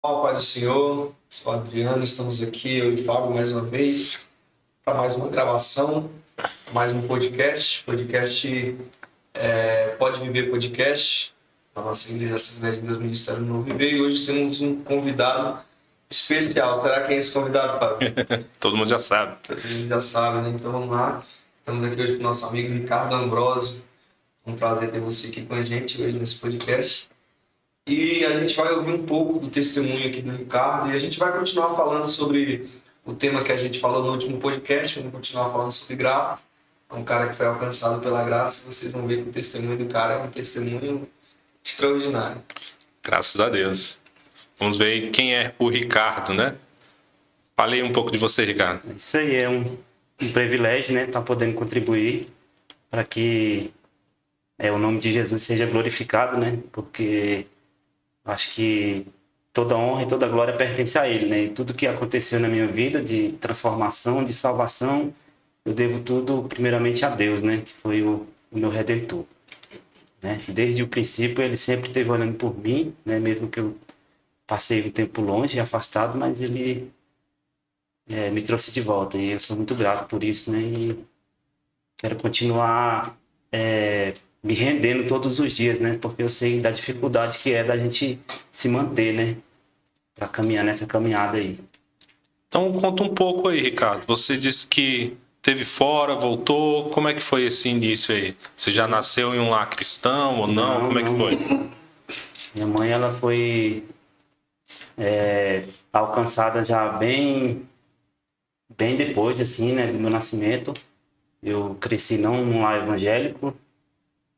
Paz do Senhor, sou Adriano, estamos aqui, eu e Fábio, mais uma vez, para mais uma gravação, mais um podcast Pode Viver Podcast, da nossa Igreja Assembleia de Deus Ministério Novo Viver, e hoje temos um convidado especial. Será quem é esse convidado, Fábio? Todo mundo já sabe. Todo mundo já sabe, né? Então vamos lá. Estamos aqui hoje com o nosso amigo Ricardo Ambrosio. Um prazer ter você aqui com a gente hoje nesse podcast. E a gente vai ouvir um pouco do testemunho aqui do Ricardo e a gente vai continuar falando sobre o tema que a gente falou no último podcast. Vamos continuar falando sobre graça. É um cara que foi alcançado pela graça e vocês vão ver que o testemunho do cara é um testemunho extraordinário. Graças a Deus. Vamos ver quem é o Ricardo, né? Falei um pouco de você, Ricardo. Isso aí é um privilégio, né? Estar podendo contribuir para que o nome de Jesus seja glorificado, né? Porque acho que toda honra e toda glória pertence a Ele, né? E tudo que aconteceu na minha vida de transformação, de salvação, eu devo tudo primeiramente a Deus, né? Que foi o meu Redentor, né? Desde o princípio Ele sempre esteve olhando por mim, né? Mesmo que eu passei um tempo longe, afastado, mas Ele me trouxe de volta e eu sou muito grato por isso, né? E quero continuar me rendendo todos os dias, né? Porque eu sei da dificuldade que é da gente se manter, né? Para caminhar nessa caminhada aí. Então conta um pouco aí, Ricardo. Você disse que esteve fora, voltou. Como é que foi esse início aí? Você já nasceu em um lar cristão ou não? Como é que foi? Minha mãe, ela foi alcançada já bem depois, assim, né? Do meu nascimento. Eu cresci não num lar evangélico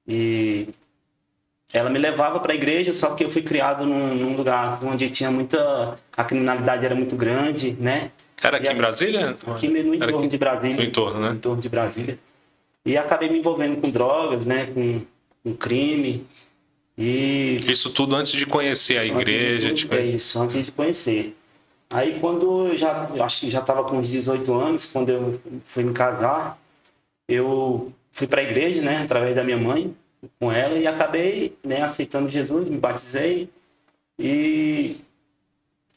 e ela me levava para a igreja, só que eu fui criado num lugar onde tinha a criminalidade era muito grande, né? Era aqui em Brasília? Aqui no entorno de Brasília. No entorno, né? No entorno de Brasília. E acabei me envolvendo com drogas, né? Com crime. E isso tudo antes de conhecer a igreja? Isso, antes de conhecer. Aí quando eu acho que já estava com uns 18 anos, quando eu fui me casar, eu fui para a igreja, né, através da minha mãe, com ela, e acabei, né, aceitando Jesus, me batizei e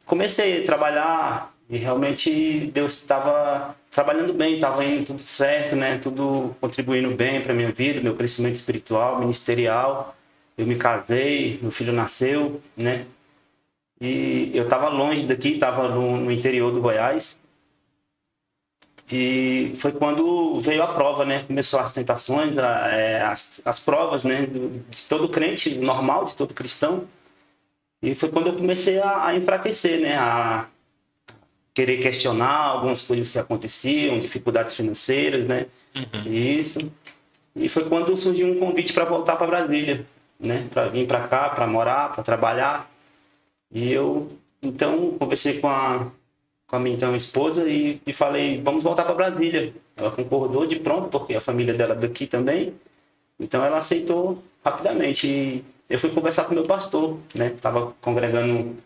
comecei a trabalhar e realmente Deus estava trabalhando bem, estava indo tudo certo, né, tudo contribuindo bem para minha vida, meu crescimento espiritual, ministerial. Eu me casei, meu filho nasceu, né, e eu estava longe daqui, estava no interior do Goiás. E foi quando veio a prova, né? Começou as tentações, as provas, né? De todo crente normal, de todo cristão. E foi quando eu comecei a enfraquecer, né? A querer questionar algumas coisas que aconteciam, dificuldades financeiras, né? Uhum. Isso. E foi quando surgiu um convite para voltar para Brasília, né? Para vir para cá, para morar, para trabalhar. E eu, então, conversei com a minha então esposa e falei, vamos voltar para Brasília. Ela concordou de pronto, porque a família dela é daqui também. Então ela aceitou rapidamente. E eu fui conversar com o meu pastor, né? Estava congregando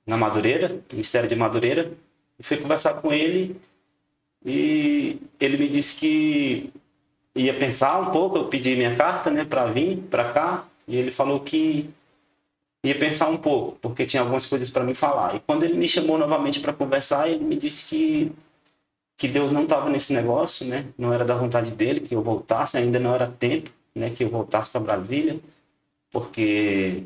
na Madureira, Ministério de Madureira, e fui conversar com ele e ele me disse que ia pensar um pouco. Eu pedi minha carta, né, para vir para cá, e ele falou que ia pensar um pouco, porque tinha algumas coisas para me falar. E quando ele me chamou novamente para conversar, ele me disse que Deus não estava nesse negócio, né? Não era da vontade dele que eu voltasse, ainda não era tempo, né, que eu voltasse para Brasília, porque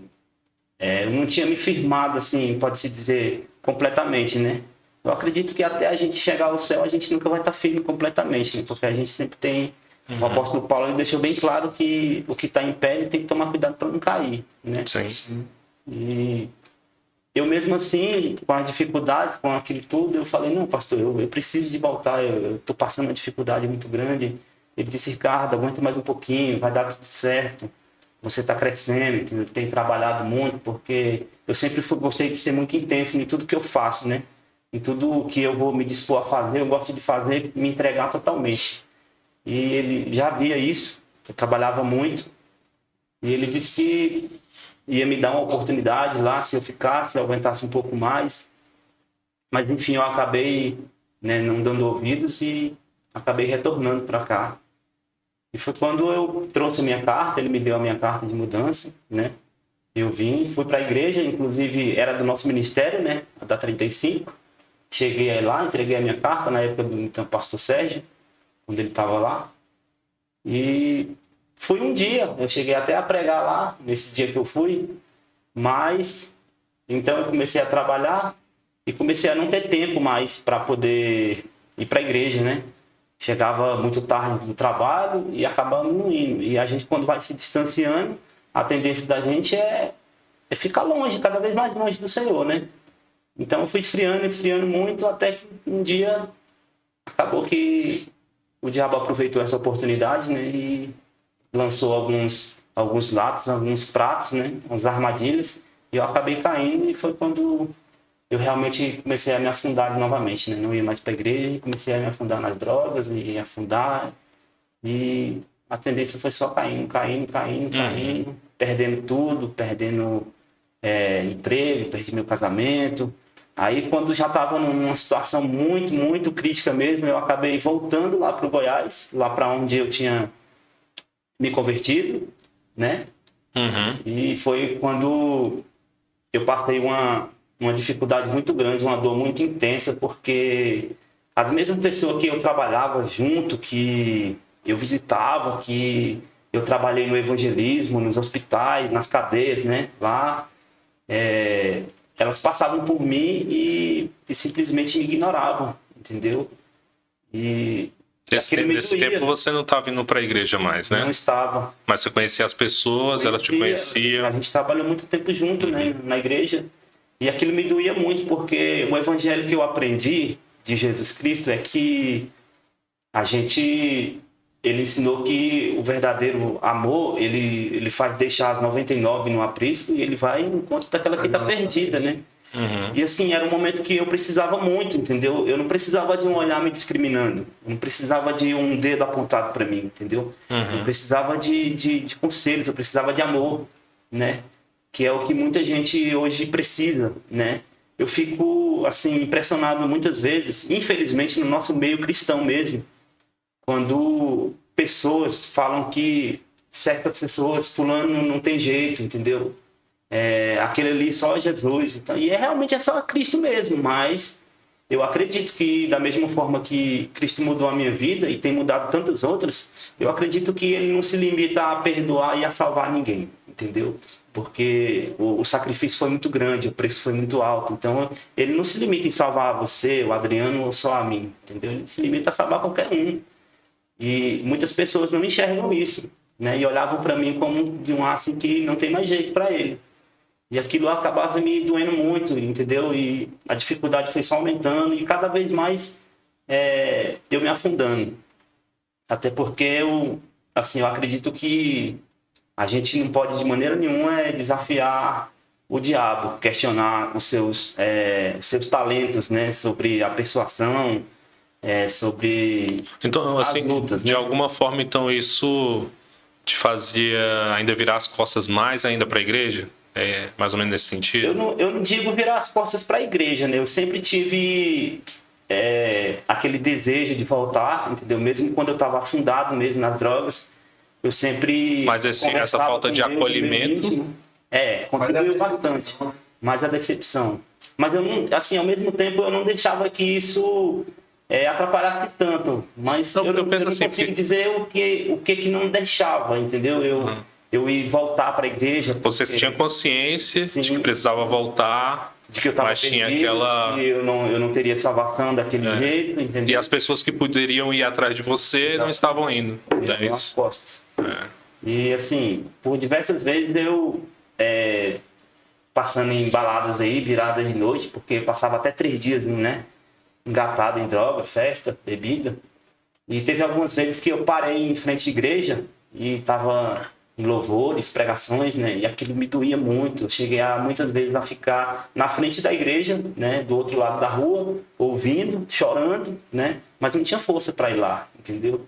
eu não tinha me firmado, assim, pode-se dizer, completamente, né? Eu acredito que até a gente chegar ao céu, a gente nunca vai estar firme completamente, né? Porque a gente sempre tem... O apóstolo Paulo ele deixou bem claro que o que está em pé ele tem que tomar cuidado para não cair, né? Sim. E eu mesmo assim, com as dificuldades, com aquilo tudo, eu falei, não, pastor, eu preciso de voltar, eu estou passando uma dificuldade muito grande. Ele disse, Ricardo, aguenta mais um pouquinho, vai dar tudo certo, você está crescendo, eu tenho trabalhado muito, porque eu sempre gostei de ser muito intenso em tudo que eu faço, né? Em tudo que eu vou me dispor a fazer, eu gosto de fazer, me entregar totalmente. E ele já via isso, eu trabalhava muito, e ele disse que ia me dar uma oportunidade lá, se eu ficasse, se eu aguentasse um pouco mais. Mas, enfim, eu acabei, né, não dando ouvidos e acabei retornando para cá. E foi quando eu trouxe a minha carta, ele me deu a minha carta de mudança, né? Eu vim, fui para a igreja, inclusive era do nosso ministério, né? Da 35. Cheguei aí lá, entreguei a minha carta na época do então, pastor Sérgio, quando ele estava lá. E fui um dia, eu cheguei até a pregar lá, nesse dia que eu fui. Mas, então eu comecei a trabalhar e comecei a não ter tempo mais para poder ir para a igreja, né? Chegava muito tarde do trabalho e acabamos não indo. E a gente, quando vai se distanciando, a tendência da gente é ficar longe, cada vez mais longe do Senhor, né? Então eu fui esfriando muito, até que um dia acabou que o diabo aproveitou essa oportunidade, né? E lançou alguns lados, alguns pratos, né? Umas armadilhas. E eu acabei caindo e foi quando eu realmente comecei a me afundar novamente, né? Não ia mais para a igreja, comecei a me afundar nas drogas, e afundar. E a tendência foi só caindo, perdendo tudo, perdendo emprego, perdi meu casamento. Aí, quando já estava numa situação muito, muito crítica mesmo, eu acabei voltando lá para o Goiás, lá para onde eu tinha me convertido, né? E foi quando eu passei uma dificuldade muito grande, uma dor muito intensa, porque as mesmas pessoas que eu trabalhava junto, que eu visitava, que eu trabalhei no evangelismo, nos hospitais, nas cadeias, né? Lá, elas passavam por mim e simplesmente me ignoravam, entendeu? E nesse tempo você não estava indo para a igreja mais, né? Não estava. Mas você conhecia as pessoas, elas te conheciam. A gente trabalhou muito tempo junto, né, na igreja. E aquilo me doía muito, porque o evangelho que eu aprendi de Jesus Cristo é que ele ensinou que o verdadeiro amor, ele faz deixar as 99 no aprisco e ele vai em encontro daquela que está perdida, né? E assim, era um momento que eu precisava muito, entendeu? Eu não precisava de um olhar me discriminando, eu não precisava de um dedo apontado para mim, entendeu? Eu precisava de conselhos, eu precisava de amor, né? Que é o que muita gente hoje precisa, né? Eu fico, assim, impressionado muitas vezes, infelizmente no nosso meio cristão mesmo, quando pessoas falam que certas pessoas, fulano não tem jeito, entendeu? Aquele ali só Jesus. Então, e realmente é só Cristo mesmo, mas eu acredito que da mesma forma que Cristo mudou a minha vida e tem mudado tantas outras, eu acredito que ele não se limita a perdoar e a salvar ninguém, entendeu? Porque o sacrifício foi muito grande, o preço foi muito alto. Então, ele não se limita em salvar você, o Adriano, ou só a mim, entendeu? Ele se limita a salvar qualquer um. E muitas pessoas não enxergam isso, né? E olhavam para mim como de um assim que não tem mais jeito para ele. E aquilo acabava me doendo muito, entendeu? E a dificuldade foi só aumentando e cada vez mais eu me afundando. Até porque eu acredito que a gente não pode de maneira nenhuma desafiar o diabo, questionar os seus talentos, né? Sobre a persuasão, sobre então, assim, as lutas. de né? alguma forma, então, isso te fazia ainda virar as costas mais ainda para a igreja? Mais ou menos nesse sentido? Eu não digo virar as costas para a igreja, né? Eu sempre tive aquele desejo de voltar, entendeu? Mesmo quando eu estava afundado mesmo nas drogas, eu sempre... Mas essa falta de acolhimento... contribuiu bastante. Mas a decepção. Mas eu não, assim, ao mesmo tempo eu não deixava que isso atrapalhasse tanto. Mas não, eu não penso assim, consigo dizer o que não deixava, entendeu? Eu ia voltar para a igreja. Você tinha consciência de que precisava voltar, de que eu estava perdido, que eu não teria salvação daquele jeito, entendeu? E as pessoas que poderiam ir atrás de você não estavam indo. Nas costas. E assim, por diversas vezes eu passando em baladas aí, viradas de noite, porque passava até 3 dias, né? Engatado em droga, festa, bebida. E teve algumas vezes que eu parei em frente à igreja e estava em louvores, pregações, né? E aquilo me doía muito. Eu cheguei muitas vezes a ficar na frente da igreja, né? Do outro lado da rua, ouvindo, chorando, né? Mas não tinha força para ir lá, entendeu?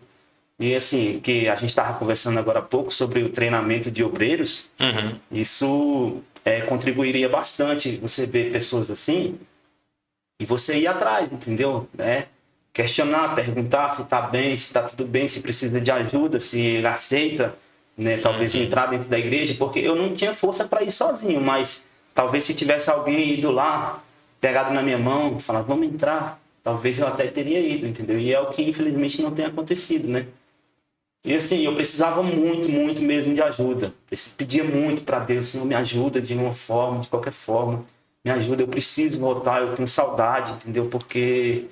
E assim, que a gente estava conversando agora há pouco sobre o treinamento de obreiros, isso contribuiria bastante. Você ver pessoas assim e você ir atrás, entendeu? Questionar, perguntar se está bem, se está tudo bem, se precisa de ajuda, se aceita né? Talvez entrar dentro da igreja, porque eu não tinha força para ir sozinho, mas talvez se tivesse alguém ido lá, pegado na minha mão, falado, vamos entrar, talvez eu até teria ido, entendeu? E é o que infelizmente não tem acontecido, né? E assim, eu precisava muito, muito mesmo de ajuda. Pedia muito para Deus, Senhor, me ajuda de uma forma, de qualquer forma. Me ajuda, eu preciso voltar, eu tenho saudade, entendeu? Porque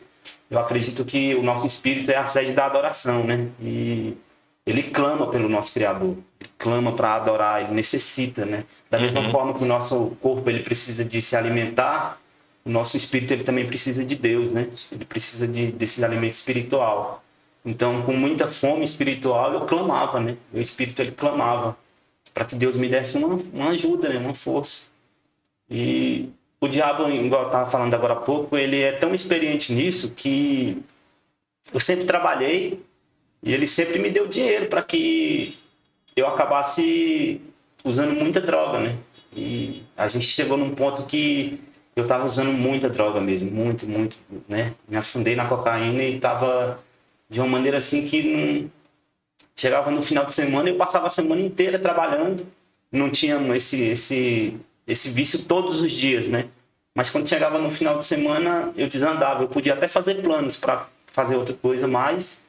eu acredito que o nosso espírito é a sede da adoração, né? E ele clama pelo nosso Criador. Ele clama para adorar, ele necessita, né? Da mesma forma que o nosso corpo ele precisa de se alimentar, o nosso espírito ele também precisa de Deus, né? Ele precisa desse alimento espiritual. Então, com muita fome espiritual, eu clamava, né? O espírito ele clamava para que Deus me desse uma ajuda, né? Uma força. E o diabo, igual eu estava falando agora há pouco, ele é tão experiente nisso que eu sempre trabalhei e ele sempre me deu dinheiro para que eu acabasse usando muita droga, né? E a gente chegou num ponto que eu estava usando muita droga mesmo, muito, né? Me afundei na cocaína e estava de uma maneira assim que não... chegava no final de semana e eu passava a semana inteira trabalhando, não tinha esse vício todos os dias, né? Mas quando chegava no final de semana eu desandava, eu podia até fazer planos para fazer outra coisa, mas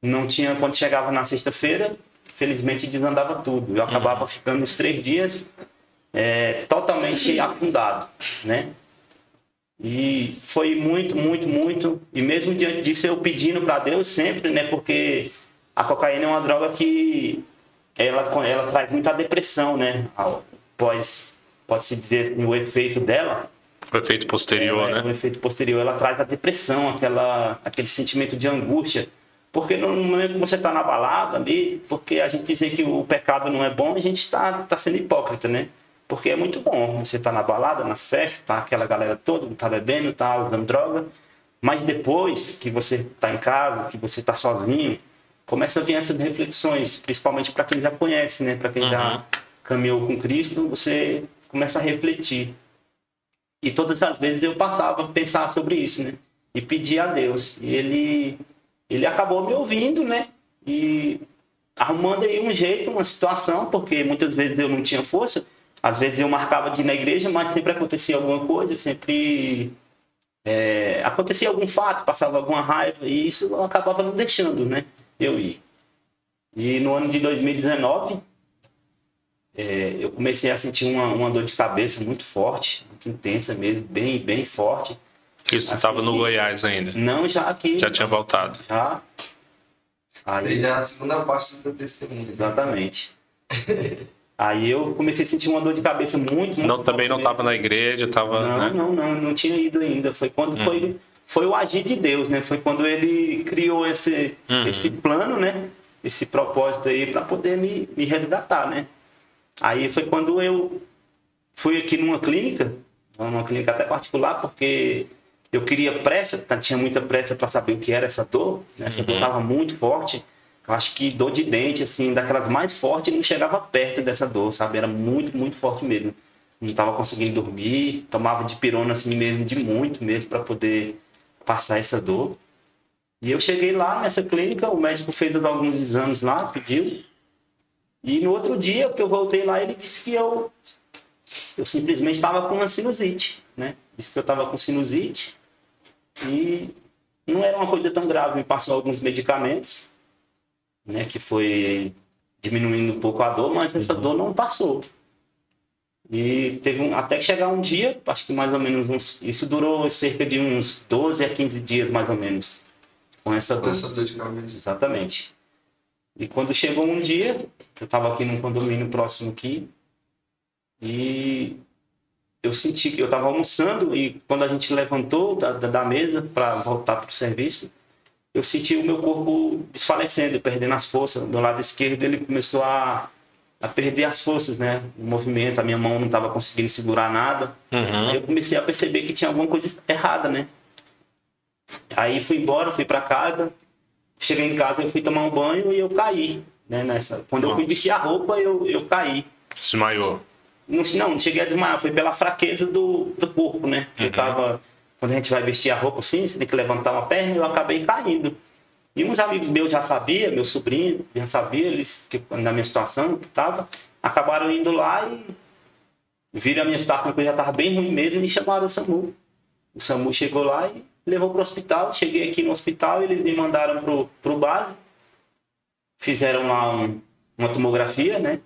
não tinha. Quando chegava na sexta-feira, felizmente desandava tudo. Eu acabava ficando uns 3 dias totalmente afundado, né? E foi muito. E mesmo diante disso eu pedindo para Deus sempre, né? Porque a cocaína é uma droga que ela traz muita depressão, né? Pode-se dizer assim, o efeito dela. O efeito posterior, né? O efeito posterior, ela traz a depressão, aquele sentimento de angústia. Porque no momento que você está na balada ali, porque a gente dizer que o pecado não é bom, a gente está sendo hipócrita, né? Porque é muito bom você estar na balada, nas festas, tá aquela galera toda, tá bebendo, tá usando droga. Mas depois que você está em casa, que você está sozinho, começa a vir essas reflexões, principalmente para quem já conhece, né? Para quem já caminhou com Cristo, você começa a refletir. E todas as vezes eu passava a pensar sobre isso, né? E pedir a Deus. E ele acabou me ouvindo, né? E arrumando aí um jeito, uma situação, porque muitas vezes eu não tinha força. Às vezes eu marcava de ir na igreja, mas sempre acontecia alguma coisa, sempre acontecia algum fato, passava alguma raiva, e isso acabava não deixando, né? Eu ir. E no ano de 2019, eu comecei a sentir uma dor de cabeça muito forte, muito intensa mesmo, bem forte. Isso, você estava no Goiás ainda? Não, já aqui. Já tinha voltado? Já. Aí já é a segunda parte do teu testemunho. Exatamente. Aí eu comecei a sentir uma dor de cabeça muito não, também não estava na igreja, estava... Não tinha ido ainda. Foi quando foi o agir de Deus, né? Foi quando ele criou esse plano, né? Esse propósito aí para poder me resgatar, né? Aí foi quando eu fui aqui numa clínica até particular, porque eu queria pressa, tinha muita pressa para saber o que era essa dor, né? Essa dor estava muito forte. Eu acho que dor de dente, assim, daquelas mais fortes, não chegava perto dessa dor, sabe? Era muito forte mesmo. Não estava conseguindo dormir, tomava dipirona assim mesmo, de muito mesmo, para poder passar essa dor. E eu cheguei lá nessa clínica, o médico fez alguns exames lá, pediu. E no outro dia que eu voltei lá, ele disse que eu simplesmente estava com uma sinusite, né? Disse que eu estava com sinusite e não era uma coisa tão grave. Me passou alguns medicamentos, né, que foi diminuindo um pouco a dor, mas essa dor não passou. E teve até que chegar um dia, acho que mais ou menos isso durou cerca de uns 12 a 15 dias mais ou menos, com essa dor. Com essa dor de cabeça. Exatamente. E quando chegou um dia, eu estava aqui num condomínio próximo aqui, e eu senti que eu estava almoçando, e quando a gente levantou da mesa para voltar para o serviço, eu senti o meu corpo desfalecendo, perdendo as forças. Do lado esquerdo ele começou a perder as forças, né? O movimento, a minha mão não estava conseguindo segurar nada. Aí eu comecei a perceber que tinha alguma coisa errada, né? Aí fui embora, fui para casa. Cheguei em casa, eu fui tomar um banho e eu caí, né? Quando eu fui vestir a roupa, eu caí. Desmaiou? Não cheguei a desmaiar, foi pela fraqueza do corpo, né? Eu tava... Quando a gente vai vestir a roupa assim, você tem que levantar uma perna e eu acabei caindo. E uns amigos meus já sabiam, meu sobrinho já sabia, eles, que, na minha situação que estava, acabaram indo lá e viram a minha situação, que eu já estava bem ruim mesmo, e chamaram o SAMU. O SAMU chegou lá e levou para o hospital. Cheguei aqui no hospital, eles me mandaram pro base, fizeram lá uma tomografia, né?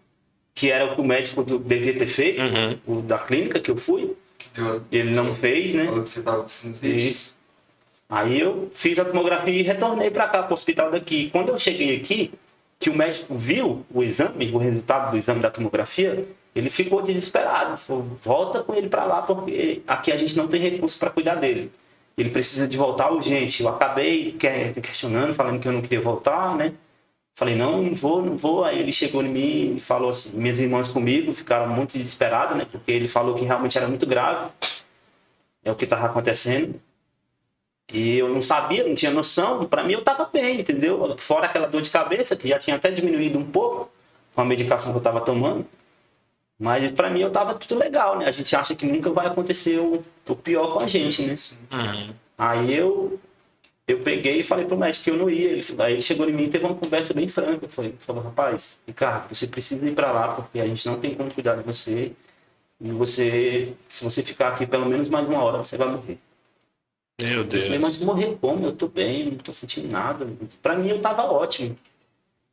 Que era o que o médico devia ter feito, o da clínica que eu fui. Ele não fez, né? Falou que você tava com sinusite. Isso. Aí eu fiz a tomografia e retornei para cá, para o hospital daqui. Quando eu cheguei aqui, que o médico viu o exame, o resultado do exame da tomografia, ele ficou desesperado. Falou, volta com ele para lá, porque aqui a gente não tem recurso para cuidar dele. Ele precisa de voltar urgente. Eu acabei questionando, falando que eu não queria voltar, né? Falei, não vou, não vou. Aí ele chegou em mim e falou assim, minhas irmãs comigo ficaram muito desesperadas, né? Porque ele falou que realmente era muito grave. É o que estava acontecendo. E eu não sabia, não tinha noção. Para mim eu estava bem, entendeu? Fora aquela dor de cabeça, que já tinha até diminuído um pouco com a medicação que eu estava tomando. Mas para mim eu estava tudo legal, né? A gente acha que nunca vai acontecer o pior com a gente, né? Aí eu peguei e falei pro médico que eu não ia. Aí ele chegou em mim e teve uma conversa bem franca. Falou, rapaz, Ricardo, você precisa ir para lá, porque a gente não tem como cuidar de você. E você, se você ficar aqui pelo menos mais uma hora, você vai morrer. Meu Eu Deus. falei, mas morrer como? Eu tô bem, não tô sentindo nada. Para mim eu tava ótimo.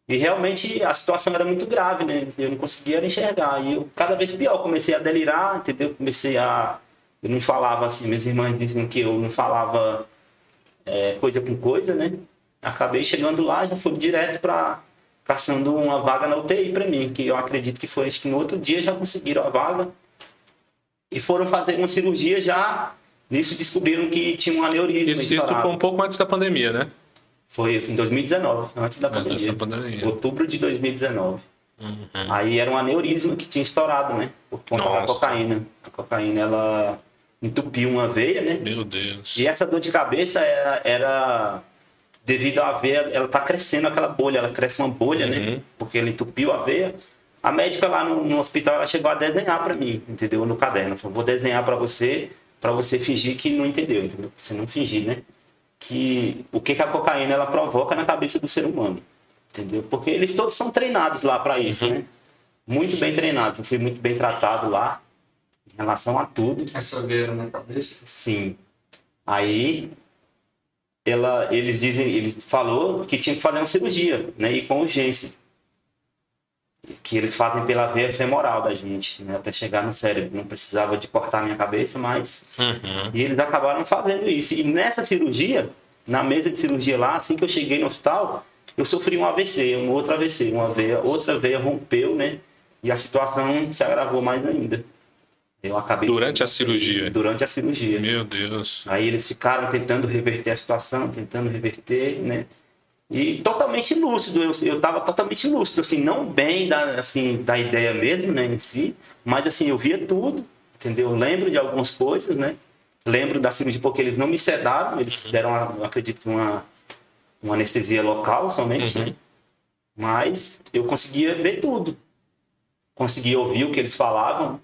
E realmente a situação era muito grave, né? Eu não conseguia enxergar. E eu cada vez pior, comecei a delirar, entendeu? Eu não falava assim, minhas irmãs diziam que eu não falava coisa com coisa, né? Acabei chegando lá, já fui direto para caçando uma vaga na UTI para mim, que eu acredito que foi, acho que no outro dia já conseguiram a vaga. E foram fazer uma cirurgia já, nisso descobriram que tinha um aneurisma. Isso foi um pouco antes da pandemia, né? Foi em 2019, antes da pandemia. Antes da pandemia. Outubro de 2019. Aí era um aneurisma que tinha estourado, né? Por conta da cocaína. A cocaína, ela entupiu uma veia, né? Meu Deus. E essa dor de cabeça era devido à veia, ela tá crescendo aquela bolha, ela cresce uma bolha, né? Porque ela entupiu a veia. A médica lá no hospital, ela chegou a desenhar para mim, entendeu? No caderno. Falou, vou desenhar para você fingir que não entendeu, entendeu? Você não fingir, né? Que o que a cocaína ela provoca na cabeça do ser humano, entendeu? Porque eles todos são treinados lá para isso, né? Muito bem treinados. Eu fui muito bem tratado lá em relação a tudo. Essa veia na cabeça? Sim. Aí ele falou que tinha que fazer uma cirurgia, né? E com urgência. Que eles fazem pela veia femoral da gente, né? Até chegar no cérebro. Não precisava de cortar a minha cabeça, mas... E eles acabaram fazendo isso. E nessa cirurgia, na mesa de cirurgia lá, assim que eu cheguei no hospital, eu sofri um AVC, um outro AVC. Outra veia rompeu, né? E a situação se agravou mais ainda. Eu acabei... Durante a cirurgia? Durante a cirurgia. Meu Deus. Aí eles ficaram tentando reverter a situação, tentando reverter, né? E totalmente lúcido, eu tava totalmente lúcido, assim, não bem da ideia mesmo, né, em si, mas assim, eu via tudo, entendeu? Eu lembro de algumas coisas, né? Lembro da cirurgia porque eles não me sedaram, eles deram, eu acredito que uma anestesia local somente, né? Mas eu conseguia ver tudo. Conseguia ouvir o que eles falavam.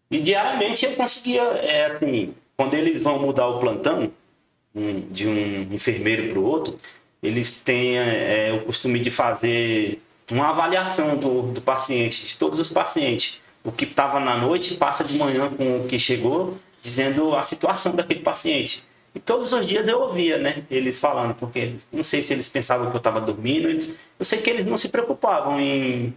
E diariamente eu conseguia, assim, quando eles vão mudar o plantão de um enfermeiro para o outro, eles têm o costume de fazer uma avaliação do paciente, de todos os pacientes. O que estava na noite passa de manhã com o que chegou, dizendo a situação daquele paciente. E todos os dias eu ouvia, né, eles falando, porque não sei se eles pensavam que eu estava dormindo, eu sei que eles não se preocupavam em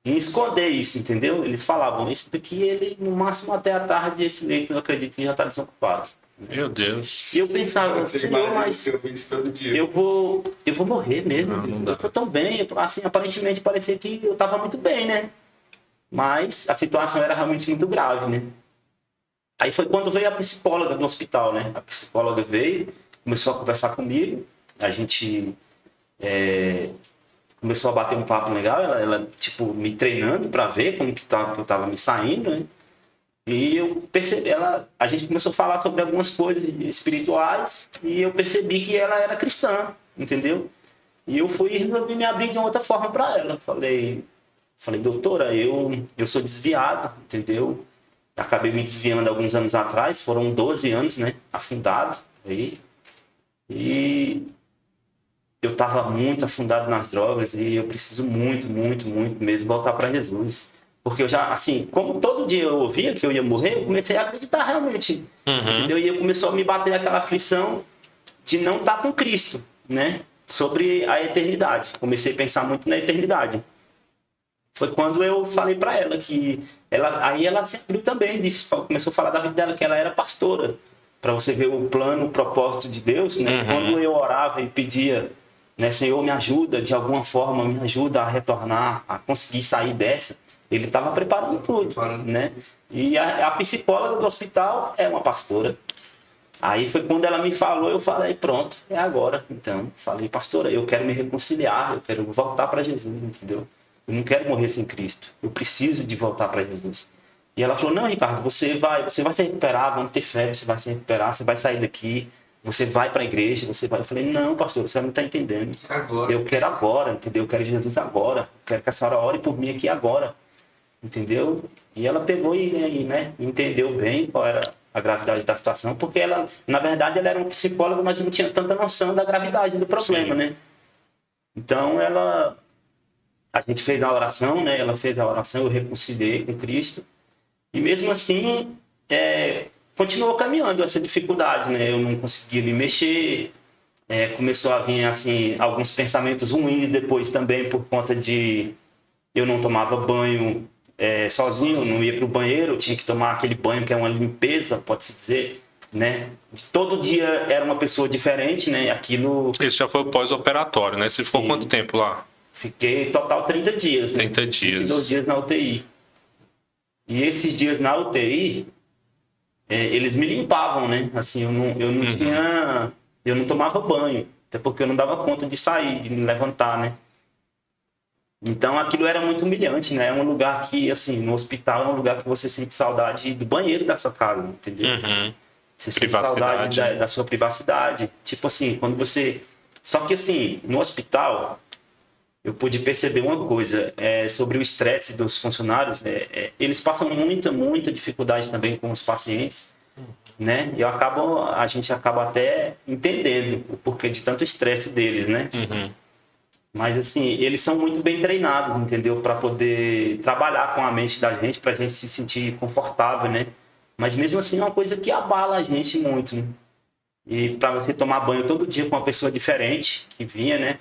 esconder isso, entendeu? Eles falavam, isso daqui, ele no máximo até a tarde, esse leito eu acredito que já está desocupado. Meu Deus. E eu pensava, Senhor, mas eu vou morrer mesmo. Não eu tô tão bem, assim, aparentemente parecia que eu estava muito bem, né? Mas a situação era realmente muito grave, né? Aí foi quando veio a psicóloga do hospital, né? A psicóloga veio, começou a conversar comigo, a gente começou a bater um papo legal, ela tipo, me treinando para ver como que eu tava me saindo, né? E eu percebi, a gente começou a falar sobre algumas coisas espirituais e eu percebi que ela era cristã, entendeu? E eu fui e resolvi me abrir de uma outra forma para ela. Falei, doutora, eu sou desviado, entendeu? Acabei me desviando alguns anos atrás, foram 12 anos, né, afundado aí. E eu estava muito afundado nas drogas e eu preciso muito, muito, muito mesmo voltar para Jesus. Porque eu já, assim, como todo dia eu ouvia que eu ia morrer, eu comecei a acreditar realmente, entendeu? E começou a me bater aquela aflição de não estar com Cristo, né? Sobre a eternidade. Comecei a pensar muito na eternidade. Foi quando eu falei para ela que aí ela se abriu também, começou a falar da vida dela, que ela era pastora. Para você ver o plano, o propósito de Deus, né? Quando eu orava e pedia, né, Senhor, me ajuda de alguma forma, me ajuda a retornar, a conseguir sair dessa, ele estava preparando tudo, né? E a psicóloga do hospital é uma pastora. Aí foi quando ela me falou, eu falei, pronto, é agora. Então, falei, pastora, eu quero me reconciliar, eu quero voltar para Jesus, entendeu? Eu não quero morrer sem Cristo, eu preciso de voltar para Jesus. E ela falou, não, Ricardo, você vai se recuperar, vamos ter fé, você vai se recuperar, você vai sair daqui, você vai para a igreja, você vai. Eu falei, não, pastor, você não está entendendo. Agora. Eu quero agora, entendeu? Eu quero Jesus agora, eu quero que a senhora ore por mim aqui agora, entendeu? E ela pegou e né, entendeu bem qual era a gravidade da situação, porque ela, na verdade, ela era uma psicóloga, mas não tinha tanta noção da gravidade do problema, né? Então, a gente fez a oração, né? Ela fez a oração, eu reconciliei com Cristo. E mesmo assim, continuou caminhando essa dificuldade, né? Eu não conseguia me mexer. Começou a vir, assim, alguns pensamentos ruins depois também por conta de... Eu não tomava banho sozinho, não ia para o banheiro, eu tinha que tomar aquele banho que é uma limpeza, pode-se dizer, né? Todo dia era uma pessoa diferente, né? Aquilo... Esse já foi o pós-operatório, né? Você ficou Sim. quanto tempo lá? Fiquei total 30 dias. 30 né? dias. 22 dias na UTI. E esses dias na UTI, eles me limpavam, né? Assim, eu não tinha... Eu não tomava banho, até porque eu não dava conta de sair, de me levantar, né? Então aquilo era muito humilhante, né? É um lugar que, assim, no hospital é um lugar que você sente saudade do banheiro da sua casa, entendeu? Você sente saudade da sua privacidade. Tipo assim, quando você... Só que assim, no hospital, eu pude perceber uma coisa sobre o estresse dos funcionários. Eles passam muita dificuldade também com os pacientes, né? E a gente acaba até entendendo o porquê de tanto estresse deles, né? Mas assim, eles são muito bem treinados, entendeu? Para poder trabalhar com a mente da gente, para a gente se sentir confortável, né? Mas mesmo assim é uma coisa que abala a gente muito, né? E para você tomar banho todo dia com uma pessoa diferente que vinha, né?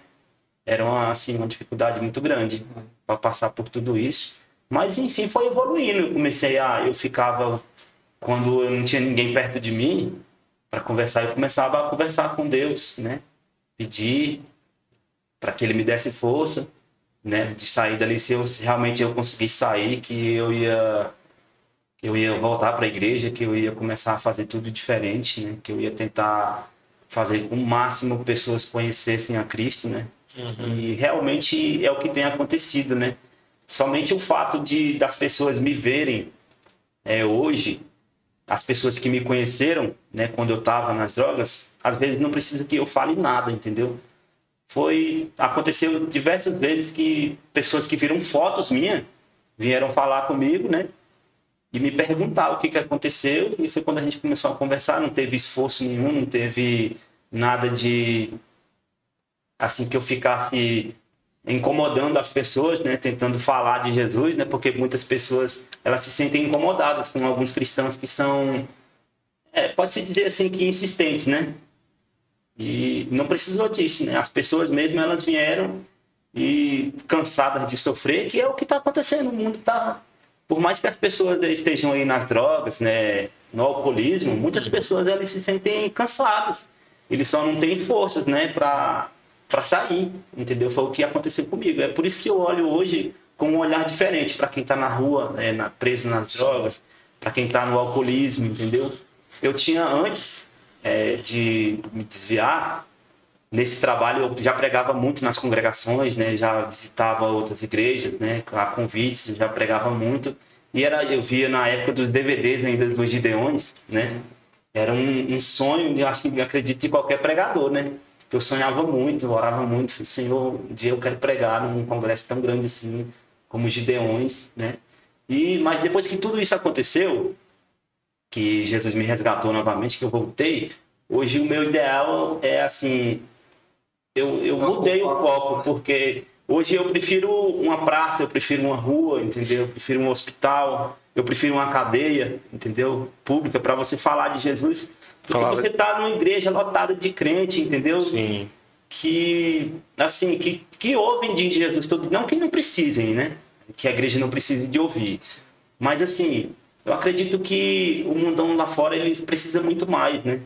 Era uma dificuldade muito grande para passar por tudo isso. Mas enfim, foi evoluindo. Eu ficava, quando eu não tinha ninguém perto de mim para conversar, eu começava a conversar com Deus, né? Pedir para que ele me desse força, né? De sair dali, se realmente eu conseguisse sair, que eu ia voltar para a igreja, que eu ia começar a fazer tudo diferente, né? Que eu ia tentar fazer o máximo pessoas conhecessem a Cristo, né? E realmente é o que tem acontecido, né? Somente o fato das pessoas me verem hoje, as pessoas que me conheceram, né, quando eu estava nas drogas, às vezes não precisa que eu fale nada, entendeu? Aconteceu diversas vezes que pessoas que viram fotos minhas vieram falar comigo, né? E me perguntar o que aconteceu. E foi quando a gente começou a conversar. Não teve esforço nenhum, não teve nada de... assim, que eu ficasse incomodando as pessoas, né? Tentando falar de Jesus, né? Porque muitas pessoas, elas se sentem incomodadas com alguns cristãos que são... pode-se dizer assim, que insistentes, né? E não precisou disso, né? As pessoas mesmo, elas vieram e cansadas de sofrer, que é o que está acontecendo. O mundo está... Por mais que as pessoas estejam aí nas drogas, né, no alcoolismo, muitas pessoas elas se sentem cansadas. Eles só não têm forças, né, para sair, entendeu? Foi o que aconteceu comigo. É por isso que eu olho hoje com um olhar diferente para quem está na rua, preso nas drogas, para quem está no alcoolismo, entendeu? Eu tinha antes de me desviar, nesse trabalho eu já pregava muito nas congregações, né? Já visitava outras igrejas, né? A convites, eu já pregava muito. E eu via na época dos DVDs ainda dos Gideões, né? Era um sonho, acredito, de qualquer pregador, né? Eu sonhava muito, orava muito. Falei, Senhor, um dia eu quero pregar num congresso tão grande assim, como os Gideões, né? Mas depois que tudo isso aconteceu, que Jesus me resgatou novamente, que eu voltei, hoje o meu ideal é assim... eu mudei o foco, porque hoje eu prefiro uma praça, eu prefiro uma rua, entendeu? Eu prefiro um hospital, eu prefiro uma cadeia, entendeu? Pública, para você falar de Jesus. Porque você tá numa igreja lotada de crente, entendeu? Sim. Que, assim, que ouvem de Jesus todo, não que não precisem, né? Que a igreja não precise de ouvir. Mas, assim, eu acredito que o mundão lá fora, eles precisam muito mais, né?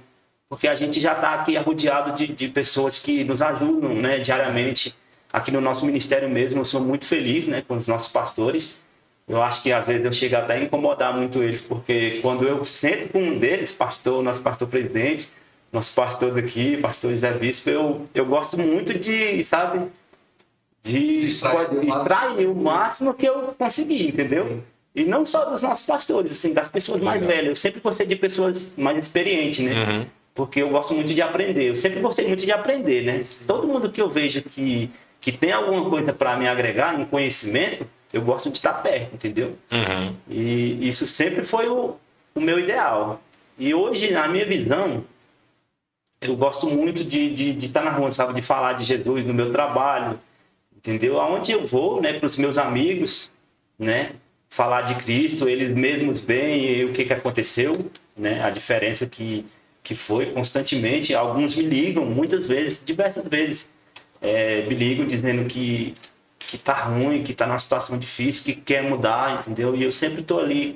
Porque a gente já está aqui rodeado de pessoas que nos ajudam, né, diariamente. Aqui no nosso ministério mesmo, eu sou muito feliz, né, com os nossos pastores. Eu acho que às vezes eu chego até a incomodar muito eles, porque quando eu sento com um deles, nosso pastor presidente, nosso pastor daqui, pastor José Bispo, eu gosto muito de, sabe, de extrair o máximo que eu consegui, entendeu? E não só dos nossos pastores, assim, das pessoas mais velhas. Eu sempre gostei de pessoas mais experientes, né? Porque eu gosto muito de aprender. Eu sempre gostei muito de aprender, né? Todo mundo que eu vejo que tem alguma coisa para me agregar em conhecimento, eu gosto de estar perto, entendeu? E isso sempre foi o meu ideal. E hoje, na minha visão, eu gosto muito de estar na rua, sabe? De falar de Jesus no meu trabalho, entendeu? Aonde eu vou, né? Para os meus amigos, né? Falar de Cristo, eles mesmos veem o que aconteceu, né? A diferença que foi constantemente. Alguns me ligam, muitas vezes, diversas vezes, me ligam dizendo que tá ruim, que tá numa situação difícil, que quer mudar, entendeu? E eu sempre tô ali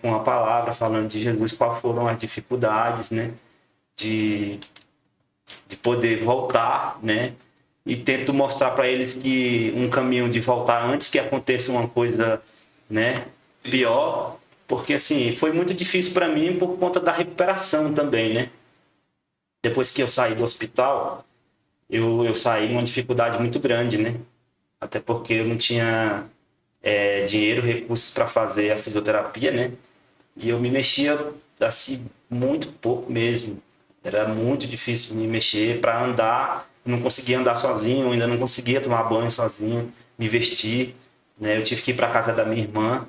com a palavra, falando de Jesus, quais foram as dificuldades, né? De poder voltar, né? E tento mostrar para eles que um caminho de voltar antes que aconteça uma coisa, né, pior, porque assim, foi muito difícil para mim por conta da recuperação também, né? Depois que eu saí do hospital, eu saí numa dificuldade muito grande, né? Até porque eu não tinha dinheiro, recursos para fazer a fisioterapia, né? E eu me mexia assim muito pouco mesmo. Era muito difícil me mexer para andar. Eu não conseguia andar sozinho, ainda não conseguia tomar banho sozinho, me vestir, né? Eu tive que ir para a casa da minha irmã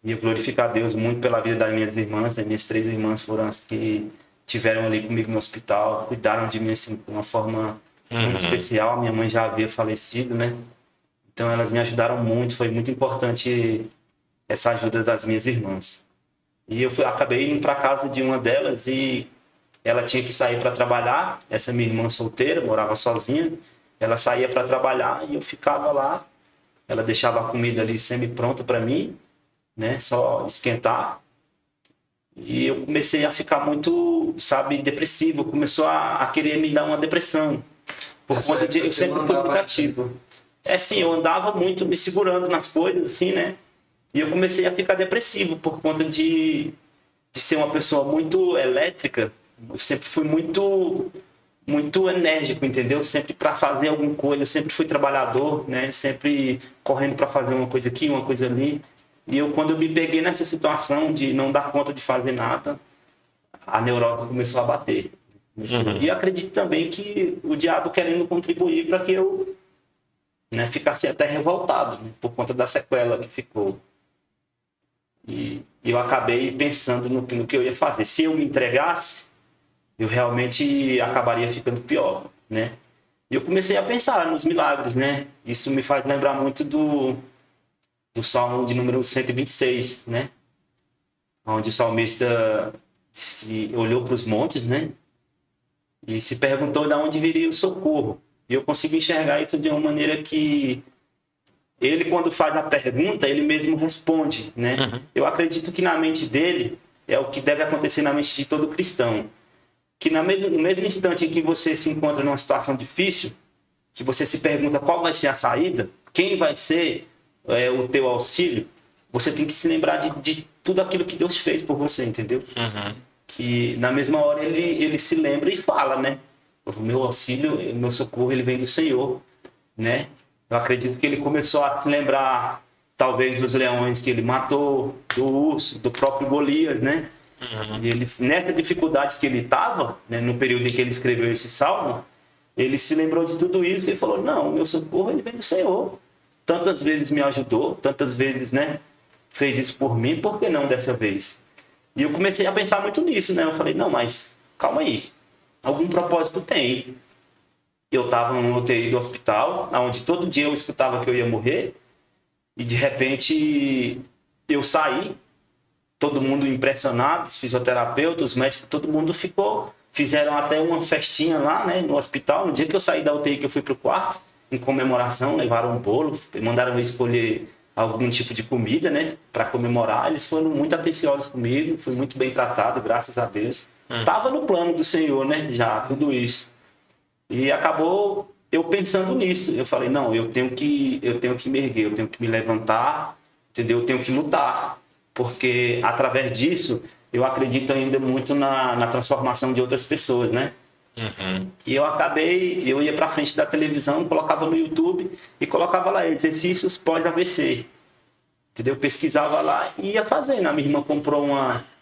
e eu glorificar a Deus muito pela vida das minhas irmãs. As minhas 3 irmãs foram as que estiveram ali comigo no hospital, cuidaram de mim assim, de uma forma muito especial. A minha mãe já havia falecido, né? Então elas me ajudaram muito, foi muito importante essa ajuda das minhas irmãs. E eu acabei indo para casa de uma delas e ela tinha que sair para trabalhar. Essa minha irmã solteira, morava sozinha. Ela saía para trabalhar e eu ficava lá. Ela deixava a comida ali semi-pronta para mim, né? Só esquentar. E eu comecei a ficar muito, sabe, depressivo. Começou a querer me dar uma depressão. Por conta de eu sempre fui muito ativo. Sim, eu andava muito me segurando nas coisas, assim, né? E eu comecei a ficar depressivo por conta de ser uma pessoa muito elétrica. Eu sempre fui muito enérgico, entendeu? Sempre para fazer alguma coisa, eu sempre fui trabalhador, né? Sempre correndo para fazer uma coisa aqui, uma coisa ali. E quando eu me peguei nessa situação de não dar conta de fazer nada, a neurose começou a bater. E acredito também que o diabo querendo contribuir para que eu, né, ficasse até revoltado, né, por conta da sequela que ficou. E eu acabei pensando no que eu ia fazer. Se eu me entregasse, eu realmente acabaria ficando pior, né? E eu comecei a pensar nos milagres, né? Isso me faz lembrar muito do Salmo de número 126, né? Onde o salmista disse que olhou para os montes, né? E se perguntou de onde viria o socorro. E eu consigo enxergar isso de uma maneira que ele, quando faz a pergunta, ele mesmo responde, né? Eu acredito que na mente dele é o que deve acontecer na mente de todo cristão. Que no mesmo instante em que você se encontra numa situação difícil, que você se pergunta qual vai ser a saída, quem vai ser o teu auxílio, você tem que se lembrar de tudo aquilo que Deus fez por você, entendeu? Que na mesma hora ele se lembra e fala, né? O meu auxílio, o meu socorro, ele vem do Senhor, né? Eu acredito que ele começou a se lembrar, talvez, dos leões que ele matou, do urso, do próprio Golias, né? E ele, nessa dificuldade que ele estava, né, no período em que ele escreveu esse salmo, ele se lembrou de tudo isso e falou, não, o meu socorro, ele vem do Senhor. Tantas vezes me ajudou, tantas vezes, né, fez isso por mim, por que não dessa vez? E eu comecei a pensar muito nisso, né? Eu falei, não, mas calma aí, algum propósito tem. eu estava no UTI do hospital, onde todo dia eu escutava que eu ia morrer, e de repente eu saí, todo mundo impressionado, os fisioterapeutas, os médicos, todo mundo fizeram até uma festinha lá, né, no hospital. No dia que eu saí da UTI, que eu fui pro quarto, em comemoração, levaram um bolo, mandaram eu escolher algum tipo de comida, né, para comemorar. Eles foram muito atenciosos comigo, fui muito bem tratado, graças a Deus. Tava no plano do Senhor, né, já tudo isso. E acabou eu pensando nisso. Eu falei, não, eu tenho que me erguer, eu tenho que me levantar, entendeu? Eu tenho que lutar, porque através disso eu acredito ainda muito na transformação de outras pessoas, né? E eu ia para frente da televisão, colocava no YouTube e colocava lá exercícios pós-AVC, entendeu? Pesquisava lá e ia fazendo. A minha irmã comprou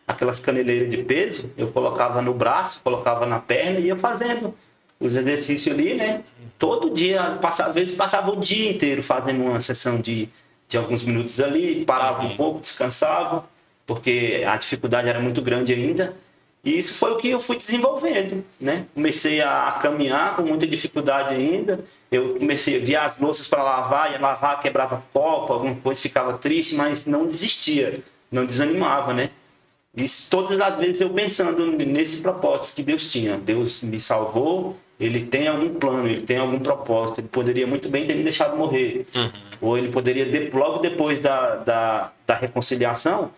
aquelas caneleiras de peso, eu colocava no braço, colocava na perna e ia fazendo os exercícios ali, né? Todo dia, às vezes passava o dia inteiro fazendo uma sessão de alguns minutos ali, parava um pouco, descansava, porque a dificuldade era muito grande ainda. E isso foi o que eu fui desenvolvendo, né? Comecei a caminhar com muita dificuldade ainda. Eu comecei a ver as louças para lavar, ia lavar, quebrava copo, alguma coisa, ficava triste, mas não desistia, não desanimava, né? Isso todas as vezes eu pensando nesse propósito que Deus tinha. Deus me salvou, Ele tem algum plano, Ele tem algum propósito. Ele poderia muito bem ter me deixado morrer. Ou Ele poderia, logo depois da reconciliação,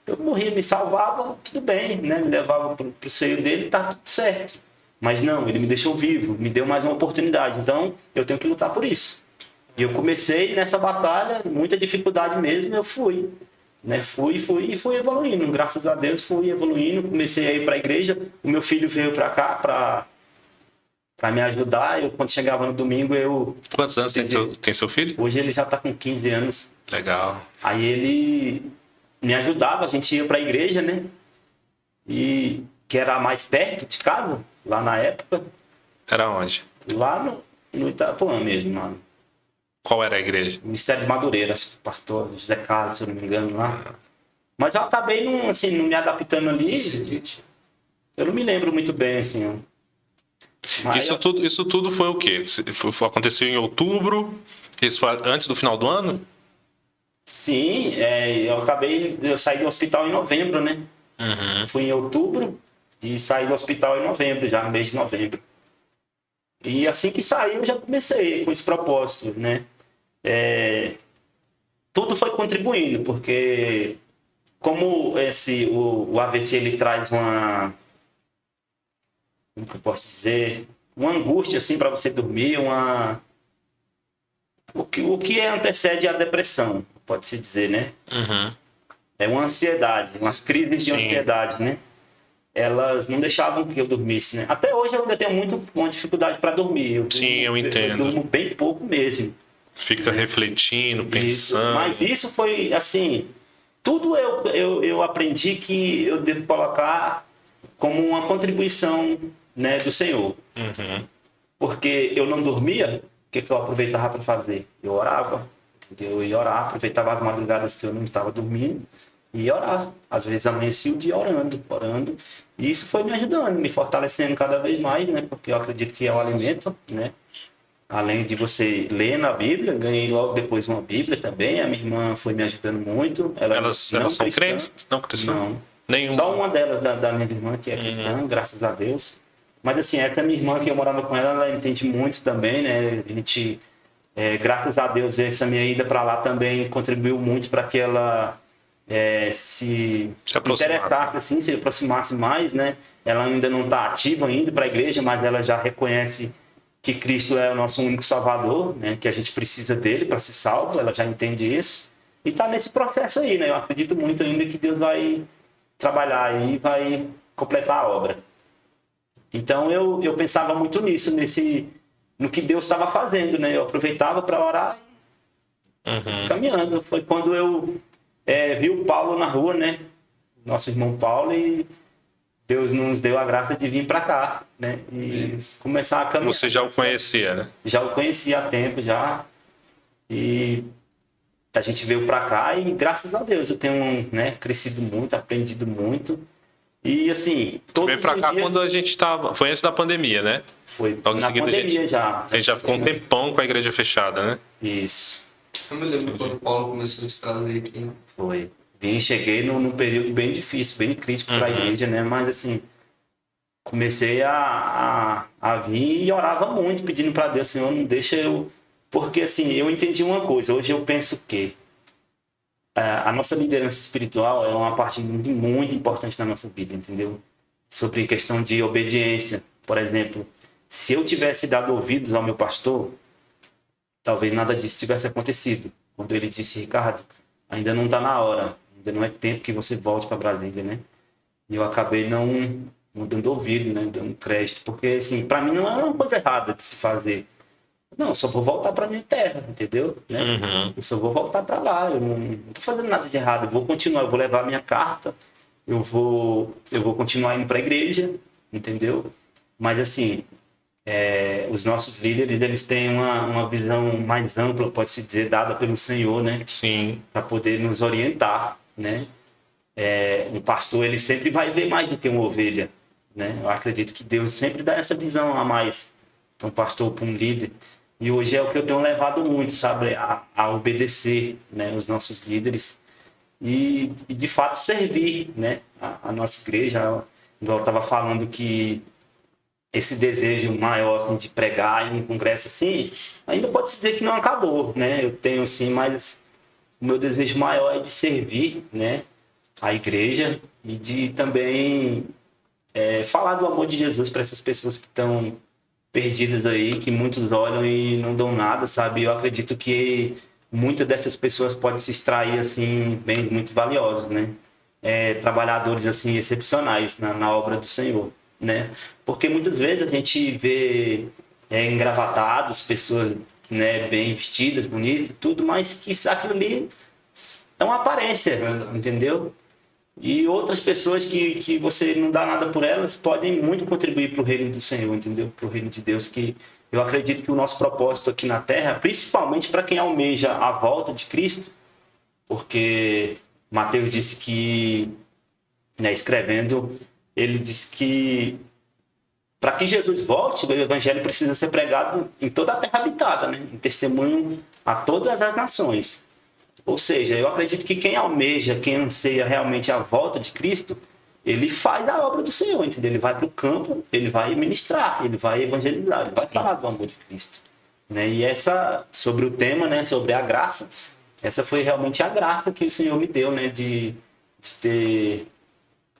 eu morria, me salvava, tudo bem, né? Me levava para o seio dele, tá tudo certo. Mas não, Ele me deixou vivo, me deu mais uma oportunidade. Então, eu tenho que lutar por isso. E eu comecei nessa batalha, muita dificuldade mesmo, eu fui. Né? Fui evoluindo, graças a Deus fui evoluindo, comecei a ir para a igreja, o meu filho veio para cá para me ajudar. Eu, quando chegava no domingo, Quantos anos tem seu filho? Hoje ele já está com 15 anos. Legal. Aí ele me ajudava, a gente ia para a igreja, né? E que era mais perto de casa, lá na época. Era onde? Lá no Itapuã mesmo, mano. Qual era a igreja? Ministério de Madureira, acho que o pastor José Carlos, se eu não me engano, lá. Mas eu acabei não me adaptando ali. Eu não me lembro muito bem, assim. Mas Isso tudo foi o quê? Aconteceu em outubro? Isso foi antes do final do ano? Sim, eu saí do hospital em novembro, né? Fui em outubro e saí do hospital em novembro, já no mês de novembro. E assim que saí, eu já comecei com esse propósito, né? Tudo foi contribuindo, porque como o AVC ele traz como que eu posso dizer, uma angústia assim para você dormir, o que antecede a depressão, pode-se dizer, né? É uma ansiedade, umas crises de ansiedade, né? Elas não deixavam que eu dormisse, né? Até hoje eu ainda tenho uma dificuldade para dormir. Eu entendo. Eu durmo bem pouco mesmo. Fica refletindo, pensando. Mas isso foi, assim, tudo eu aprendi que eu devo colocar como uma contribuição, né, do Senhor. Porque eu não dormia, o que eu aproveitava para fazer? Eu orava, entendeu? Eu ia orar, aproveitava as madrugadas que eu não estava dormindo e ia orar. Às vezes amanhecia o dia orando. E isso foi me ajudando, me fortalecendo cada vez mais, né? Porque eu acredito que é o alimento, né? Além de você ler na Bíblia, ganhei logo depois uma Bíblia também. A minha irmã foi me ajudando muito. Elas são crentes? Não, cristã? Não. Nenhuma. Só uma delas, da minha irmã, que é cristã, graças a Deus. Mas assim, essa minha irmã que eu morava com ela entende muito também, né? A gente, graças a Deus, essa minha ida para lá também contribuiu muito para que ela se interessasse, assim, se aproximasse mais, né? Ela ainda não está ativa indo para a igreja, mas ela já reconhece que Cristo é o nosso único Salvador, né? Que a gente precisa dele para ser salvo, ela já entende isso. E está nesse processo aí, né? Eu acredito muito ainda que Deus vai trabalhar aí e vai completar a obra. Então eu pensava muito nisso, no que Deus estava fazendo, né? Eu aproveitava para orar e caminhando. Foi quando eu vi o Paulo na rua, né? Nosso irmão Paulo, e Deus nos deu a graça de vir para cá, né? E começar a caminhar. Você já o conhecia, né? Já o conhecia há tempo já. E a gente veio para cá e graças a Deus eu tenho, né, crescido muito, aprendido muito. E assim, Você veio pra cá quando a gente tava. Foi antes da pandemia, né? Foi Logo em na seguida pandemia já. a gente já ficou um tempão com a igreja fechada, né? Isso, Eu me lembro quando o Paulo começou a se trazer aqui, né? foi. Cheguei num período bem difícil, bem crítico para a igreja, né? Mas assim, comecei a vir e orava muito, pedindo para Deus, Senhor, não deixa eu... Porque assim, eu entendi uma coisa, hoje eu penso que a nossa liderança espiritual é uma parte muito, muito importante na nossa vida, entendeu? Sobre questão de obediência. Por exemplo, se eu tivesse dado ouvidos ao meu pastor, talvez nada disso tivesse acontecido. Quando ele disse, Ricardo, ainda não está na hora, ainda não é tempo que você volte para Brasília, né? E eu acabei não dando ouvido, né? Dando crédito, porque assim, para mim não é uma coisa errada de se fazer. Não, eu só vou voltar para minha terra, entendeu? Né? Eu só vou voltar para lá, eu não tô fazendo nada de errado, eu vou continuar, eu vou levar a minha carta, eu vou continuar indo para a igreja, entendeu? Mas assim, os nossos líderes, eles têm uma visão mais ampla, pode-se dizer, dada pelo Senhor, né? Sim. Para poder nos orientar, né? Um pastor, ele sempre vai ver mais do que uma ovelha, né? Eu acredito que Deus sempre dá essa visão a mais para um pastor, para um líder. E hoje é o que eu tenho levado muito, sabe? A obedecer, né? Os nossos líderes e de fato servir, né? A nossa igreja. Igual eu estava falando que esse desejo maior assim, de pregar em um congresso assim, ainda pode se dizer que não acabou, né? Eu tenho sim, mas o meu desejo maior é de servir, né? A igreja e de também falar do amor de Jesus para essas pessoas que estão perdidas aí, que muitos olham e não dão nada, sabe? Eu acredito que muitas dessas pessoas podem se extrair assim bens muito valiosos, né? Trabalhadores assim excepcionais na obra do Senhor, né? Porque muitas vezes a gente vê engravatados, pessoas, né, bem vestidas, bonitas, tudo, mas que aquilo ali é uma aparência, entendeu? E outras pessoas que você não dá nada por elas podem muito contribuir para o reino do Senhor, entendeu? Para o reino de Deus, que eu acredito que o nosso propósito aqui na Terra, principalmente para quem almeja a volta de Cristo, porque Mateus disse que, né, escrevendo, ele disse que para que Jesus volte, o evangelho precisa ser pregado em toda a terra habitada, né? Em testemunho a todas as nações. Ou seja, eu acredito que quem almeja, quem anseia realmente a volta de Cristo, ele faz a obra do Senhor, entendeu? Ele vai para o campo, ele vai ministrar, ele vai evangelizar, ele vai falar do amor de Cristo. Né? E sobre o tema, né, sobre a graça, essa foi realmente a graça que o Senhor me deu, né, de ter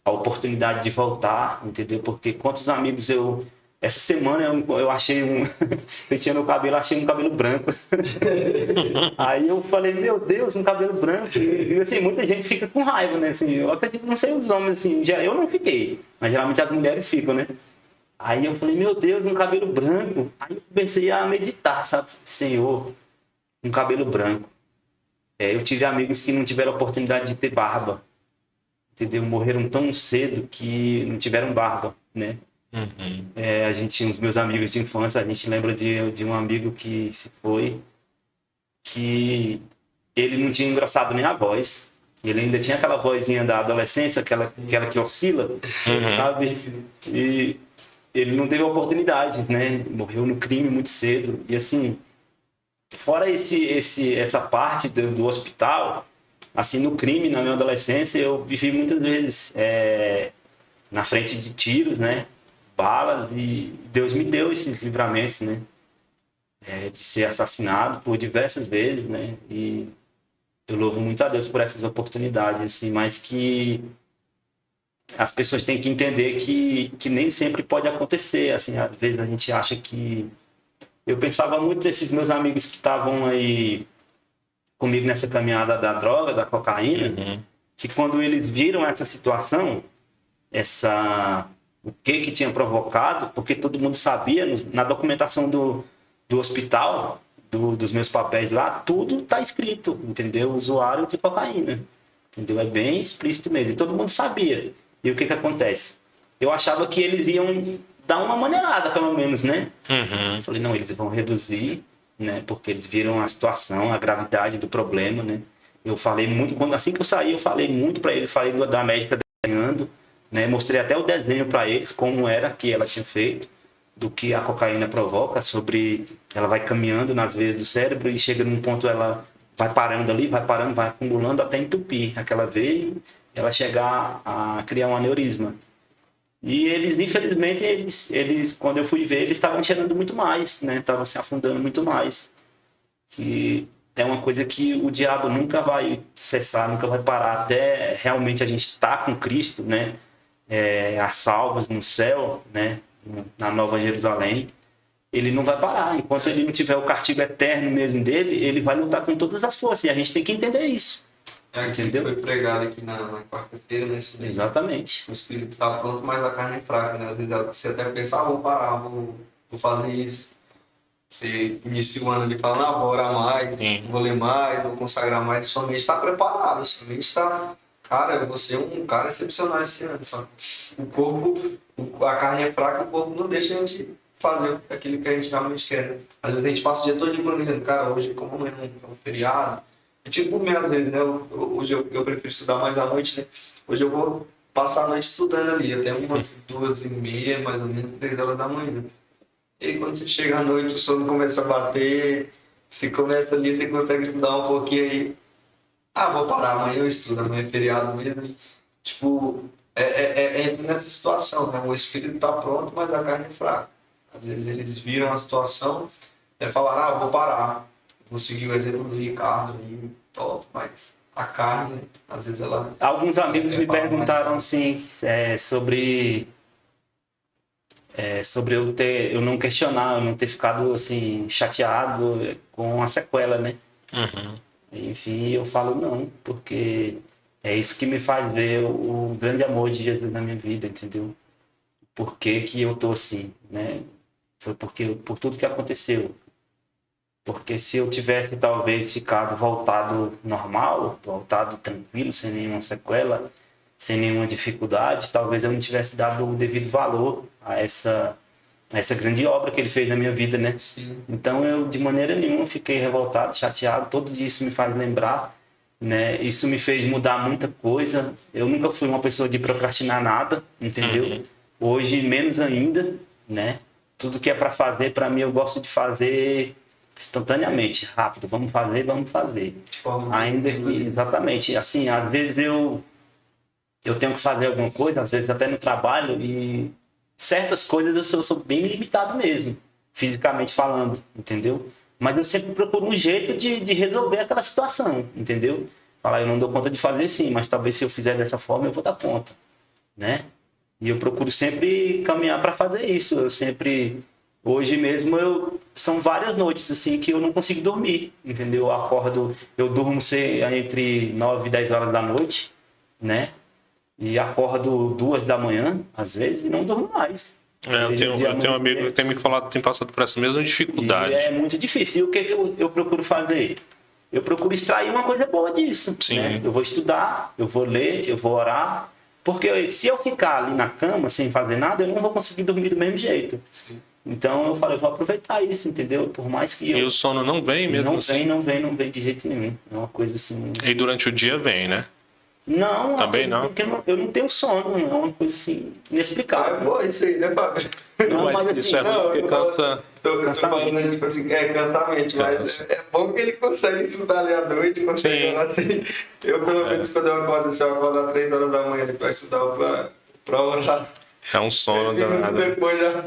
a oportunidade de voltar, entendeu? Porque quantos amigos essa semana eu achei penteando o cabelo, achei um cabelo branco. Aí eu falei, meu Deus, um cabelo branco. E assim, muita gente fica com raiva, né? Assim, eu acredito, não sei os homens, assim, eu não fiquei, mas geralmente as mulheres ficam, né? Aí eu falei, meu Deus, um cabelo branco. Aí eu comecei a meditar, sabe? Senhor, um cabelo branco. Eu tive amigos que não tiveram oportunidade de ter barba, entendeu? Morreram tão cedo que não tiveram barba, né? Os meus amigos de infância, a gente lembra de um amigo que se foi, que ele não tinha engrossado nem a voz, ele ainda tinha aquela vozinha da adolescência, aquela que oscila, sabe? E ele não teve oportunidade, né? Morreu no crime muito cedo. E assim, fora essa parte do hospital, assim, no crime, na minha adolescência, eu vivi muitas vezes na frente de tiros, né? Balas, e Deus me deu esses livramentos, né? De ser assassinado por diversas vezes, né? E eu louvo muito a Deus por essas oportunidades, assim, mas que as pessoas têm que entender que nem sempre pode acontecer, assim, às vezes a gente acha que... Eu pensava muito desses meus amigos que estavam aí comigo nessa caminhada da droga, da cocaína, que quando eles viram essa situação, o que tinha provocado, porque todo mundo sabia, na documentação do hospital, dos meus papéis lá, tudo está escrito, entendeu? Usuário de cocaína, entendeu? É bem explícito mesmo, e todo mundo sabia. E o que acontece? Eu achava que eles iam dar uma maneirada, pelo menos, né? Eu falei, não, eles vão reduzir, né? Porque eles viram a situação, a gravidade do problema, né? Eu falei muito, assim que eu saí, eu falei muito para eles, falei da médica desenhando, né? Mostrei até o desenho para eles, como era que ela tinha feito, do que a cocaína provoca, sobre ela vai caminhando nas veias do cérebro e chega num ponto ela vai parando ali, vai parando, vai acumulando até entupir aquela veia e ela chegar a criar um aneurisma. E eles, infelizmente, eles quando eu fui ver, eles estavam cheirando muito mais, né? Estavam se afundando muito mais. Que é uma coisa que o diabo nunca vai cessar, nunca vai parar, até realmente a gente estar com Cristo, né? A salvos no céu, né? Na Nova Jerusalém. Ele não vai parar. Enquanto ele não tiver o castigo eterno mesmo dele, ele vai lutar com todas as forças. E a gente tem que entender isso. É aquilo que foi pregado aqui na quarta-feira, né? Exatamente. O espírito está pronto, mas a carne é fraca, né? Às vezes você até pensa, vou parar, vou fazer isso. Você inicia o ano ali falando, vou orar mais, vou ler mais, vou consagrar mais. Sua mente está preparada, sua mente está... Cara, eu vou ser um cara excepcional esse ano. Só. O corpo, a carne é fraca, o corpo não deixa a gente fazer aquilo que a gente realmente quer. Né? Às vezes a gente passa o dia todo planejando, cara, hoje como amanhã é um feriado, eu tipo por mim às vezes, né? Hoje eu prefiro estudar mais à noite, né? Hoje eu vou passar a noite estudando ali, até umas 2h30, mais ou menos, 3 horas da manhã. E aí, quando você chega à noite, o sono começa a bater, você começa ali, você consegue estudar um pouquinho aí. Vou parar, amanhã eu estudo, amanhã é feriado mesmo. Tipo, entra nessa situação, né? O espírito tá pronto, mas a carne é fraca. Às vezes eles viram a situação e falaram, vou parar. Vou seguir o exemplo do Ricardo e top, mas a carne, às vezes ela... Alguns amigos me perguntaram assim, sobre eu não questionar, eu não ter ficado assim chateado com a sequela, né? Uhum. Enfim, eu falo não, porque é isso que me faz ver o grande amor de Jesus na minha vida, entendeu? Por que que eu tô assim, né? Foi por tudo que aconteceu. Porque se eu tivesse talvez ficado voltado normal, voltado tranquilo, sem nenhuma sequela, sem nenhuma dificuldade, talvez eu não tivesse dado o devido valor a essa grande obra que ele fez na minha vida, né? Sim. Então eu de maneira nenhuma fiquei revoltado, chateado, todo dia isso me faz lembrar, né? Isso me fez mudar muita coisa. Eu nunca fui uma pessoa de procrastinar nada, entendeu? Uhum. Hoje menos ainda, né? Tudo que é para fazer, para mim eu gosto de fazer instantaneamente, rápido, vamos fazer. Ainda que, exatamente, assim, às vezes eu tenho que fazer alguma coisa, às vezes até no trabalho, e certas coisas eu sou bem limitado mesmo, fisicamente falando, entendeu? Mas eu sempre procuro um jeito de resolver aquela situação, entendeu? Falar, eu não dou conta de fazer sim, mas talvez se eu fizer dessa forma eu vou dar conta, né? E eu procuro sempre caminhar para fazer isso. Eu sempre... Hoje mesmo são várias noites assim que eu não consigo dormir, entendeu? Eu acordo, eu durmo entre 9 e 10 horas da noite, né? E acordo 2 da manhã, às vezes, e não durmo mais. Eu tenho um amigo que tem me falado que tem passado por essa mesma dificuldade. E é muito difícil. E o que eu procuro fazer? Eu procuro extrair uma coisa boa disso. Sim. Né? Eu vou estudar, eu vou ler, eu vou orar. Porque se eu ficar ali na cama sem fazer nada, eu não vou conseguir dormir do mesmo jeito. Sim. Então eu falei, eu vou aproveitar isso, entendeu? Por mais que E o sono não vem mesmo assim? Não vem de jeito nenhum. É uma coisa assim... E durante o dia vem, né? Não, também não. Eu não tenho sono, é uma coisa assim inexplicável. É bom isso aí, né, Fábio? Não, mas assim, isso é ruim porque cansa. Tô falando, tipo assim, cansamente, mas é bom que ele consegue estudar ali à noite, consegue Sim. assim. Eu, pelo menos, quando eu acordo, se eu acordo às 3 horas da manhã para estudar pra orar. É um sono danado. Depois já.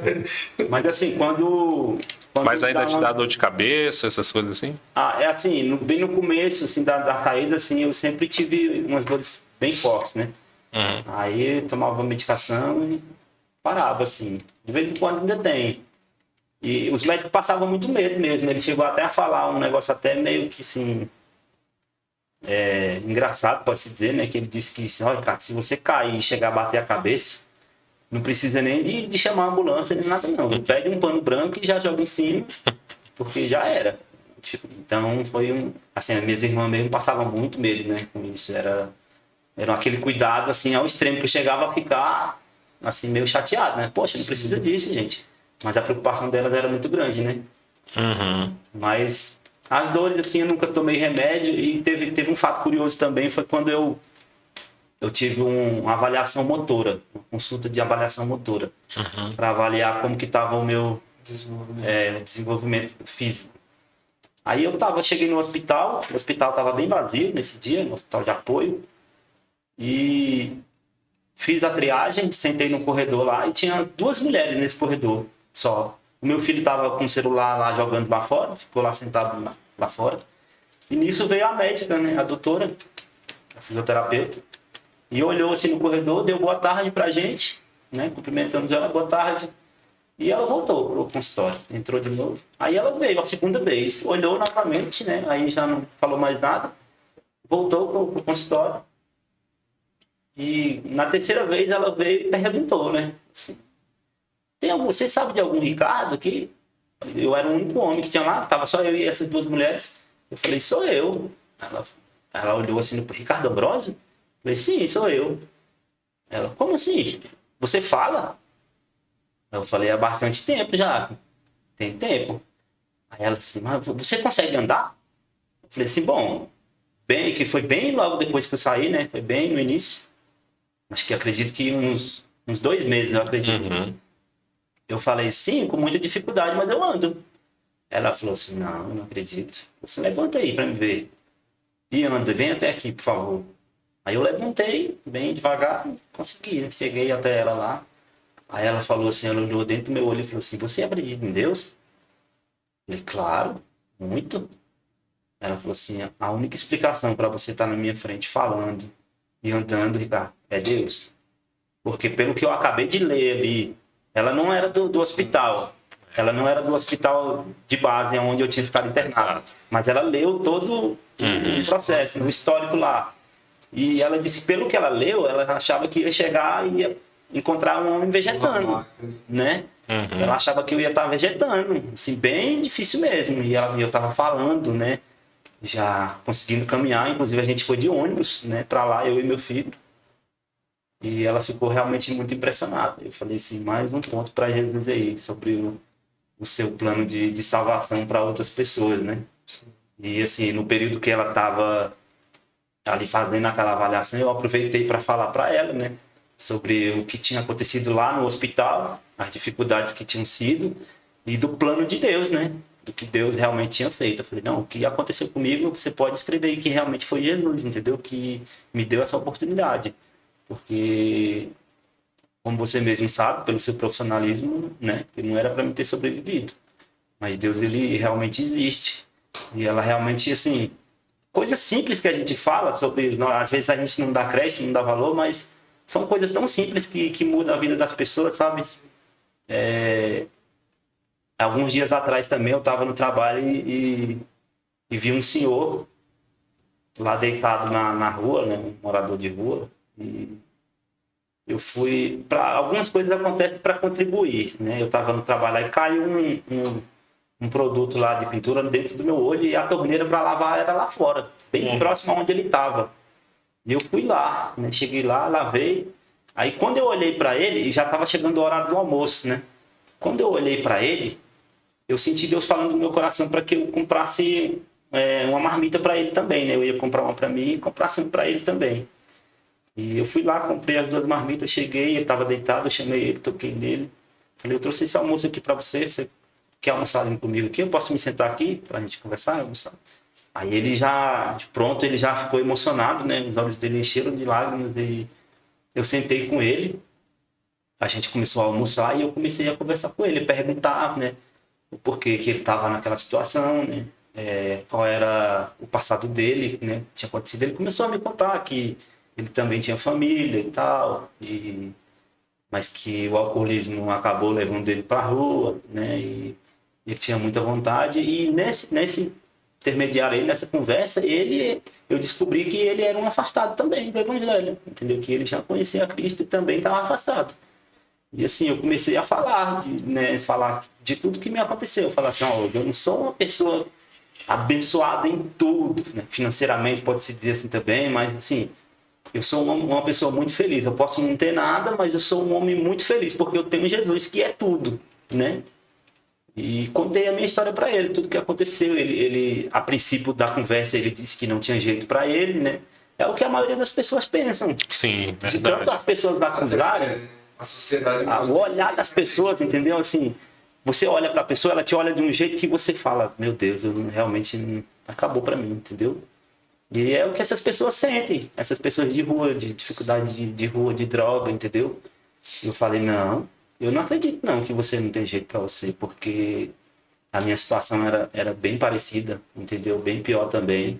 Mas assim, quando Mas ainda te dá dor de cabeça, essas coisas assim? É assim, bem no começo assim, da saída, assim, eu sempre tive umas dores bem fortes, né? Uhum. Aí eu tomava medicação e parava, assim. De vez em quando ainda tem. E os médicos passavam muito medo mesmo. Ele chegou até a falar um negócio até meio que assim... engraçado, pode-se dizer, né? Que ele disse que, olha, Ricardo, se você cair e chegar a bater a cabeça, não precisa nem de chamar a ambulância nem nada, não. Pede um pano branco e já joga em cima, porque já era. Então foi um... Assim, as minhas irmãs mesmo passavam muito medo, né? Com isso. Era aquele cuidado, assim, ao extremo, que eu chegava a ficar, assim, meio chateado, né? Poxa, não precisa disso, gente. Mas a preocupação delas era muito grande, né? Uhum. Mas as dores, assim, eu nunca tomei remédio. E teve um fato curioso também, foi quando eu eu tive uma avaliação motora, uma consulta de avaliação motora, para avaliar como que estava o meu desenvolvimento físico. Aí cheguei no hospital, o hospital estava bem vazio nesse dia, no hospital de apoio, e fiz a triagem, sentei no corredor lá e tinha 2 mulheres nesse corredor só. O meu filho estava com o celular lá jogando lá fora, ficou lá sentado lá fora. E nisso veio a médica, né, a doutora, a fisioterapeuta, e olhou assim no corredor, deu boa tarde pra gente, né, cumprimentamos ela, boa tarde. E ela voltou pro consultório, entrou de novo. Aí ela veio a segunda vez, olhou novamente, né, aí já não falou mais nada, voltou pro consultório. E na terceira vez ela veio e perguntou, né, assim, você sabe de algum Ricardo aqui? Eu era o único homem que tinha lá, tava só eu e essas 2 mulheres. Eu falei, sou eu. Ela olhou assim, Ricardo Ambrosio? Eu falei, sim, sou eu. Ela, como assim? Você fala? Eu falei, há bastante tempo já. Tem tempo. Aí ela disse, mas você consegue andar? Eu falei assim, bom, que foi bem logo depois que eu saí, né? Foi bem no início. Acho que acredito que uns 2 meses, eu acredito. Eu falei, sim, com muita dificuldade, mas eu ando. Ela falou assim, não acredito. Você levanta aí pra me ver. E anda, vem até aqui, por favor. Aí eu levantei, bem devagar, consegui, né? Cheguei até ela lá. Aí ela falou assim, ela olhou dentro do meu olho e falou assim, você acredita em Deus? Eu falei, claro, muito. Ela falou assim, a única explicação para você estar na minha frente falando e andando, Ricardo, é Deus. Porque pelo que eu acabei de ler ali, ela não era do hospital. Ela não era do hospital de base, onde eu tinha ficado internado. Mas ela leu todo o processo, o histórico lá. E ela disse que pelo que ela leu, ela achava que ia chegar e ia encontrar um homem vegetando, né? Ela achava que eu ia estar vegetando, assim, bem difícil mesmo. E eu estava falando, né? Já conseguindo caminhar, inclusive a gente foi de ônibus, né? Para lá, eu e meu filho. E ela ficou realmente muito impressionada. Eu falei assim, mais um ponto para Jesus aí, sobre o seu plano de salvação para outras pessoas, né? E assim, no período que ela estava ali fazendo aquela avaliação, eu aproveitei para falar para ela, né? Sobre o que tinha acontecido lá no hospital, as dificuldades que tinham sido e do plano de Deus, né? Do que Deus realmente tinha feito. Eu falei, não, o que aconteceu comigo, você pode escrever aí que realmente foi Jesus, entendeu? Que me deu essa oportunidade. Porque, como você mesmo sabe, pelo seu profissionalismo, né? Não era para mim ter sobrevivido. Mas Deus, ele realmente existe. E ela realmente, assim, coisas simples que a gente fala sobre, às vezes a gente não dá crédito, não dá valor, mas são coisas tão simples que mudam a vida das pessoas, sabe? Alguns dias atrás também eu estava no trabalho e vi um senhor lá deitado na rua, né? Um morador de rua. E eu fui... algumas coisas acontecem para contribuir, né? Eu estava no trabalho e caiu um produto lá de pintura dentro do meu olho e a torneira para lavar era lá fora, bem próximo aonde ele estava. E eu fui lá, né? Cheguei lá, lavei. Aí quando eu olhei para ele, e já estava chegando o horário do almoço, né? Quando eu olhei para ele, eu senti Deus falando no meu coração para que eu comprasse uma marmita para ele também, né? Eu ia comprar uma para mim e comprasse uma para ele também. E eu fui lá, comprei as 2 marmitas, cheguei, ele estava deitado, eu chamei ele, toquei nele. Falei, eu trouxe esse almoço aqui para você quer almoçar comigo aqui? Eu posso me sentar aqui para a gente conversar? Almoçar? Aí ele já, pronto, ele já ficou emocionado, né? Os olhos dele encheram de lágrimas e eu sentei com ele. A gente começou a almoçar e eu comecei a conversar com ele, perguntar, né? O porquê que ele estava naquela situação, né? Qual era o passado dele, né? Tinha acontecido. Ele começou a me contar que ele também tinha família e tal, mas que o alcoolismo acabou levando ele para a rua, né? E ele tinha muita vontade. E nesse intermediário aí, nessa conversa, eu descobri que ele era um afastado também do evangelho, entendeu? Que ele já conhecia a Cristo e também estava afastado. E assim, eu comecei a falar de tudo que me aconteceu. Falar assim, eu não sou uma pessoa abençoada em tudo, né? Financeiramente pode-se dizer assim também, mas assim, eu sou uma pessoa muito feliz. Eu posso não ter nada, mas eu sou um homem muito feliz, porque eu tenho Jesus, que é tudo, né? E contei a minha história para ele, tudo que aconteceu. Ele, a princípio da conversa, ele disse que não tinha jeito para ele, né? É o que a maioria das pessoas pensam. Sim, De verdade. tanto as pessoas acusarem, A sociedade... o olhar das pessoas, entendeu? Assim, você olha para a pessoa, ela te olha de um jeito que você fala, meu Deus, realmente acabou para mim, entendeu? E é o que essas pessoas sentem, essas pessoas de rua, de dificuldade de rua, de droga, entendeu? Eu falei, não, eu não acredito não que você não tem jeito para você, porque a minha situação era bem parecida, entendeu? Bem pior também.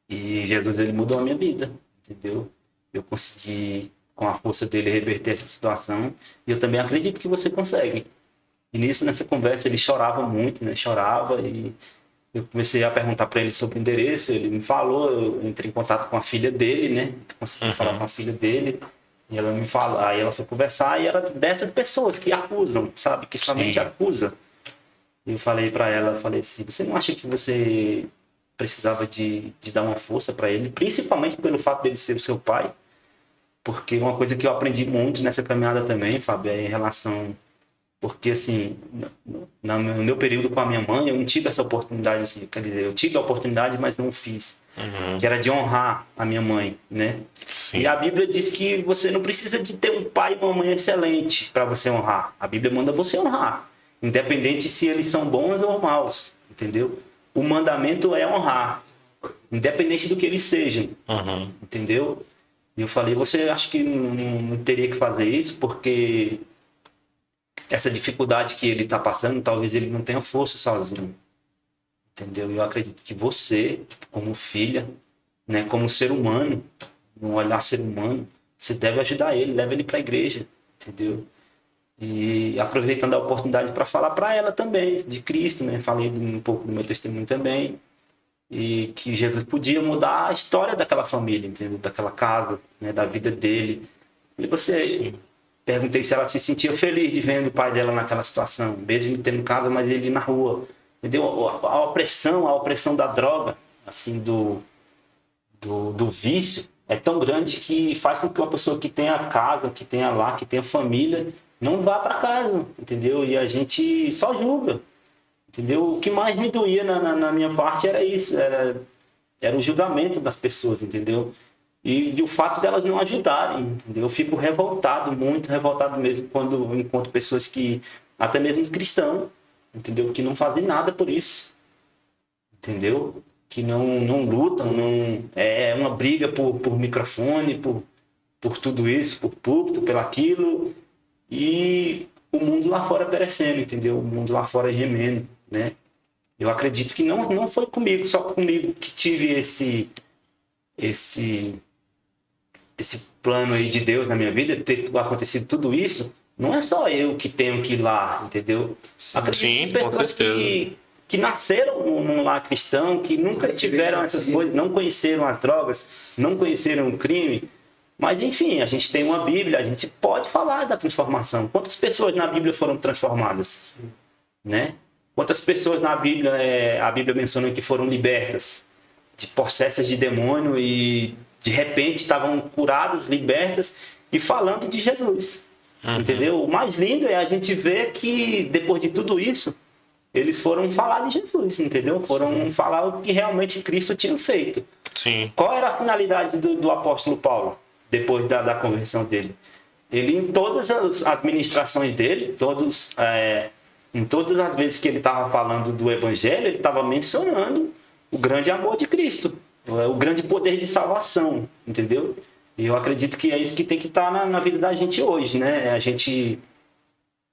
E Jesus, ele mudou a minha vida, entendeu? Eu consegui, com a força dele, reverter essa situação. E eu também acredito que você consegue. E nisso, nessa conversa, ele chorava muito, né? Chorava e eu comecei a perguntar para ele sobre o endereço. Ele me falou, eu entrei em contato com a filha dele, né? Consegui falar com a filha dele. E ela me fala, aí ela foi conversar e era dessas pessoas que acusam, sabe? Que somente acusa. E eu falei para ela, falei assim, você não acha que você precisava de dar uma força para ele, principalmente pelo fato dele ser o seu pai? Porque uma coisa que eu aprendi muito nessa caminhada também, Fábio, é em relação... Porque, assim, no meu período com a minha mãe, eu não tive essa oportunidade, assim, quer dizer, eu tive a oportunidade, mas não fiz. Que era de honrar a minha mãe, né? Sim. E a Bíblia diz que você não precisa de ter um pai e uma mãe excelente para você honrar. A Bíblia manda você honrar, independente se eles são bons ou maus, entendeu? O mandamento é honrar, independente do que eles sejam, entendeu? E eu falei, você acha que não teria que fazer isso? Porque essa dificuldade que ele está passando, talvez ele não tenha força sozinho, entendeu? Eu acredito que você, como filha, né, como ser humano, um olhar ser humano, você deve ajudar ele, leva ele para a igreja, entendeu? E aproveitando a oportunidade para falar para ela também de Cristo, né? Falei um pouco do meu testemunho também, e que Jesus podia mudar a história daquela família, entendeu? Daquela casa, né? Da vida dele. E você... Perguntei se ela se sentia feliz de vendo o pai dela naquela situação, mesmo tendo casa, mas ele na rua. Entendeu? A opressão da droga, assim, do vício, é tão grande que faz com que uma pessoa que tenha casa, que tenha lá, que tenha família, não vá para casa, entendeu? E a gente só julga, entendeu? O que mais me doía na minha parte era isso, era o julgamento das pessoas, entendeu? E o fato delas não ajudarem, entendeu? Eu fico revoltado, muito revoltado mesmo, quando eu encontro pessoas que, até mesmo cristãos, entendeu? Que não fazem nada por isso, entendeu? Que não lutam, é uma briga por microfone, por tudo isso, por púlpito, pelo aquilo, e o mundo lá fora perecendo, entendeu? O mundo lá fora gemendo, né? Eu acredito que não foi comigo, só comigo que tive esse plano aí de Deus na minha vida, ter acontecido tudo isso. Não é só eu que tenho que ir lá, entendeu? Acredito Sim, que pessoas que nasceram num lar cristão, que nunca tiveram essas coisas, não conheceram as drogas, não conheceram o crime. Mas, enfim, a gente tem uma Bíblia, a gente pode falar da transformação. Quantas pessoas na Bíblia foram transformadas? Né? Quantas pessoas na Bíblia, a Bíblia menciona que foram libertas de possessas de demônio e, de repente, estavam curadas, libertas e falando de Jesus. Entendeu? O mais lindo é a gente ver que, depois de tudo isso, eles foram falar de Jesus, entendeu? Foram falar o que realmente Cristo tinha feito. Sim. Qual era a finalidade do apóstolo Paulo, depois da conversão dele? Ele, em todas as ministrações dele, em todas as vezes que ele estava falando do evangelho, ele estava mencionando o grande amor de Cristo, o grande poder de salvação, entendeu? E eu acredito que é isso que tem que estar na vida da gente hoje, né? A gente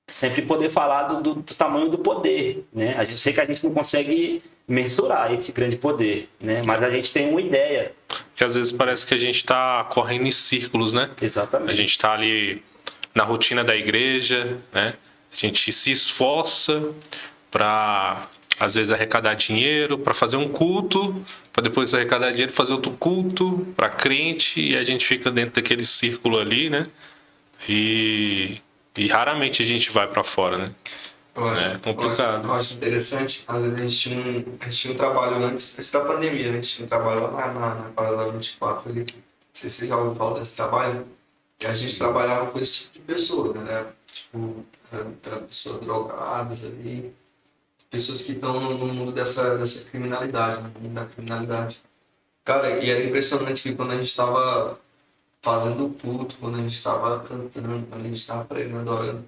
sempre poder falar do tamanho do poder, né? A gente sei que a gente não consegue mensurar esse grande poder, né? Mas a gente tem uma ideia. Porque às vezes parece que a gente está correndo em círculos, né? Exatamente. A gente está ali na rotina da igreja, né? A gente se esforça para, às vezes, arrecadar dinheiro, para fazer um culto, para depois arrecadar dinheiro, fazer outro culto para crente, e a gente fica dentro daquele círculo ali, né? E raramente a gente vai para fora, né? É complicado. Eu acho interessante. Às vezes a gente tinha um trabalho antes da pandemia, né? A gente tinha um trabalho lá na Paralela 24 ali. Não sei se você já ouviu falar desse trabalho. E a gente trabalhava com esse tipo de pessoa, né? Tipo, era pessoas drogadas ali. Pessoas que estão no mundo dessa criminalidade, no mundo da criminalidade. Cara, e era impressionante que quando a gente estava fazendo o culto, quando a gente estava cantando, quando a gente estava pregando, orando,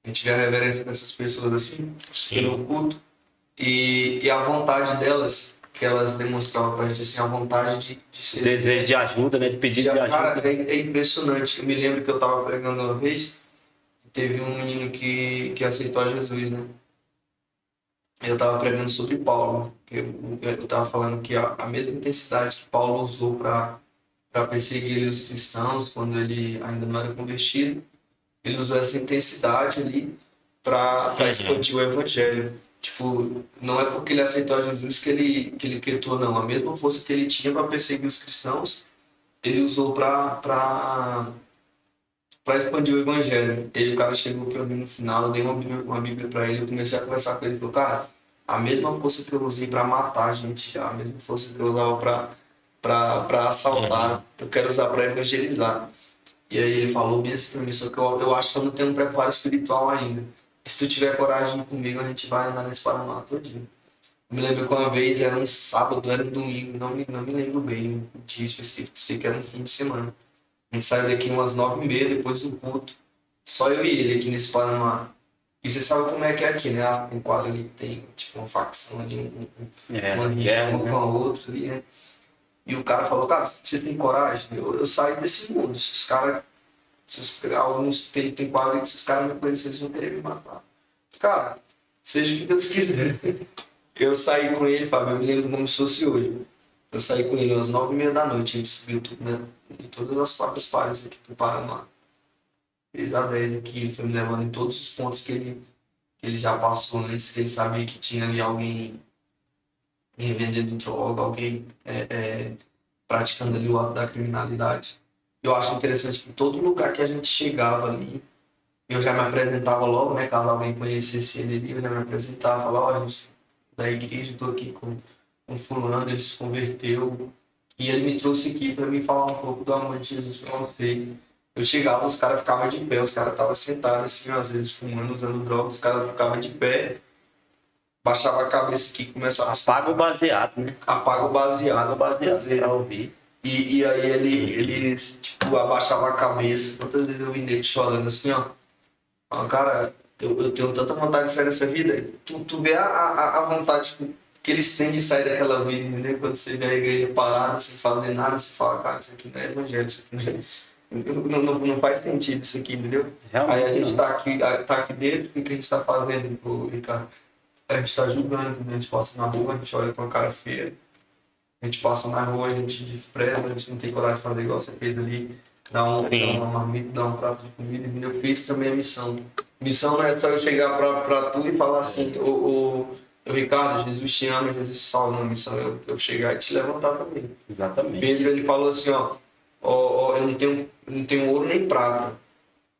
a gente via a reverência dessas pessoas assim, pelo Sim. culto, e a vontade delas, que elas demonstravam pra gente, assim, a vontade de ser... Desejo de ajuda, né? De pedido de Cara, ajuda. é impressionante. Eu me lembro que eu estava pregando uma vez, teve um menino que aceitou a Jesus, né? Eu estava pregando sobre Paulo, que eu estava falando que a mesma intensidade que Paulo usou para perseguir os cristãos quando ele ainda não era convertido, ele usou essa intensidade ali para expandir o evangelho. Tipo, não é porque ele aceitou a Jesus que ele quietou, não. A mesma força que ele tinha para perseguir os cristãos, ele usou para expandir o evangelho. E aí o cara chegou para mim no final, eu dei uma Bíblia para ele, eu comecei a conversar com ele, ele falou, cara, a mesma força que eu usei para matar a gente, a mesma força que eu usava para assaltar, eu quero usar para evangelizar. E aí ele falou bem assim pra mim, só que eu acho que eu não tenho um preparo espiritual ainda. Se tu tiver coragem de ir comigo, a gente vai andar nesse Paraná todinho. Eu me lembro que uma vez era um sábado, era um domingo, não me lembro bem o dia específico, sei que era um fim de semana. A gente saiu daqui umas 9h30 depois do culto. Só eu e ele aqui nesse Paraná. E você sabe como é que é aqui, né? Tem quadro ali que tem tipo uma facção ali, uma rixa uma com a outra ali, né? E o cara falou, cara, você tem coragem? Eu saí desse mundo. Se os caras, alguns tem quadro que se os caras me conhecerem, eles vão querer me matar. Cara, seja o que Deus quiser. Eu saí com ele, Fábio, eu me lembro como se fosse hoje. Eu saí com ele às 9h30 da noite, a gente subiu tudo, né? Em todas as quatro pares aqui pro Paraná. Fez a 10 aqui, ele foi me levando em todos os pontos que ele já passou antes, que ele sabia que tinha ali alguém revendendo droga, alguém praticando ali o ato da criminalidade. Eu acho interessante que todo lugar que a gente chegava ali, eu já me apresentava logo, né? Caso alguém conhecesse ele ali, eu já me apresentava, falava, ó, gente, da igreja, estou aqui com fulano, ele se converteu. E ele me trouxe aqui para me falar um pouco do amor de Jesus para vocês. Eu chegava, os caras ficavam de pé, os caras estavam sentados assim, às vezes fumando, usando droga, os caras ficavam de pé, baixava a cabeça aqui, começava a... Apaga o baseado, né? Apaga o baseado, Pra ouvir. E aí ele tipo, abaixava a cabeça. Quantas vezes eu vi nele chorando assim, ó. Cara, eu tenho tanta vontade de sair dessa vida. Tu vê a vontade que eles têm de sair daquela vida, entendeu? Quando você vê a igreja parada, sem fazer nada, você fala, cara, isso aqui não é evangelho, isso aqui não faz sentido isso aqui, entendeu? Realmente aí a gente não. tá aqui dentro, o que a gente está fazendo, Ricardo? A gente está julgando, entendeu? A gente passa na rua, a gente olha com a cara feia. A gente passa na rua, a gente despreza, a gente não tem coragem de fazer igual você fez ali, dar uma marmita, dar um prato de comida, entendeu? Porque isso também é missão. Missão não é só eu chegar pra tu e falar assim, ô Ricardo, Jesus te ama, Jesus te salva. Não, missão é eu chegar e te levantar também. Exatamente. Pedro, ele falou assim, ó, eu não tenho ouro nem prata,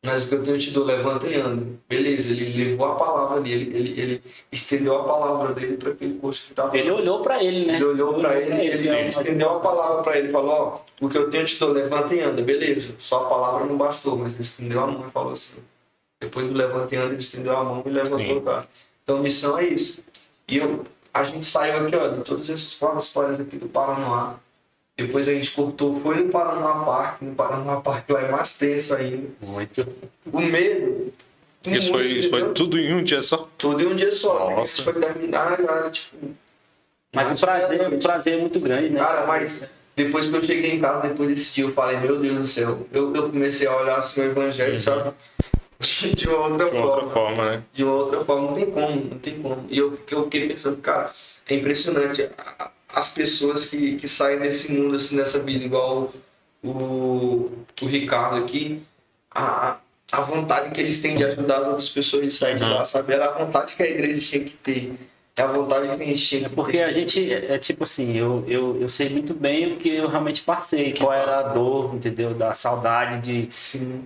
mas o que eu tenho te dou, levanta e anda. Beleza, ele levou a palavra dele, ele estendeu a palavra dele para aquele coxo que estava... Ele olhou para ele, né? Ele olhou para ele estendeu a palavra para ele, falou, ó, o que eu tenho te dou, levanta e anda. Beleza, só a palavra não bastou, mas ele estendeu a mão e falou assim. Depois do levanta e anda, ele estendeu a mão e levantou o cara. Então, missão é isso. E a gente saiu aqui, ó, de todas essas histórias aqui do Paraná. Depois a gente cortou, foi no Paraná Parque lá é mais tenso ainda. Muito. O medo. Isso foi tudo em um dia só? Tudo em um dia só. Nossa. Isso foi terminar, cara, tipo... Mas o prazer é muito grande, né? Cara, mas depois que eu cheguei em casa, depois desse dia, eu falei, meu Deus do céu. Eu comecei a olhar assim o evangelho, sabe? De uma outra forma. Né? De uma outra forma, não tem como. E eu fiquei pensando, cara, é impressionante as pessoas que saem desse mundo, assim, nessa vida, igual o Ricardo aqui, a vontade que eles têm de ajudar as outras pessoas de sair de lá, sabe? Era a vontade que a igreja tinha que ter. É a vontade que a gente tinha que ter. Porque a gente, tipo assim, eu sei muito bem o que eu realmente passei, qual era a dor, entendeu? Da saudade de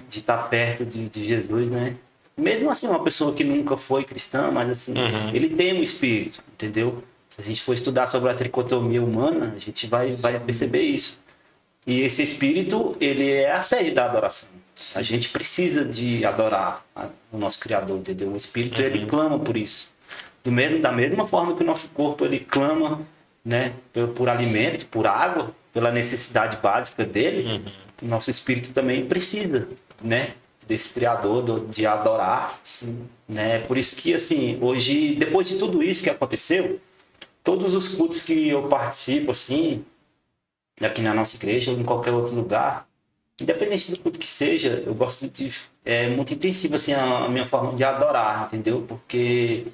estar perto de Jesus, né? Mesmo assim, uma pessoa que nunca foi cristã, mas assim, ele tem um espírito, entendeu? Se a gente for estudar sobre a tricotomia humana, a gente vai perceber isso. E esse espírito, ele é a sede da adoração. A gente precisa de adorar o nosso Criador, entendeu? O espírito, ele clama por isso. Da mesma forma que o nosso corpo, ele clama né, por alimento, por água, pela necessidade básica dele, o nosso espírito também precisa, né, desse Criador, de adorar. Sim. Né? Por isso que, assim, hoje, depois de tudo isso que aconteceu, todos os cultos que eu participo, assim, aqui na nossa igreja ou em qualquer outro lugar, independente do culto que seja, eu gosto de... É muito intensivo, assim, a minha forma de adorar, entendeu? Porque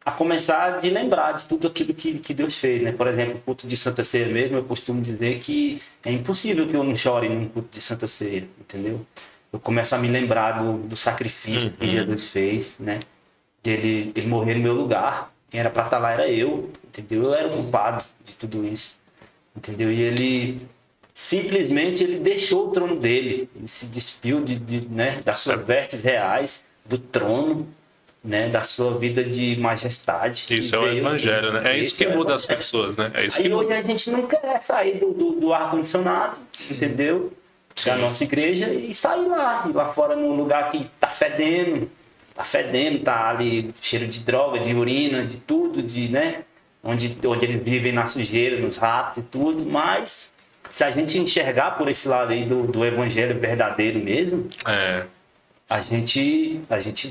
a começar de lembrar de tudo aquilo que Deus fez, né? Por exemplo, o culto de Santa Ceia mesmo, eu costumo dizer que é impossível que eu não chore num culto de Santa Ceia, entendeu? Eu começo a me lembrar do sacrifício que Jesus fez, né? Ele morrer no meu lugar. Quem era para estar lá era eu, entendeu? Eu era o culpado de tudo isso, entendeu? E ele simplesmente ele deixou o trono dele, ele se despiu né, das suas vestes reais, do trono, né, da sua vida de majestade. Isso é o evangelho, né? É isso que muda as pessoas, né? É isso que Aí hoje muda. a gente não quer sair do ar-condicionado, entendeu? Da nossa igreja e sair lá, ir lá fora num lugar que tá fedendo, tá ali cheiro de droga, de urina, de tudo, né? Onde eles vivem na sujeira, nos ratos e tudo, mas se a gente enxergar por esse lado aí do evangelho verdadeiro mesmo, a gente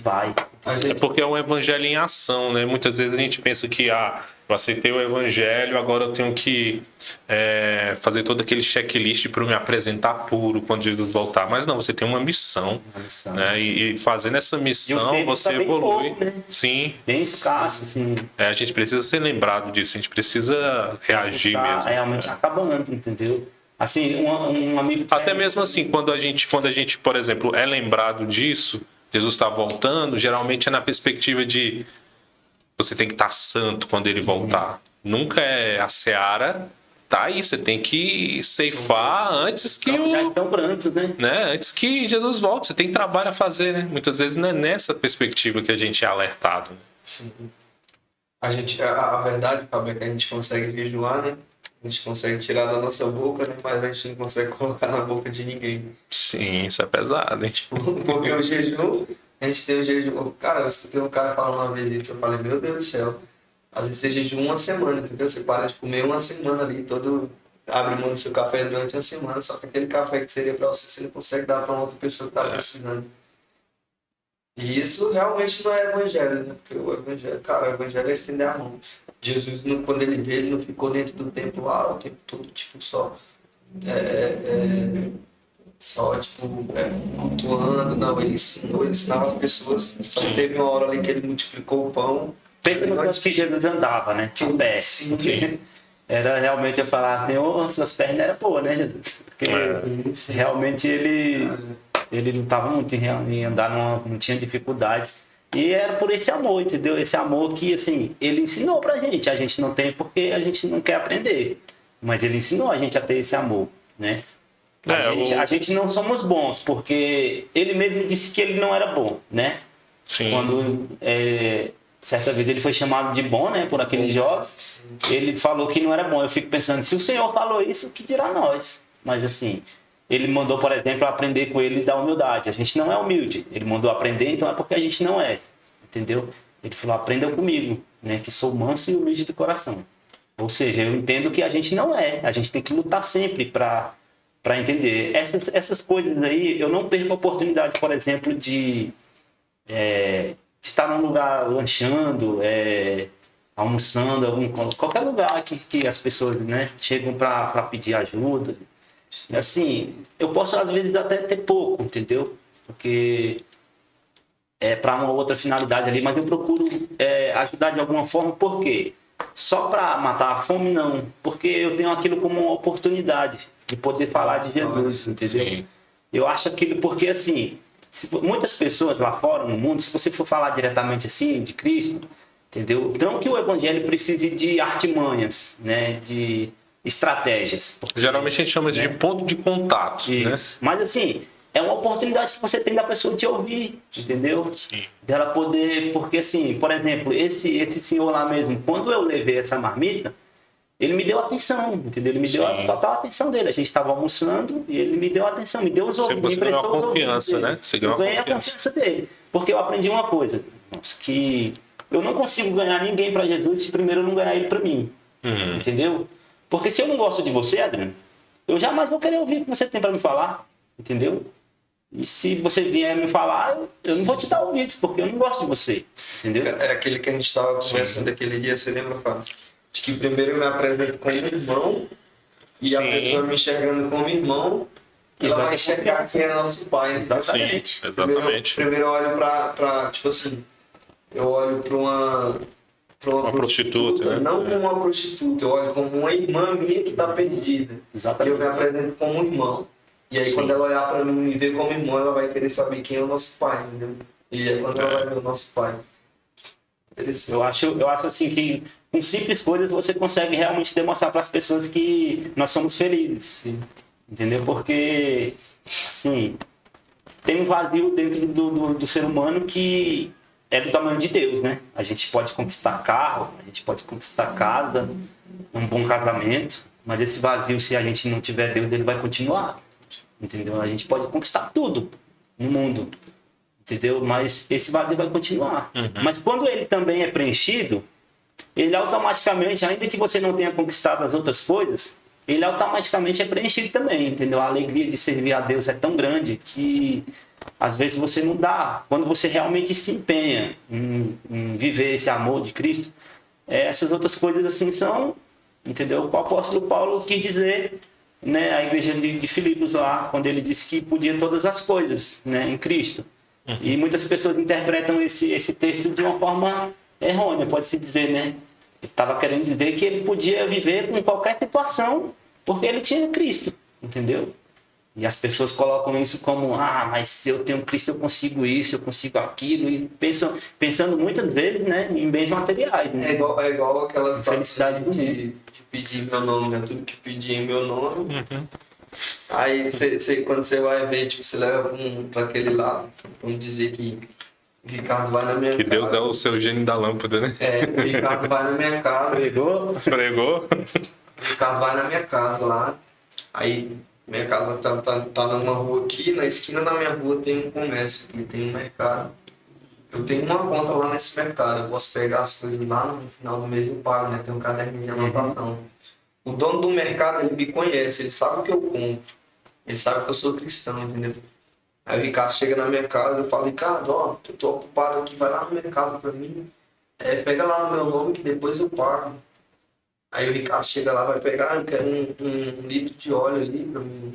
vai. É porque é um evangelho em ação, né? Muitas vezes a gente pensa que eu aceitei o evangelho, agora eu tenho que fazer todo aquele checklist para me apresentar puro quando Jesus voltar. Mas não, você tem uma missão. Né? E fazendo essa missão, você evolui. Pouco, né? Sim. Bem escasso, assim. A gente precisa ser lembrado disso, a gente precisa reagir mesmo. Realmente acabando, entendeu? Assim, um amigo... Até mesmo assim, quando a gente, por exemplo, é lembrado disso, Jesus está voltando, geralmente é na perspectiva de você tem que estar santo quando ele voltar. Nunca é a seara, tá aí, você tem que ceifar antes que já estão brancos, né? Antes que Jesus volte, você tem trabalho a fazer, né? Muitas vezes não é nessa perspectiva que a gente é alertado. Sim. A verdade, Fábio, é que a gente consegue jejuar, né? A gente consegue tirar da nossa boca, né? Mas a gente não consegue colocar na boca de ninguém. Sim, isso é pesado, hein? Porque o jejum, a gente tem o jejum... Cara, eu escutei um cara falando uma vez isso, eu falei, meu Deus do céu. Às vezes você jejum uma semana, entendeu? Você para de comer uma semana ali, abre mão do seu café durante uma semana, só que aquele café que seria para você não consegue dar para outra pessoa que está precisando. E isso realmente não é evangelho, né? Porque o evangelho é estender a mão. Jesus, quando ele veio, ele não ficou dentro do templo lá o tempo todo, tipo, só cultuando, não, ele ensinava as pessoas, só teve uma hora ali que ele multiplicou o pão. Pensa no que Jesus andava, né? Que pé. Sim. Era realmente eu falar assim, suas pernas eram boas, né, Jesus? Porque realmente ele lutava muito em andar, não tinha dificuldades. E era por esse amor, entendeu? Esse amor que, assim, ele ensinou pra gente. A gente não tem porque a gente não quer aprender. Mas ele ensinou a gente a ter esse amor, né? A gente não somos bons, porque ele mesmo disse que ele não era bom, né? Sim. Quando certa vez ele foi chamado de bom, né, por aqueles jovens, ele falou que não era bom. Eu fico pensando, se o Senhor falou isso, o que dirá nós? Mas assim, ele mandou, por exemplo, aprender com ele da humildade. A gente não é humilde. Ele mandou aprender, então é porque a gente não é, entendeu? Ele falou, aprenda comigo, né, que sou manso e humilde de coração. Ou seja, eu entendo que a gente não é. A gente tem que lutar sempre para entender. Essas coisas aí, eu não perco a oportunidade, por exemplo, de estar num lugar lanchando, almoçando, qualquer lugar que as pessoas, né, chegam para pedir ajuda. Assim, eu posso às vezes até ter pouco, entendeu? Porque é para uma outra finalidade ali, mas eu procuro ajudar de alguma forma. Por quê? Só para matar a fome, não. Porque eu tenho aquilo como uma oportunidade de poder falar de Jesus, entendeu? Sim. Eu acho aquilo porque, assim, muitas pessoas lá fora, no mundo, se você for falar diretamente assim, de Cristo, entendeu? Não que o evangelho precise de artimanhas, né? De estratégias. Porque, geralmente a gente chama de ponto de contato. Isso. Né? Mas, assim, é uma oportunidade que você tem da pessoa te ouvir, entendeu? Sim. Dela poder... Porque, assim, por exemplo, esse senhor lá mesmo, quando eu levei essa marmita, ele me deu atenção, entendeu? Ele me deu a total atenção dele. A gente estava almoçando e ele me deu atenção, me deu os ouvidos. Você ganhou a confiança, né? Eu ganhei a confiança dele. Porque eu aprendi uma coisa, que eu não consigo ganhar ninguém para Jesus se primeiro eu não ganhar ele para mim. Entendeu? Porque se eu não gosto de você, Adriano, eu jamais vou querer ouvir o que você tem para me falar. Entendeu? E se você vier me falar, eu não vou te dar ouvidos, porque eu não gosto de você. Entendeu? É aquele que a gente estava conversando aquele dia, você lembra, Fábio? De que primeiro eu me apresento como irmão, e a Sim. pessoa me enxergando como irmão, ela vai enxergar quem é nosso pai. Né? Exatamente. Sim, exatamente. Primeiro eu olho pra, tipo assim, eu olho pra uma prostituta, né? não como uma prostituta, eu olho como uma irmã minha que está perdida. E eu me apresento como irmão. E aí, quando ela olhar para mim e me ver como irmão, ela vai querer saber quem é o nosso pai, entendeu? E é quando ela vai ver o nosso pai. Eu acho assim que com simples coisas você consegue realmente demonstrar para as pessoas que nós somos felizes. Sim. Entendeu? Porque, assim, tem um vazio dentro do ser humano que é do tamanho de Deus, né? A gente pode conquistar carro, a gente pode conquistar casa, um bom casamento, mas esse vazio, se a gente não tiver Deus, ele vai continuar. Entendeu? A gente pode conquistar tudo no mundo, entendeu? Mas esse vazio vai continuar. Mas quando ele também é preenchido, ele automaticamente, ainda que você não tenha conquistado as outras coisas, ele automaticamente é preenchido também, entendeu? A alegria de servir a Deus é tão grande que às vezes você não dá. Quando você realmente se empenha em viver esse amor de Cristo, essas outras coisas assim são, entendeu? O apóstolo Paulo quis dizer, né, a igreja de Filipos lá, quando ele disse que podia todas as coisas, né, em Cristo. E muitas pessoas interpretam esse texto de uma forma errônea, pode-se dizer, né? Ele estava querendo dizer que ele podia viver com qualquer situação porque ele tinha Cristo, entendeu? E as pessoas colocam isso como, mas se eu tenho Cristo eu consigo isso, eu consigo aquilo, e pensando muitas vezes, né, em bens materiais. Né? É igual aquela felicidade de pedir meu nome, né? Tudo que pedir em meu nome. Aí quando você vai ver, tipo, você leva para aquele lado, vamos dizer que o Ricardo vai na minha Que casa. Deus é o seu gênio da lâmpada, né? O Ricardo vai na minha casa. Pregou? Pregou? O Ricardo vai na minha casa lá, aí minha casa tá numa rua aqui, na esquina da minha rua tem um comércio, aqui tem um mercado. Eu tenho uma conta lá nesse mercado, eu posso pegar as coisas lá no final do mês e pago, né? Tem um caderninho de anotação. O dono do mercado, ele me conhece, ele sabe o que eu compro, ele sabe que eu sou cristão, entendeu? Aí o Ricardo chega na minha casa, eu falo, Ricardo, ó, eu tô ocupado aqui, vai lá no mercado pra mim, pega lá no meu nome que depois eu pago. Aí o Ricardo chega lá, vai pegar, eu quero um litro de óleo ali pra mim,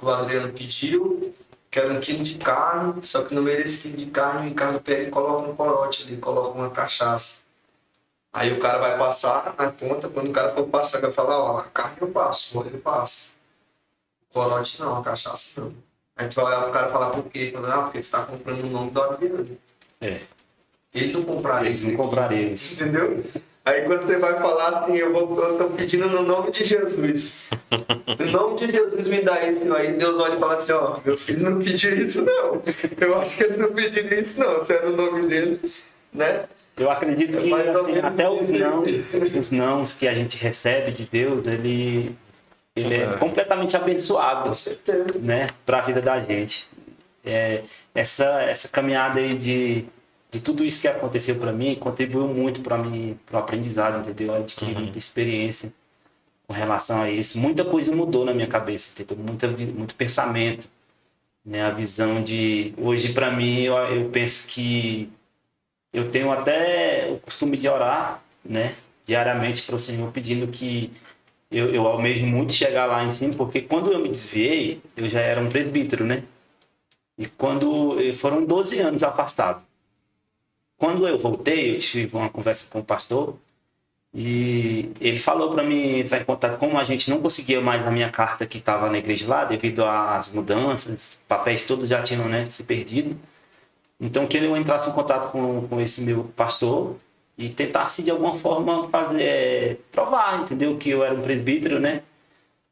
o Adriano pediu, quero 1 quilo de carne, só que no meio desse quilo de carne o Ricardo pega e coloca um corote ali, coloca uma cachaça. Aí o cara vai passar na conta, quando o cara for passar, vai falar, ó, a carne eu passo, o óleo eu passo. O corote não, a cachaça não. Aí tu vai olhar pro cara e falar por quê? Não, porque tu tá comprando o nome do Adriano. Ele não compraria isso. Não compraria isso. Entendeu? Aí quando você vai falar assim, eu tô pedindo no nome de Jesus. No nome de Jesus me dá isso. Aí Deus olha e fala assim, ó, meu filho não pediu isso não. Eu acho que ele não pediu isso não, se é no nome dele, né? Eu acredito que assim, até os nãos que a gente recebe de Deus, ele é completamente abençoado, Com certeza, né, para a vida da gente. Essa caminhada aí de tudo isso que aconteceu para mim contribuiu muito para mim, para o aprendizado, entendeu? Eu adquiri muita experiência com relação a isso. Muita coisa mudou na minha cabeça, entendeu? Muito pensamento, né? A visão de hoje para mim eu penso que eu tenho até o costume de orar, né, diariamente para o Senhor, pedindo que eu almejo muito chegar lá em cima, porque quando eu me desviei, eu já era um presbítero, né? E foram 12 anos afastado. Quando eu voltei, eu tive uma conversa com o pastor e ele falou para mim entrar em contato, como a gente não conseguia mais a minha carta que estava na igreja lá, devido às mudanças, papéis todos já tinham, né, se perdido. Então, que eu entrasse em contato com esse meu pastor e tentasse, de alguma forma, provar, entendeu? Que eu era um presbítero, né?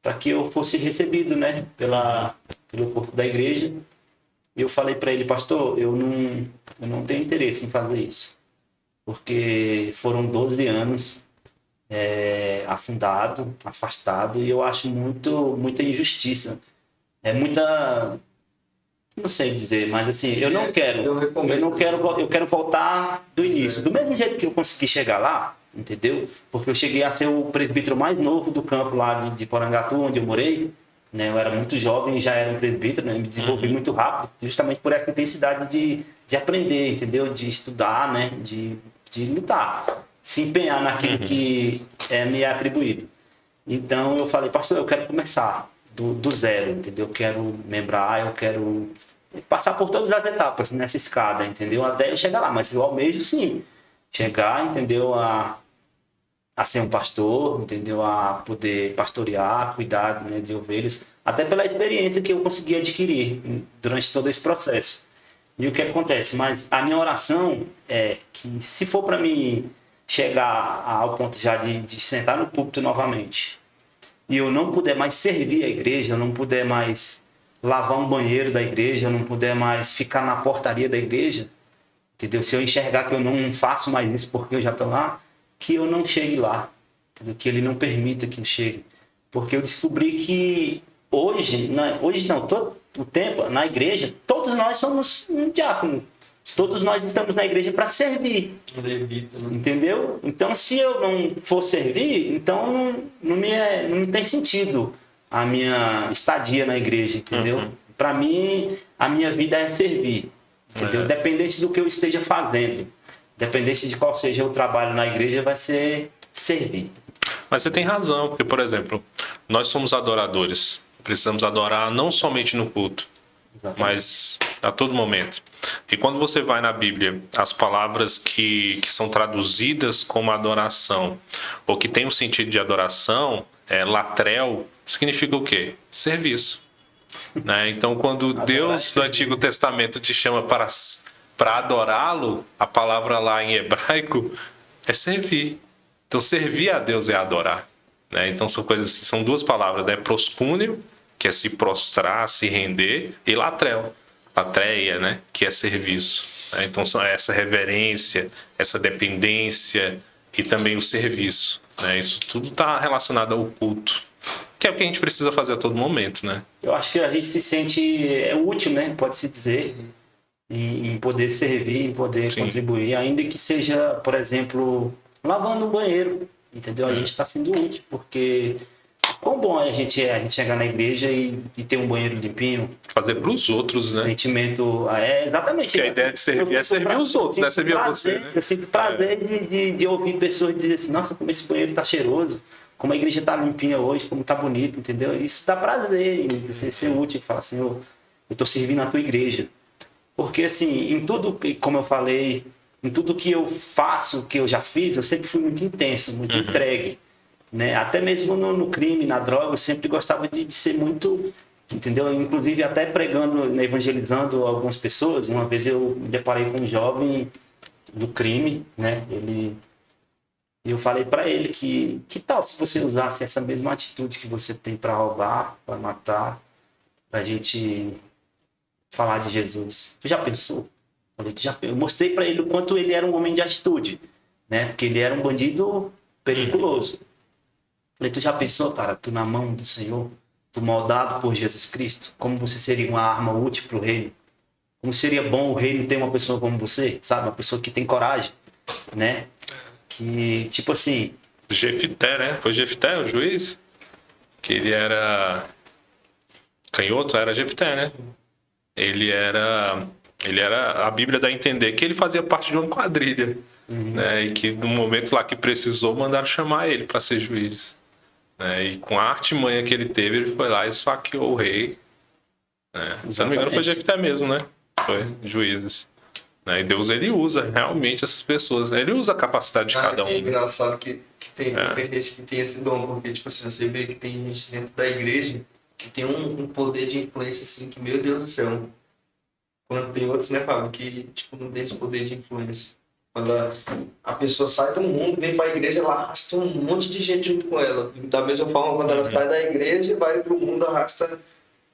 Para que eu fosse recebido, né? Pelo corpo da igreja. E eu falei para ele, pastor, eu não tenho interesse em fazer isso. Porque foram 12 anos afastado, e eu acho muita injustiça. não sei dizer, mas assim, eu não quero. Eu quero voltar do início. Do mesmo jeito que eu consegui chegar lá, entendeu? Porque eu cheguei a ser o presbítero mais novo do campo lá de Porangatu, onde eu morei. Né? Eu era muito jovem e já era um presbítero, né? Me desenvolvi muito rápido, justamente por essa intensidade de aprender, entendeu? De estudar, né? De lutar, se empenhar naquilo que me é atribuído. Então eu falei, pastor, eu quero começar do zero, entendeu? Eu quero membrar, eu quero passar por todas as etapas nessa escada, entendeu? Até eu chegar lá, mas eu almejo sim, chegar, entendeu? A ser um pastor, entendeu? A poder pastorear, cuidar, né, de ovelhas, até pela experiência que eu consegui adquirir durante todo esse processo. E o que acontece? Mas a minha oração é que, se for para mim chegar ao ponto já de sentar no púlpito novamente, e eu não puder mais servir a igreja, eu não puder mais lavar um banheiro da igreja, eu não puder mais ficar na portaria da igreja, entendeu? Se eu enxergar que eu não faço mais isso porque eu já estou lá, que eu não chegue lá, entendeu? Que ele não permita que eu chegue. Porque eu descobri que hoje não, todo o tempo, na igreja, todos nós somos um diácono. Todos nós estamos na igreja para servir. Entendeu? Então, se eu não for servir, então não tem sentido a minha estadia na igreja, entendeu? Para mim, a minha vida é servir, entendeu? Dependente do que eu esteja fazendo, dependente de qual seja o trabalho na igreja, vai ser servir. Mas você tem razão, porque, por exemplo, nós somos adoradores. Precisamos adorar não somente no culto, Exatamente. mas a todo momento. E quando você vai na Bíblia, as palavras que são traduzidas como adoração, ou que tem o sentido de adoração, latrel, significa o quê? Serviço. Né? Então, quando Deus do Antigo Testamento te chama para adorá-lo, a palavra lá em hebraico é servir. Então, servir a Deus é adorar. Né? Então, são coisas assim, são duas palavras, né? Proscúnio, que é se prostrar, se render, e latrel, latreia, né? Que é serviço. Né? Então, são essa reverência, essa dependência e também o serviço. Né? Isso tudo está relacionado ao culto, que é o que a gente precisa fazer a todo momento, né? Eu acho que a gente se sente útil, né? Pode-se dizer, em poder servir, em poder contribuir, ainda que seja, por exemplo, lavando um banheiro, entendeu? A gente está sendo útil, porque quão bom é a gente chegar na igreja e ter um banheiro limpinho. Fazer para os outros, né? Sentimento, exatamente. Que a ideia de servir é servir os outros, não é servir a você, né? Eu sinto prazer de ouvir pessoas dizer assim, nossa, como esse banheiro tá cheiroso, como a igreja tá limpinha hoje, como tá bonito, entendeu? Isso dá prazer em você ser útil, falar assim, eu tô servindo a tua igreja. Porque assim, em tudo, como eu falei, em tudo que eu faço, que eu já fiz, eu sempre fui muito intenso, muito entregue. Né? Até mesmo no crime, na droga, eu sempre gostava de ser muito, entendeu? Inclusive até pregando, evangelizando algumas pessoas. Uma vez eu me deparei com um jovem do crime, né? E eu falei para ele que tal se você usasse essa mesma atitude que você tem para roubar, para matar, para a gente falar de Jesus. Tu já pensou? Eu mostrei para ele o quanto ele era um homem de atitude, né? Porque ele era um bandido perigoso. Falei, tu já pensou, cara, tu na mão do Senhor, tu moldado por Jesus Cristo, como você seria uma arma útil para o reino? Como seria bom o reino ter uma pessoa como você, sabe? Uma pessoa que tem coragem, né? Que, tipo assim... Jefté, né? Foi Jefté o juiz? Que ele era canhoto, era Jefté, né? Ele era... A Bíblia dá a entender que ele fazia parte de uma quadrilha. Né? E que no momento lá que precisou, mandaram chamar ele para ser juiz. Né? E com a artimanha que ele teve, ele foi lá e esfaqueou o rei. Né? Se não me engano, foi Jefté mesmo, né? Foi juízes. Né? E Deus, ele usa realmente essas pessoas. Né? Ele usa a capacidade de cada um. É engraçado que tem gente que tem esse dom, porque tipo assim, você vê que tem gente dentro da igreja que tem um poder de influência assim, que meu Deus do céu. Quando tem outros, né, Fábio, que tipo, não tem esse poder de influência. Quando a pessoa sai do mundo, vem para a igreja, ela arrasta um monte de gente junto com ela. Da mesma forma, quando ela sai da igreja, vai para o mundo, arrasta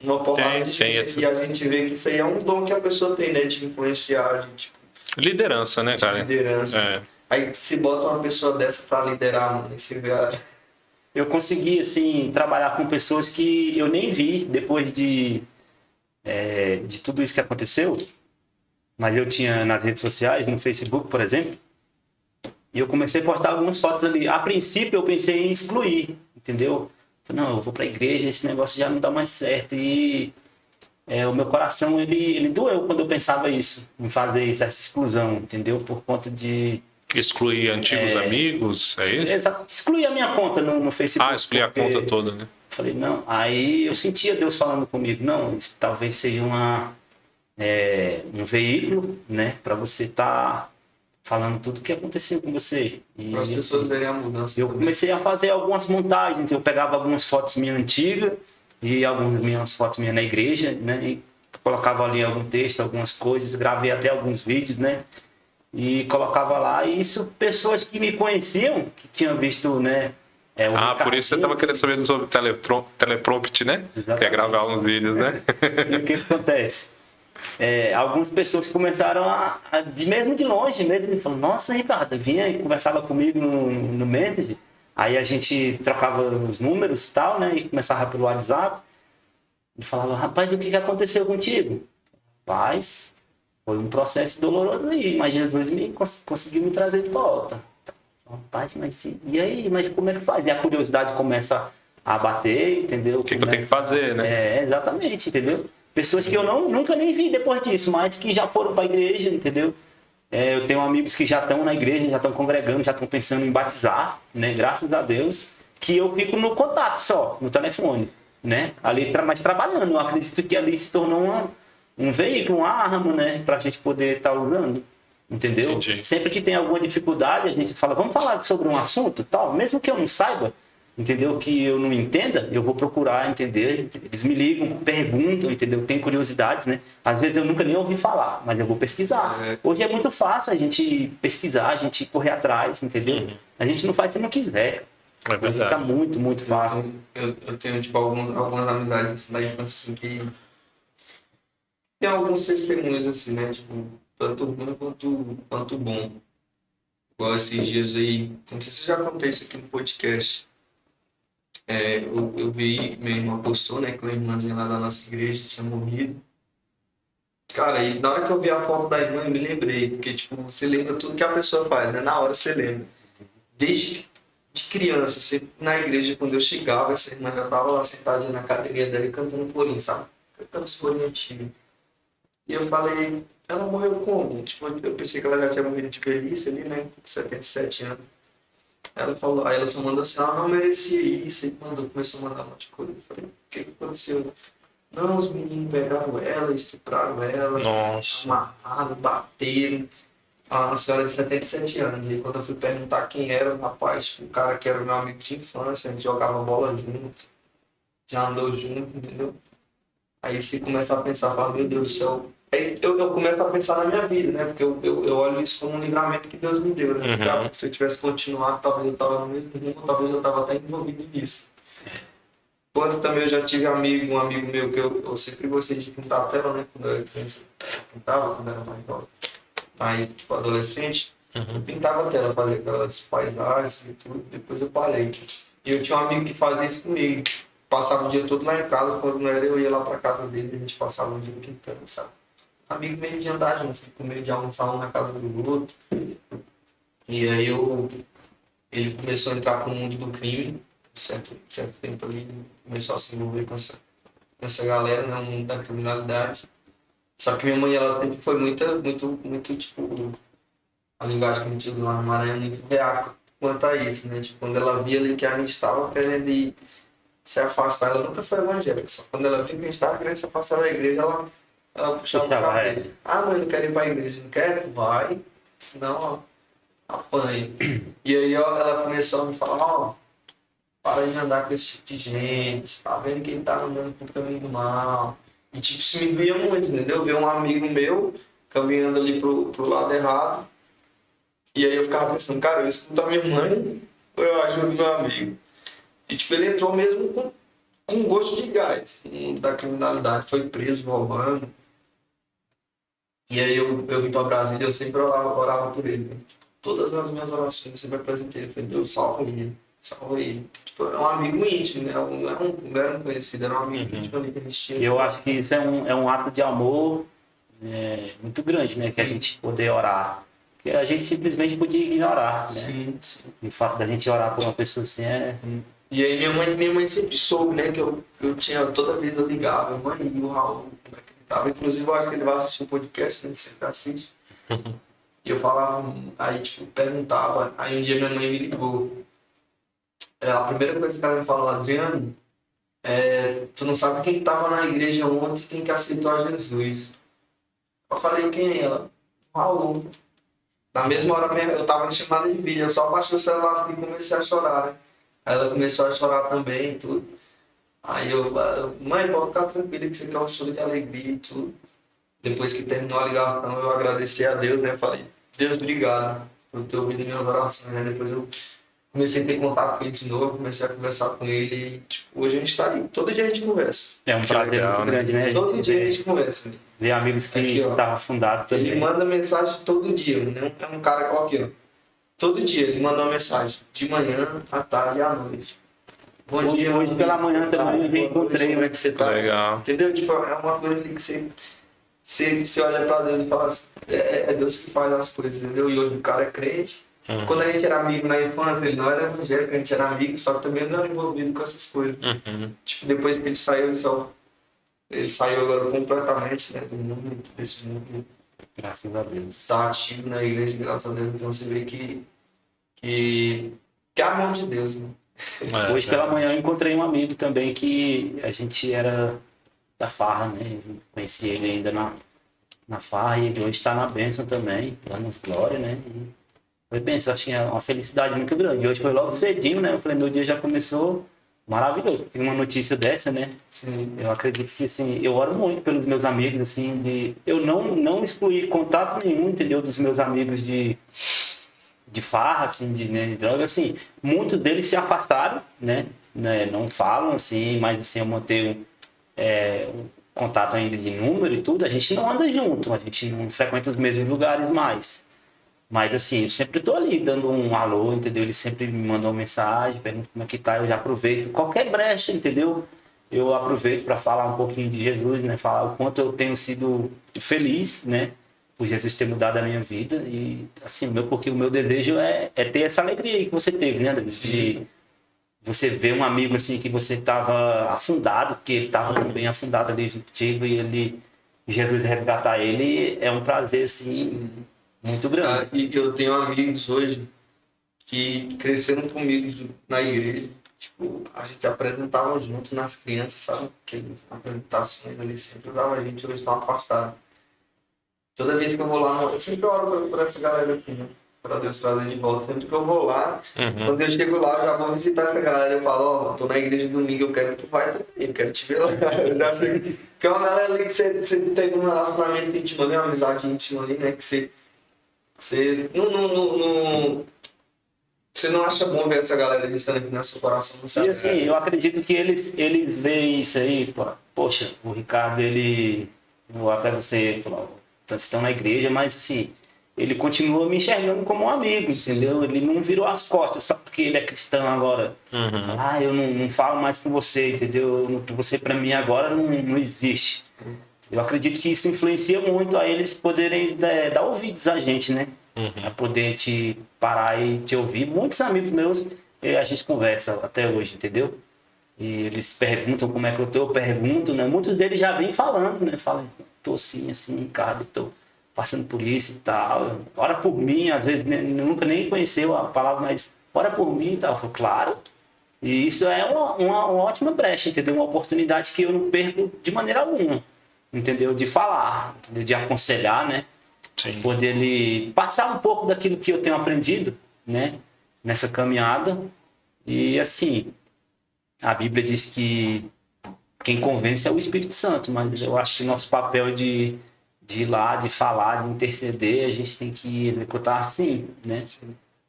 uma porrada de gente. E a gente vê que isso aí é um dom que a pessoa tem, né? De influenciar, de tipo... Liderança, né, cara? Liderança. Aí se bota uma pessoa dessa para liderar, mano, e se vê... Eu consegui, assim, trabalhar com pessoas que eu nem vi depois de de tudo isso que aconteceu, mas eu tinha nas redes sociais, no Facebook, por exemplo, e eu comecei a postar algumas fotos ali. A princípio, eu pensei em excluir, entendeu? Falei, não, eu vou pra igreja, esse negócio já não dá mais certo. E o meu coração, ele doeu quando eu pensava isso, em fazer isso, essa exclusão, entendeu? Por conta de... Excluir antigos amigos, é isso? Exato, excluir a minha conta no Facebook. Excluir a conta toda, né? Falei, não. Aí eu sentia Deus falando comigo, não, isso talvez seja um veículo, né? Pra você estar falando tudo o que aconteceu com você. E Para as pessoas verem a mudança. eu também. comecei a fazer algumas montagens. Eu pegava algumas fotos minhas antigas e algumas minhas fotos minhas na igreja, né? E colocava ali algum texto, algumas coisas, gravei até alguns vídeos, né? E colocava lá. E isso, pessoas que me conheciam, que tinham visto, né? Por isso você estava querendo saber sobre teleprompt, né? Exatamente. Quer gravar uns vídeos, né? E o que acontece? Algumas pessoas começaram mesmo de longe, mesmo, falando, nossa, Ricardo, vinha e conversava comigo no Messenger. Aí a gente trocava os números e tal, né? E começava pelo WhatsApp. E falava, rapaz, o que aconteceu contigo? Rapaz, foi um processo doloroso aí, mas Jesus conseguiu me trazer de volta. Rapaz, mas e aí? Mas como é que faz? E a curiosidade começa a bater, entendeu? O que eu tenho que fazer, né? Exatamente, entendeu? Pessoas que eu nunca nem vi depois disso, mas que já foram para a igreja, entendeu? Eu tenho amigos que já estão na igreja, já estão congregando, já estão pensando em batizar, né? Graças a Deus, que eu fico no contato só, no telefone, né? Ali, mas trabalhando. Eu acredito que ali se tornou um veículo, uma arma, né? Para a gente poder estar usando, entendeu? Entendi. Sempre que tem alguma dificuldade, a gente fala, vamos falar sobre um assunto, tal, mesmo que eu não saiba, entendeu? Que eu não entenda, eu vou procurar entender. Eles me ligam, perguntam, entendeu? Tem curiosidades, né? Às vezes eu nunca nem ouvi falar, mas eu vou pesquisar. Hoje é muito fácil a gente pesquisar, a gente correr atrás, entendeu? A gente não faz se não quiser. É verdade. Fica muito, muito fácil. Eu tenho, tipo, algumas amizades da infância, assim, que tem alguns testemunhos, assim, né? Tipo, tanto ruim quanto bom. Igual esses dias aí, não sei se já contei isso aqui no podcast. Eu vi, minha irmã postou, né, que uma irmãzinha lá da nossa igreja tinha morrido. Cara, e na hora que eu vi a foto da irmã, eu me lembrei, porque, tipo, você lembra tudo que a pessoa faz, né? Na hora você lembra. Desde de criança, sempre na igreja, quando eu chegava, essa irmã já tava lá sentadinha na cadeirinha dela e cantando corinho, sabe? Cantando os corinhos antigos. E eu falei, ela morreu como? Tipo, eu pensei que ela já tinha morrido de velhice ali, né? 77 anos. Aí ela só mandou assim, ela não merecia isso. E começou a mandar um monte de coisa. Eu falei, o que aconteceu? Não, os meninos pegaram ela, estupraram ela, Nossa. amarraram, bateram. Uma senhora de 77 anos. E quando eu fui perguntar quem era o rapaz, o cara que era meu amigo de infância, a gente jogava bola junto, já andou junto, entendeu? Aí você começa a pensar, fala, meu Deus do céu. Aí eu começo a pensar na minha vida, né? Porque eu olho isso como um livramento que Deus me deu, né? Porque se eu tivesse continuado, talvez eu estava no mesmo rumo, talvez eu estava até envolvido nisso. Quando também eu já tive um amigo meu que eu sempre gostei de pintar a tela, né? Quando eu era criança, eu pintava, quando eu era mais jovem. Aí, tipo, adolescente, eu pintava a tela, fazia aquelas paisagens e tudo, depois eu parei. E eu tinha um amigo que fazia isso comigo. Passava o dia todo lá em casa, quando não era eu ia lá pra casa dele, a gente passava o dia pintando, sabe? Amigo meio de andar junto, com meio de almoçar um na casa do outro. E aí ele começou a entrar pro mundo do crime, certo tempo ali, começou a se envolver com essa galera, né, no mundo da criminalidade. Só que minha mãe, ela sempre foi muito, tipo, a linguagem que a gente usa lá no Maranhão é muito veaca quanto a isso, né? Tipo, quando ela via ali que a gente estava querendo ir se afastar, ela nunca foi evangélica, só quando ela via que a gente estava querendo se afastar da igreja, ela puxava o cabelo. Mãe, não quero ir para a igreja, não quer? Tu vai, senão, apanha. E aí ela começou a me falar, para de andar com esse tipo de gente, tá vendo que ele tá andando pro caminho do mal. E tipo, isso me doía muito, entendeu? Ver um amigo meu caminhando ali pro lado errado. E aí eu ficava pensando, cara, eu escuto a minha mãe ou eu ajudo meu amigo? E tipo, ele entrou mesmo com gosto de gás da criminalidade, foi preso, roubando. E aí eu vim pra Brasília e eu sempre orava por ele. Né? Todas as minhas orações eu sempre apresentei. Eu falei, Deus, salva ele. salva ele. Tipo, é um amigo íntimo, né? Não era um conhecido, era um amigo íntimo ali que a gente tinha. Eu acho que isso é um ato de amor muito grande, né? Sim. Que a gente poder orar. Que a gente simplesmente podia ignorar, né? Sim. O fato da gente orar por uma pessoa assim é... E aí minha mãe sempre soube, né, que eu tinha, toda vez eu ligava, mãe, e o Raul, como é que ele tava? Inclusive eu acho que ele vai assistir um podcast, né, ele sempre assiste. E eu falava, aí tipo, perguntava, aí um dia minha mãe me ligou. A primeira coisa que ela me falou, Adriano, tu não sabe quem tava na igreja ontem, quem que aceitou a Jesus. Eu falei, quem é ela? Raul. Na mesma hora eu tava em chamada de vídeo, eu só baixei o celular assim e comecei a chorar, né? Aí ela começou a chorar também e tudo. Aí mãe, pode ficar tranquila que você quer um choro de alegria e tudo. Depois que terminou a ligação, eu agradeci a Deus, né? Falei, Deus, obrigado por ter ouvido minhas orações, né? Depois eu comecei a ter contato com ele de novo, comecei a conversar com ele e, tipo, hoje a gente tá aí. Todo dia a gente conversa. É um prazer legal, muito né? grande, né? Todo dia a gente conversa. Né? Ver amigos que Aqui, ó. estavam fundados também. Ele manda mensagem todo dia, né? É um cara qualquer, ó. Todo dia ele manda uma mensagem, de manhã, à tarde e à noite. Bom dia, Hoje pela manhã também eu reencontrei, como é que você tá? Legal. Entendeu? Tipo, é uma coisa ali que você olha pra Deus e fala assim, é Deus que faz as coisas, entendeu? E hoje o cara é crente. Quando a gente era amigo na infância, ele não era evangélico, a gente era amigo, só que também não era envolvido com essas coisas. Tipo, depois que ele saiu, ele saiu agora completamente, né, do mundo, desse mundo. Graças a Deus. Tá ativo na igreja, graças a Deus. Então você vê que é a mão de Deus, né? Hoje pela manhã eu encontrei um amigo também que a gente era da farra, né? Eu conheci ele ainda na farra e ele hoje está na bênção também, lá nos Glória, né? E foi bênção, acho que é uma felicidade muito grande. E hoje foi logo cedinho, né? Eu falei, meu dia já começou maravilhoso, porque uma notícia dessa, né? Sim. Eu acredito que, assim, eu oro muito pelos meus amigos, assim, eu não excluí contato nenhum, entendeu? Dos meus amigos de farra, assim, né, de droga, assim, muitos deles se afastaram, né, não falam, assim, mas, assim, eu mantenho um contato ainda de número e tudo, a gente não anda junto, a gente não frequenta os mesmos lugares mais, mas, assim, eu sempre tô ali dando um alô, entendeu? Eles sempre me mandam uma mensagem, perguntam como é que tá, eu já aproveito qualquer brecha, entendeu? Eu aproveito para falar um pouquinho de Jesus, né, falar o quanto eu tenho sido feliz, né, por Jesus ter mudado a minha vida e, assim, porque o meu desejo é ter essa alegria aí que você teve, né, de você ver um amigo, assim, que você estava afundado, que ele estava também afundado ali contigo e Jesus resgatar ele, é um prazer, assim, muito grande. E eu tenho amigos hoje que cresceram comigo na igreja. Tipo, a gente apresentava juntos nas crianças, sabe? Aquelas apresentações ali, sempre usava a gente, hoje estão afastados. Toda vez que eu vou lá, eu sempre oro por essa galera assim, né? Pra Deus trazer de volta. Sempre que eu vou lá, quando eu chego lá, eu já vou visitar essa galera. Eu falo, ó, tô na igreja domingo, eu quero que tu vai também, eu quero te ver lá. Eu já chego. Porque é uma galera ali que você tem um relacionamento íntimo ali, uma amizade íntima ali, né? Que você não acha bom ver essa galera distante aqui no seu coração, não sabe? E assim, eu acredito que eles veem isso aí, poxa, o Ricardo, até você falou, estão na igreja, mas assim, ele continua me enxergando como um amigo, entendeu? Ele não virou as costas só porque ele é cristão agora. Eu não falo mais com você, entendeu? Você para mim agora não existe. Eu acredito que isso influencia muito a eles poderem dar ouvidos a gente, né? A poder te parar e te ouvir. Muitos amigos meus, a gente conversa até hoje, entendeu? E eles perguntam como é que eu tô, eu pergunto, né? Muitos deles já vêm falando, né? Falam, tô assim, Ricardo, tô passando por isso e tal. Ora por mim, às vezes nunca nem conheceu a palavra, mas ora por mim e tal. Eu falo, claro. E isso é uma ótima brecha, entendeu? Uma oportunidade que eu não perco de maneira alguma, entendeu? De falar, entendeu? De aconselhar, né? Sim. De poder ele passar um pouco daquilo que eu tenho aprendido, né? Nessa caminhada. E assim, a Bíblia diz que quem convence é o Espírito Santo, mas eu acho que nosso papel de ir lá, de falar, de interceder, a gente tem que executar assim, né?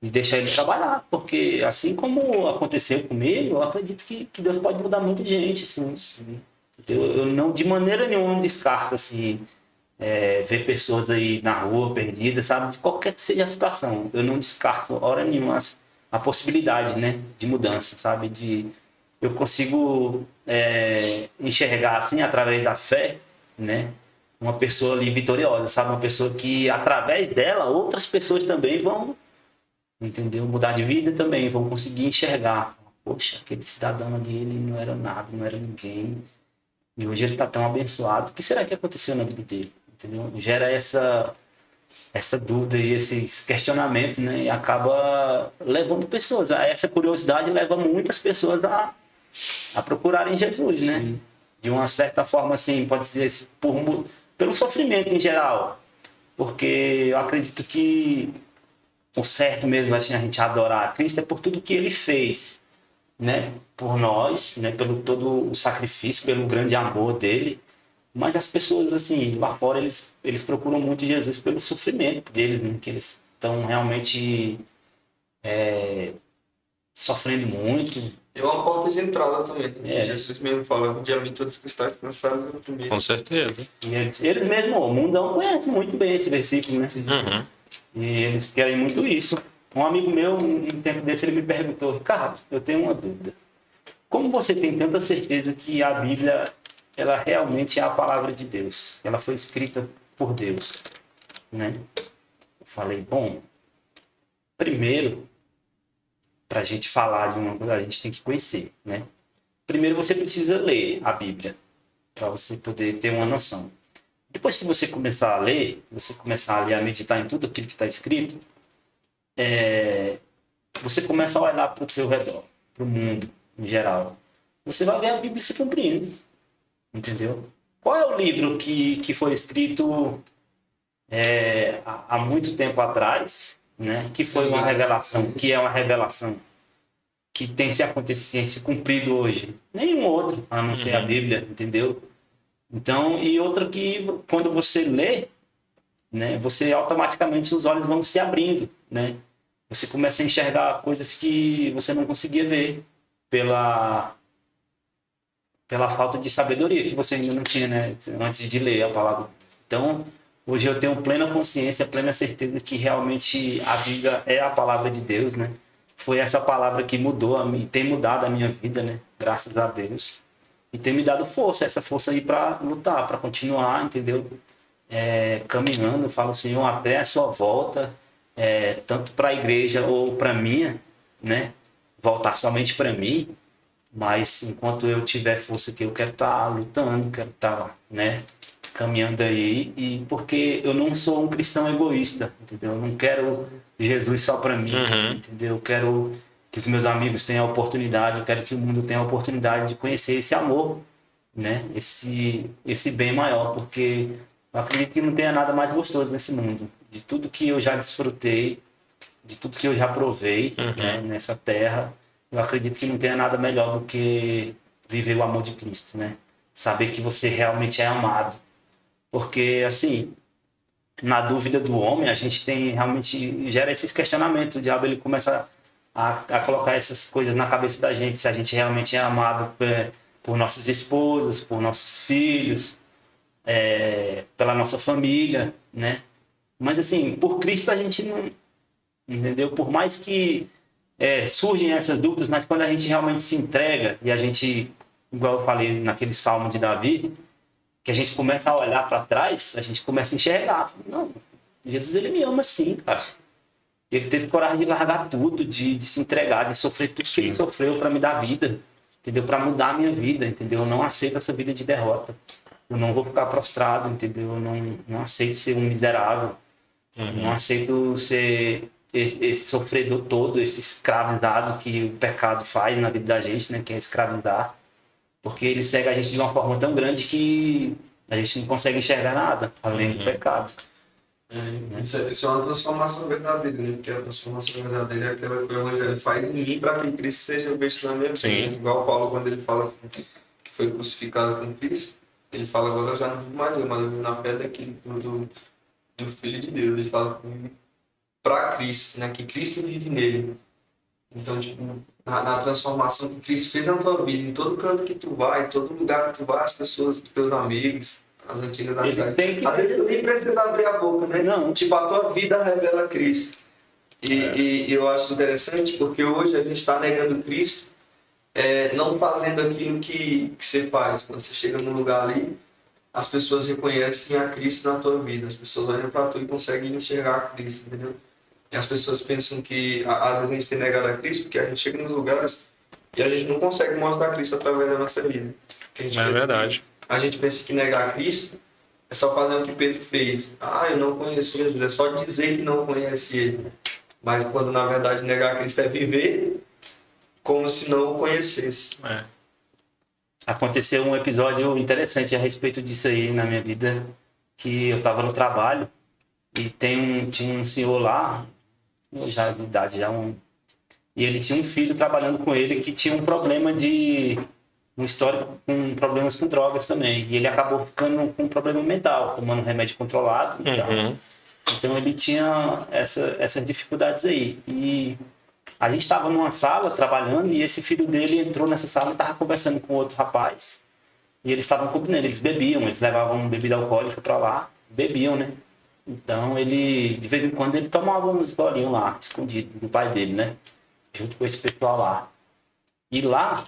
E deixar ele trabalhar, porque assim como aconteceu comigo, eu acredito que Deus pode mudar muita gente, assim. Eu não, de maneira nenhuma, descarto, assim, ver pessoas aí na rua, perdidas, sabe? De qualquer que seja a situação. Eu não descarto, hora nenhuma, a possibilidade, né, de mudança, sabe? Eu consigo enxergar, assim, através da fé, né, uma pessoa ali vitoriosa, sabe? Uma pessoa que, através dela, outras pessoas também vão, entendeu? Mudar de vida também, vão conseguir enxergar. Poxa, aquele cidadão ali, ele não era nada, não era ninguém. E hoje ele está tão abençoado. O que será que aconteceu na vida dele? Entendeu? Gera essa dúvida e esses questionamentos, né? E acaba levando pessoas. Essa curiosidade leva muitas pessoas a procurarem Jesus, né? Sim. De uma certa forma, assim, pode dizer, pelo sofrimento em geral. Porque eu acredito que o certo mesmo, assim, a gente adorar a Cristo é por tudo que ele fez, né, por nós, né, pelo todo o sacrifício, pelo grande amor dele. Mas as pessoas, assim, lá fora, eles procuram muito Jesus pelo sofrimento deles, né, que eles estão realmente sofrendo muito. É uma porta de entrada também. É. Jesus mesmo fala, de a mim todos que estáis cansados eu primeiro. Com certeza. E eles mesmo, o mundão conhece muito bem esse versículo, né? Uhum. E eles querem muito isso. Um amigo meu, um tempo desse, ele me perguntou: Ricardo, eu tenho uma dúvida. Como você tem tanta certeza que a Bíblia, ela realmente é a palavra de Deus? Ela foi escrita por Deus, né? Eu falei, bom, primeiro, para a gente falar de uma coisa, a gente tem que conhecer, né? Primeiro você precisa ler a Bíblia, para você poder ter uma noção. Depois que você começar a ler, a meditar em tudo aquilo que está escrito, você começa a olhar para o seu redor, para o mundo em geral. Você vai ver a Bíblia se cumprindo, entendeu? Qual é o livro que foi escrito há muito tempo atrás, né? Que foi uma revelação, que é uma revelação, que tem se cumprido hoje? Nenhum outro, a não ser a Bíblia, entendeu? Então, e outra que quando você lê, né, você automaticamente os olhos vão se abrindo, né? Você começa a enxergar coisas que você não conseguia ver pela falta de sabedoria que você ainda não tinha, né, antes de ler a palavra. Então, hoje eu tenho plena consciência, plena certeza que realmente a Bíblia é a palavra de Deus, né? Foi essa palavra que tem mudado a minha vida, né? Graças a Deus. E tem me dado força, essa força aí para lutar, para continuar, entendeu? Caminhando, eu falo, Senhor, até a sua volta, tanto para a igreja ou para minha, né? Voltar somente para mim, mas enquanto eu tiver força aqui, eu quero estar lutando, quero estar, né, caminhando aí, e porque eu não sou um cristão egoísta, entendeu? Eu não quero Jesus só para mim, entendeu? Eu quero que os meus amigos tenham a oportunidade, eu quero que o mundo tenha a oportunidade de conhecer esse amor, né? Esse bem maior, porque eu acredito que não tenha nada mais gostoso nesse mundo. De tudo que eu já desfrutei, de tudo que eu já provei, né, nessa terra, eu acredito que não tenha nada melhor do que viver o amor de Cristo, né? Saber que você realmente é amado. Porque, assim, na dúvida do homem, a gente realmente gera esses questionamentos. O diabo, ele começa a colocar essas coisas na cabeça da gente, se a gente realmente é amado por nossas esposas, por nossos filhos, pela nossa família, né? Mas, assim, por Cristo a gente não... Entendeu? Por mais que surgem essas dúvidas, mas quando a gente realmente se entrega e a gente, igual eu falei naquele salmo de Davi, que a gente começa a olhar para trás, a gente começa a enxergar. Não, Jesus, ele me ama sim, cara. Ele teve coragem de largar tudo, de se entregar, de sofrer tudo que ele sofreu para me dar vida, entendeu? Para mudar a minha vida, entendeu? Eu não aceito essa vida de derrota. Eu não vou ficar prostrado, entendeu? Eu não aceito ser um miserável. Não aceito ser esse sofredor todo, esse escravizado que o pecado faz na vida da gente, né? Que é escravizar. Porque ele cega a gente de uma forma tão grande que a gente não consegue enxergar nada, além do pecado. Isso é uma transformação verdadeira, né? Porque a transformação verdadeira é aquela que o Evangelho faz em mim para que Cristo seja visto na minha vida. Igual Paulo, quando ele fala assim, que foi crucificado com Cristo, ele fala, agora eu já não vivo mais eu, mas eu vivo na fé do Filho de Deus. Ele fala para Cristo, né? Que Cristo vive nele. Então, tipo, na transformação que Cristo fez na tua vida, em todo canto que tu vai, em todo lugar que tu vai, as pessoas, os teus amigos, as antigas amizades. Às vezes tu nem precisa abrir a boca, né? Não. Tipo, a tua vida revela Cristo. E eu acho interessante porque hoje a gente está negando Cristo, não fazendo aquilo que você faz. Quando você chega num lugar ali, as pessoas reconhecem a Cristo na tua vida. As pessoas olham para tu e conseguem enxergar a Cristo, entendeu? E as pessoas pensam que às vezes a gente tem negado a Cristo porque a gente chega nos lugares e a gente não consegue mostrar Cristo através da nossa vida. É verdade. A gente pensa que negar a Cristo é só fazer o que Pedro fez. Ah, eu não conheço Jesus. É só dizer que não conhece Ele. Mas quando na verdade negar a Cristo é viver como se não o conhecesse. Aconteceu um episódio interessante a respeito disso aí na minha vida, que eu estava no trabalho e tinha um senhor lá, já de idade, e ele tinha um filho trabalhando com ele que tinha um problema um histórico com problemas com drogas também. E ele acabou ficando com um problema mental, tomando remédio controlado e tal. Então ele tinha essas dificuldades aí. E a gente estava numa sala trabalhando e esse filho dele entrou nessa sala e estava conversando com outro rapaz. E eles estavam combinando, eles bebiam, eles levavam bebida alcoólica para lá, bebiam, né? Então ele, de vez em quando, ele tomava uns golinhos lá, escondido do pai dele, né? Junto com esse pessoal lá. E lá,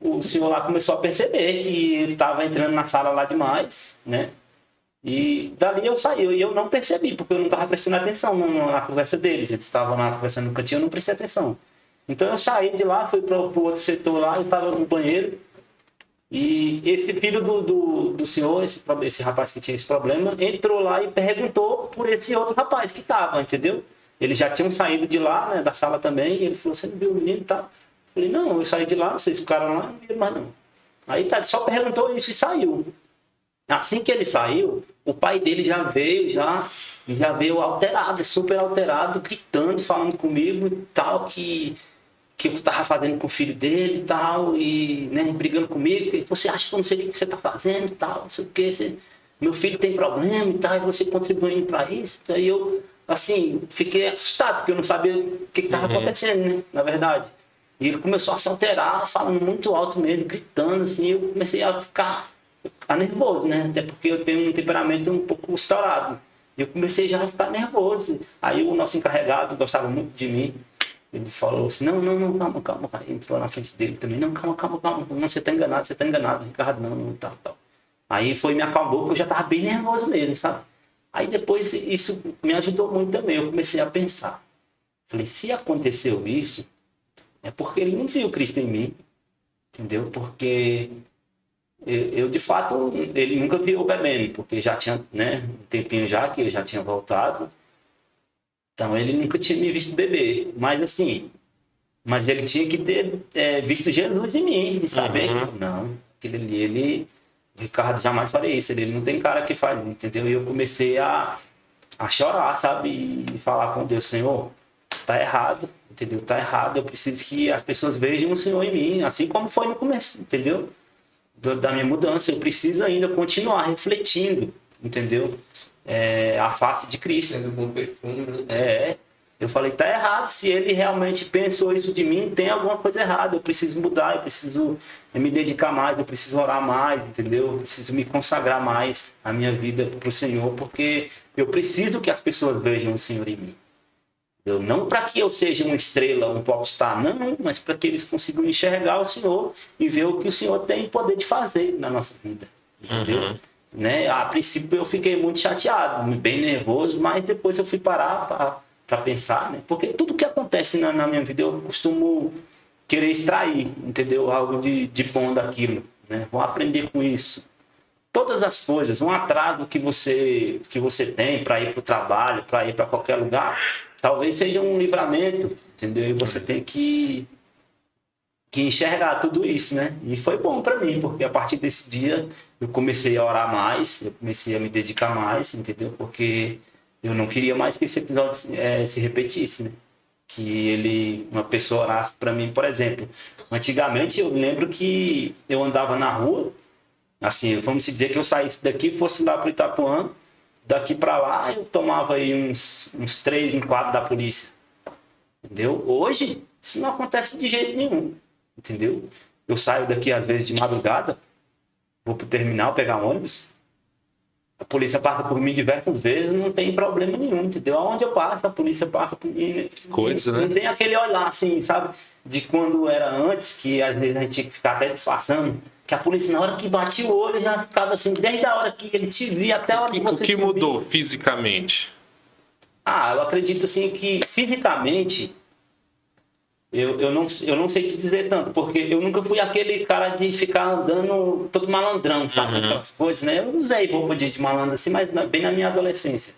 o senhor lá começou a perceber que ele estava entrando na sala lá demais, né? E dali eu saí, e eu não percebi, porque eu não estava prestando atenção na conversa deles. Eles estavam lá conversando no cantinho, eu não prestei atenção. Então eu saí de lá, fui para o outro setor lá, eu estava no banheiro. E esse filho do senhor, esse rapaz que tinha esse problema, entrou lá e perguntou por esse outro rapaz que estava, entendeu? Eles já tinham saído de lá, né, da sala também, e ele falou, você não viu o menino e tal? Eu falei, não, eu saí de lá, vocês ficaram lá, não viram mais não. Aí tá, só perguntou isso e saiu. Assim que ele saiu, o pai dele já veio alterado, super alterado, gritando, falando comigo e tal, que eu estava fazendo com o filho dele e tal, e né, brigando comigo, que você acha que eu não sei o que você está fazendo e tal, não sei o que, meu filho tem problema e tal, e você contribuindo para isso. Aí eu, assim, fiquei assustado, porque eu não sabia o que estava acontecendo, né, na verdade. E ele começou a se alterar, falando muito alto mesmo, gritando, assim, eu comecei a ficar nervoso, né? Até porque eu tenho um temperamento um pouco estourado. Eu comecei já a ficar nervoso. Aí o nosso encarregado gostava muito de mim. Ele falou assim, não, calma. Aí entrou na frente dele também. Não, calma. Não, você tá enganado, Ricardo, não, tal. Aí foi me acalmou, porque eu já tava bem nervoso mesmo, sabe? Aí depois isso me ajudou muito também. Eu comecei a pensar. Falei, se aconteceu isso, é porque ele não viu Cristo em mim. Entendeu? Porque eu de fato, ele nunca viu eu bebendo, porque já tinha, né, um tempinho já que eu já tinha voltado. Então ele nunca tinha me visto beber. Mas assim, ele tinha que ter visto Jesus em mim e saber que não, o Ricardo jamais faria isso, ele não tem cara que faz, entendeu? E eu comecei a chorar, sabe? E falar com Deus, Senhor, tá errado, entendeu? Tá errado, eu preciso que as pessoas vejam o Senhor em mim, assim como foi no começo, entendeu? Da minha mudança, eu preciso ainda continuar refletindo, entendeu? A face de Cristo. Sendo um bom perfume, né? Eu falei, tá errado, se ele realmente pensou isso de mim, tem alguma coisa errada, eu preciso mudar, eu preciso me dedicar mais, eu preciso orar mais, entendeu? Eu preciso me consagrar mais a minha vida para o Senhor, porque eu preciso que as pessoas vejam o Senhor em mim. Não para que eu seja uma estrela, um popstar, não, mas para que eles consigam enxergar o Senhor e ver o que o Senhor tem poder de fazer na nossa vida, entendeu? Né? A princípio eu fiquei muito chateado, bem nervoso, mas depois eu fui parar para pensar, né? Porque tudo que acontece na minha vida eu costumo querer extrair, entendeu? Algo de bom daquilo, né? Vou aprender com isso. Todas as coisas, um atraso que você tem para ir para o trabalho, para ir para qualquer lugar, talvez seja um livramento, entendeu? E você tem que enxergar tudo isso, né? E foi bom para mim, porque a partir desse dia eu comecei a orar mais, eu comecei a me dedicar mais, entendeu? Porque eu não queria mais que esse episódio se repetisse, né? Que uma pessoa orasse para mim, por exemplo. Antigamente eu lembro que eu andava na rua, assim, vamos dizer que eu saísse daqui, fosse lá para o Itapuã, daqui para lá eu tomava aí uns 3 em 4 da polícia, entendeu? Hoje isso não acontece de jeito nenhum, entendeu? Eu saio daqui às vezes de madrugada, vou pro terminal pegar ônibus, A polícia passa por mim diversas vezes, não tem problema nenhum, entendeu? Aonde eu passo, a polícia passa por mim. Coisa, não, né? não tem aquele olhar assim, sabe? De quando era antes, que às vezes a gente tinha que ficar até disfarçando, que a polícia, na hora que batia o olho, já ficava assim, desde a hora que ele te via até a hora que O você que subia. mudou fisicamente? Eu acredito assim que fisicamente eu não sei te dizer tanto, porque eu nunca fui aquele cara de ficar andando todo malandrão, sabe? Aquelas coisas, né? Eu usei roupa de malandro assim, mas bem na minha adolescência.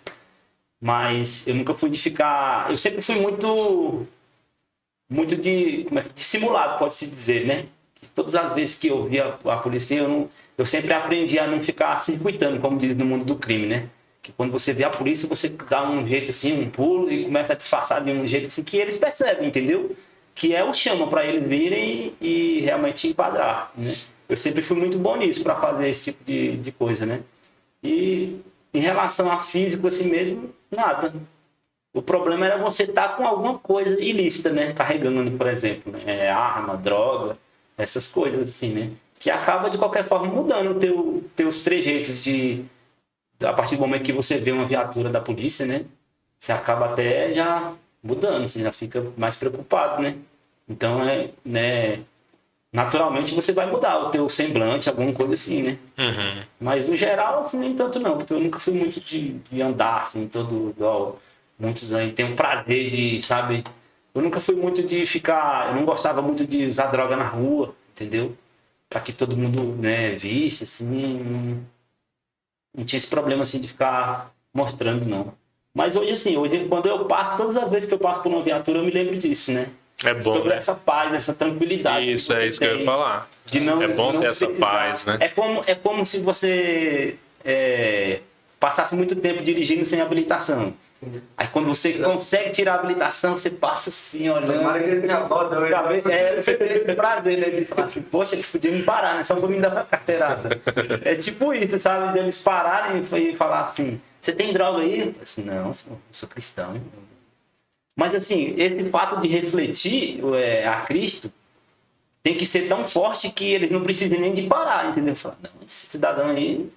Mas eu nunca fui de ficar. Eu sempre fui muito de dissimulado, pode-se dizer, né? Que todas as vezes que eu via a polícia, eu sempre aprendi a não ficar circuitando, como diz no mundo do crime, né? Que quando você vê a polícia, você dá um jeito assim, um pulo e começa a disfarçar de um jeito assim que eles percebem, entendeu? Que é o chama para eles virem e realmente enquadrar, né? Eu sempre fui muito bom nisso, para fazer esse tipo de coisa, né? E em relação a físico assim mesmo, nada. O problema era você estar com alguma coisa ilícita, né? Carregando, por exemplo, né? Arma, droga, essas coisas assim, né? Que acaba de qualquer forma mudando teus trejeitos a partir do momento que você vê uma viatura da polícia, né? Você acaba até já mudando, você já fica mais preocupado, né? Então, né? Naturalmente você vai mudar o teu semblante, alguma coisa assim, né? Uhum. Mas no geral, assim, nem tanto não, porque eu nunca fui muito de andar assim, todo igual muitos aí tem um prazer de, sabe? Eu nunca fui muito de ficar, eu não gostava muito de usar droga na rua, entendeu? Para que todo mundo, né, visse, assim, não tinha esse problema assim de ficar mostrando, não. Mas hoje, assim, quando eu passo, todas as vezes que eu passo por uma viatura, eu me lembro disso, né? É bom, Sobre né? essa paz, essa tranquilidade. Isso, é isso que eu ia falar. De não, É bom de não ter essa precisar. paz, né? É como se você passasse muito tempo dirigindo sem habilitação. Aí quando você consegue tirar a habilitação, você passa assim, olhando. Tomara que ele tenha foto, Você tem esse prazer, né? De falar assim, poxa, eles podiam me parar, né? Só pra me dar uma carteirada. É tipo isso, sabe? De eles pararem e falar assim, você tem droga aí? Eu falei assim, não, eu sou cristão. Mas assim, esse fato de refletir a Cristo tem que ser tão forte que eles não precisem nem de parar, entendeu? Falar, não, esse cidadão aí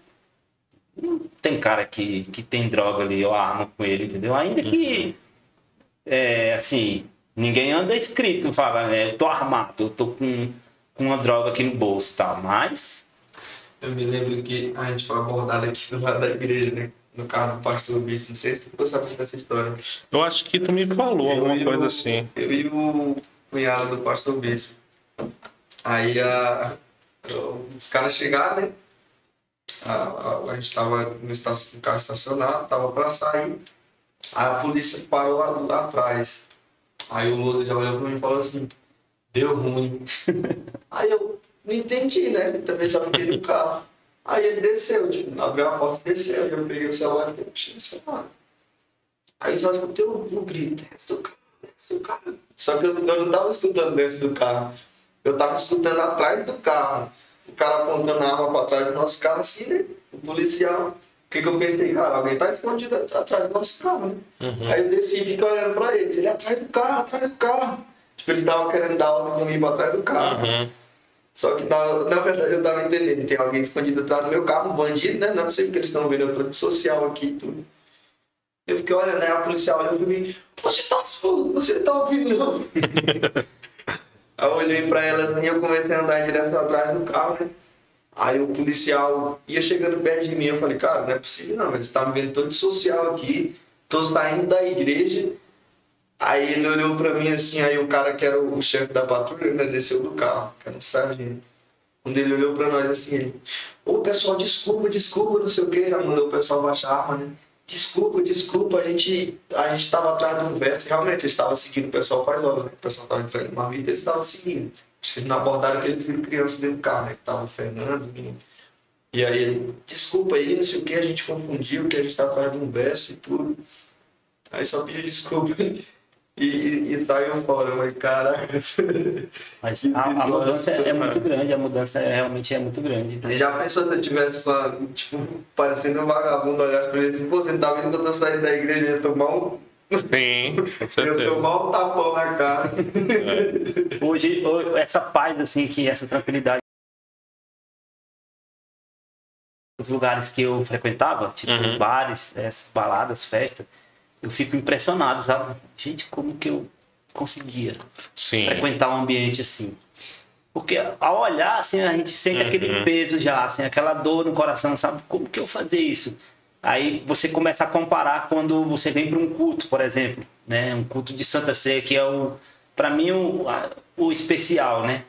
não tem cara que tem droga ali ou arma com ele, entendeu? Ainda que, assim, ninguém anda escrito, fala, eu tô armado, eu tô com uma droga aqui no bolso e tal, mas... Eu me lembro que a gente foi abordado aqui do lado da igreja, né? No carro do pastor Bispo, não sei se tu sabe dessa história. Eu acho que tu me falou alguma coisa assim. Eu e o cunhado do pastor Bispo. Aí os caras chegaram, né? A gente estava no carro estacionado, estava para sair. Aí a polícia parou lá atrás. Aí o Lúcio já olhou para mim e falou assim, deu ruim. Aí eu não entendi, né? Também só fiquei no carro. Aí ele desceu, tipo, abriu a porta e desceu. Eu peguei o celular e mexi no celular. Aí só escutei um grito, desce do carro. Só que eu não estava escutando dentro do carro. Eu estava escutando atrás do carro. O cara apontando a arma para trás do nosso carro, assim, né? O policial. O que eu pensei? Cara, alguém tá escondido atrás do nosso carro, né? Uhum. Aí eu desci e fiquei olhando para eles. Ele atrás do carro. Tipo, eles estavam querendo dar ordem para mim para trás do carro. Uhum. Só que na verdade eu tava entendendo, tem alguém escondido atrás do meu carro, um bandido, né? Não é possível que eles estão vendo, eu tô de social aqui e tudo. Eu fiquei olhando, né? A policial olhou pra mim, você tá surdo, você tá ouvindo não? Aí eu olhei pra ela assim, eu comecei a andar em direção atrás do carro, né? Aí o policial ia chegando perto de mim, eu falei, cara, não é possível não, eles estão me vendo todo de social aqui, tô saindo da igreja. Aí ele olhou pra mim assim, aí o cara que era o chefe da patrulha, né, desceu do carro, que era um sargento. Quando ele olhou pra nós assim, ele, ô pessoal, desculpa, não sei o que, já mandou o pessoal baixar a arma, né? Desculpa, a gente tava atrás de um verso, realmente eles estavam seguindo o pessoal faz horas, né? O pessoal tava entrando em uma vida, eles estavam seguindo. Acho que eles não abordaram que eles viram crianças dentro do carro, né? Que tava o Fernando, o menino. E aí ele, desculpa aí, não sei o que, a gente confundiu, que a gente tava atrás de um verso e tudo. Aí só pediu desculpa. E saiu fora, mas caraca. Mas a mudança é muito grande, a mudança realmente é muito grande. E já pensou se eu tivesse, tipo, parecendo um vagabundo, olhar pra ele assim, pô, você não tá vendo que eu tô saindo da igreja, eu ia tomar um... Sim, com Eu certeza. ia tomar um tapão na cara. Hoje, essa paz, assim, que essa tranquilidade os lugares que eu frequentava, tipo bares, baladas, festas, eu fico impressionado, sabe? Gente, como que eu conseguia frequentar um ambiente assim? Porque ao olhar, assim, a gente sente aquele peso já, assim, aquela dor no coração, sabe? Como que eu fazer isso? Aí você começa a comparar quando você vem para um culto, por exemplo, né? Um culto de Santa Ceia, que é para mim, o especial, né?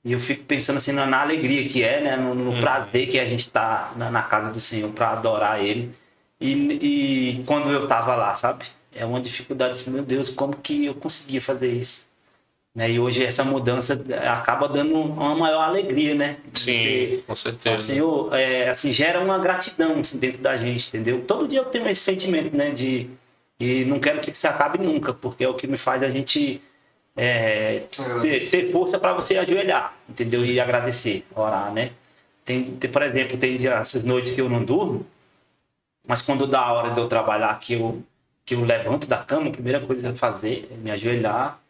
E eu fico pensando assim na alegria que é, né? No prazer que a gente tá na casa do Senhor para adorar Ele. E quando eu tava lá, sabe? É uma dificuldade assim, meu Deus, como que eu conseguia fazer isso? Né? E hoje essa mudança acaba dando uma maior alegria, né? Sim, com certeza. Senhor, assim, gera uma gratidão assim, dentro da gente, entendeu? Todo dia eu tenho esse sentimento, né? E não quero que isso acabe nunca, porque é o que me faz a gente ter força para você ajoelhar, entendeu? E agradecer, orar, né? Por exemplo, tem essas noites que eu não durmo, mas quando dá a hora de eu trabalhar, que eu levanto da cama, a primeira coisa que eu fazer é me ajoelhar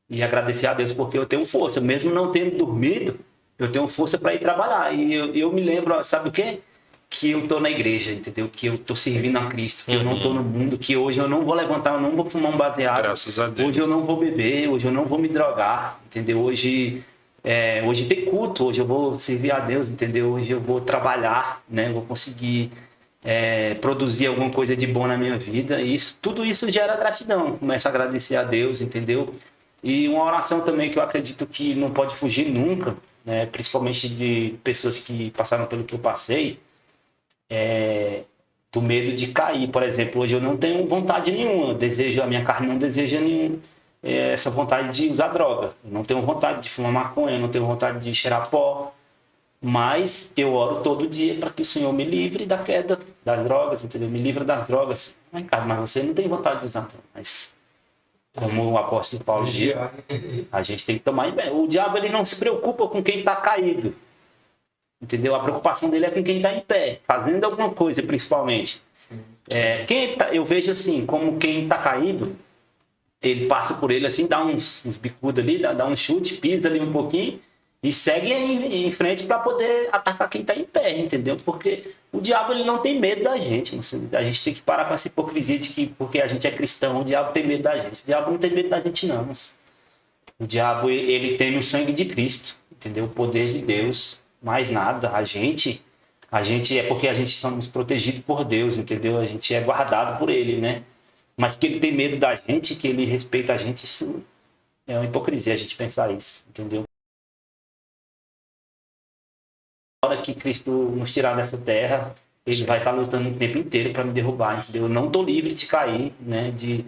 e agradecer a Deus, porque eu tenho força, mesmo não tendo dormido, eu tenho força para ir trabalhar. E eu me lembro, sabe o quê? Que eu tô na igreja, entendeu? Que eu tô servindo a Cristo, que eu não tô no mundo, que hoje eu não vou levantar, eu não vou fumar um baseado. Graças a Deus. Hoje eu não vou beber, hoje eu não vou me drogar, entendeu? Hoje tem culto, hoje eu vou servir a Deus, entendeu? Hoje eu vou trabalhar, né? Eu vou conseguir produzir alguma coisa de bom na minha vida. E tudo isso gera gratidão. Começo a agradecer a Deus, entendeu? E uma oração também que eu acredito que não pode fugir nunca, né? Principalmente de pessoas que passaram pelo que eu passei, do medo de cair. Por exemplo, hoje eu não tenho vontade nenhuma, a minha carne não deseja essa vontade de usar droga. Eu não tenho vontade de fumar maconha, eu não tenho vontade de cheirar pó, mas eu oro todo dia para que o Senhor me livre da queda das drogas, entendeu? Me livre das drogas. Mas você não tem vontade de usar droga. Mas, como o apóstolo Paulo diz, a gente tem que tomar em pé. O diabo ele não se preocupa com quem está caído, entendeu? A preocupação dele é com quem está em pé, fazendo alguma coisa, principalmente. Eu vejo assim, como quem está caído, ele passa por ele assim, dá uns bicudos ali, dá um chute, pisa ali um pouquinho e segue em frente para poder atacar quem está em pé, entendeu? Porque o diabo ele não tem medo da gente. A gente tem que parar com essa hipocrisia de que porque a gente é cristão, o diabo tem medo da gente. O diabo não tem medo da gente, não. O diabo ele tem o sangue de Cristo, entendeu? O poder de Deus. Mais nada, a gente é porque a gente somos protegidos por Deus, entendeu? A gente é guardado por Ele, né? Mas que Ele tem medo da gente, que Ele respeita a gente, isso é uma hipocrisia a gente pensar isso, entendeu? Na hora que Cristo nos tirar dessa terra, Ele vai estar lutando o tempo inteiro para me derrubar, entendeu? Eu não estou livre de cair, né? De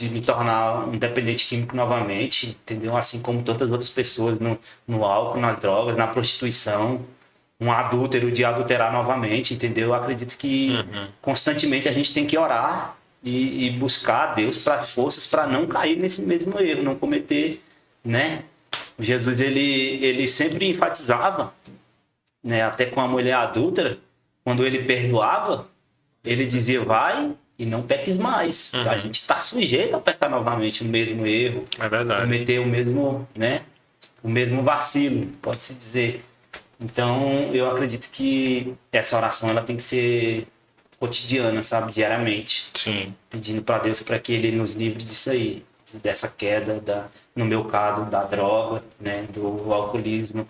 me tornar um dependente químico novamente, entendeu? Assim como tantas outras pessoas no álcool, nas drogas, na prostituição, um adúltero de adulterar novamente, entendeu? Eu acredito que constantemente a gente tem que orar e buscar a Deus para forças para não cair nesse mesmo erro, não cometer, né? Jesus, ele sempre enfatizava, né? Até com a mulher adúltera, quando ele perdoava, ele dizia, vai e não peques mais. A gente está sujeito a pecar novamente o mesmo erro. É verdade. Cometer o mesmo vacilo, pode-se dizer. Então, eu acredito que essa oração ela tem que ser cotidiana, sabe? Diariamente. Sim. Pedindo para Deus para que Ele nos livre disso aí. Dessa queda, no meu caso, da droga, né? Do alcoolismo.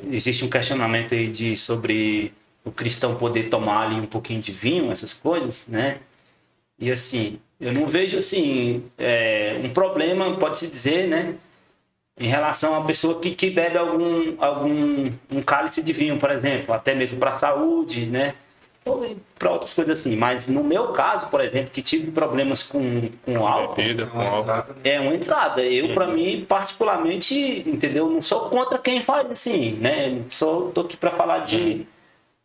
Existe um questionamento aí sobre o cristão poder tomar ali um pouquinho de vinho, essas coisas, né? E assim, eu não vejo assim um problema, pode-se dizer, né? Em relação a uma pessoa que bebe um cálice de vinho, por exemplo, até mesmo para a saúde, né? Ou para outras coisas assim. Mas no meu caso, por exemplo, que tive problemas com álcool, é uma entrada. Eu, para mim, particularmente, entendeu? Não sou contra quem faz assim, né? Só tô aqui para falar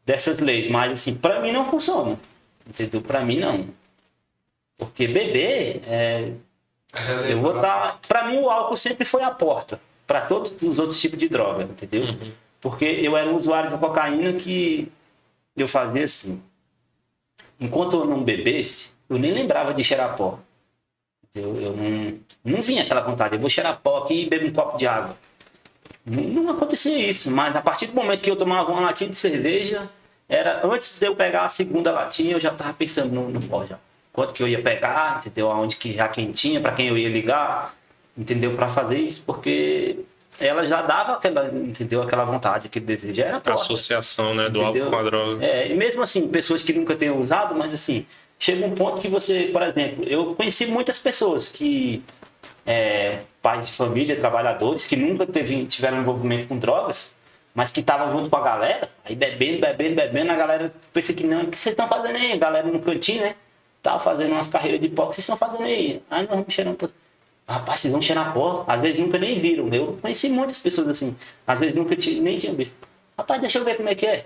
dessas leis, mas assim, para mim não funciona, entendeu? Para mim não, porque beber eu vou estar, para mim o álcool sempre foi a porta para todos os outros tipos de droga, entendeu? Porque eu era um usuário de cocaína que eu fazia assim, enquanto eu não bebesse, eu nem lembrava de cheirar pó, eu não vinha aquela vontade, eu vou cheirar pó aqui e bebo um copo de água. Não acontecia isso, mas a partir do momento que eu tomava uma latinha de cerveja, era antes de eu pegar a segunda latinha, eu já tava pensando no pó já. Quanto que eu ia pegar, entendeu? Aonde que já quem tinha, para quem eu ia ligar, entendeu? Para fazer isso, porque ela já dava aquela, entendeu? Aquela vontade, aquele desejo. Era A porta, associação, né, do entendeu? álcool com a droga. E mesmo assim, pessoas que nunca tenham usado, mas assim, chega um ponto que você, por exemplo, eu conheci muitas pessoas que, pais de família, trabalhadores, que nunca tiveram envolvimento com drogas, mas que estavam junto com a galera, aí bebendo, a galera pensa que não, o que vocês estão fazendo aí? A galera no cantinho, né? Tava fazendo umas carreiras de pó, o que vocês estão fazendo aí? Aí nós vamos cheirando pó. Rapaz, vocês vão cheirar pó? Às vezes nunca nem viram. Eu conheci muitas pessoas assim, às vezes nunca nem tinham visto. Rapaz, deixa eu ver como é que é.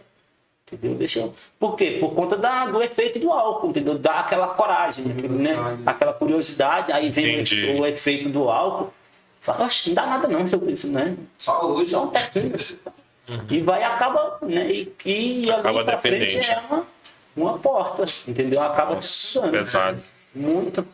Entendeu? Por quê? Por conta do efeito do álcool, entendeu? Dá aquela coragem, né? Aquela curiosidade, aí vem o efeito do álcool. Fala, oxe, não dá nada não, seu isso, né? Só um tequinho. E vai e acaba, né? E Acaba ali pra frente dependente. é uma porta, entendeu? Acaba se usando. Pesado. Muito.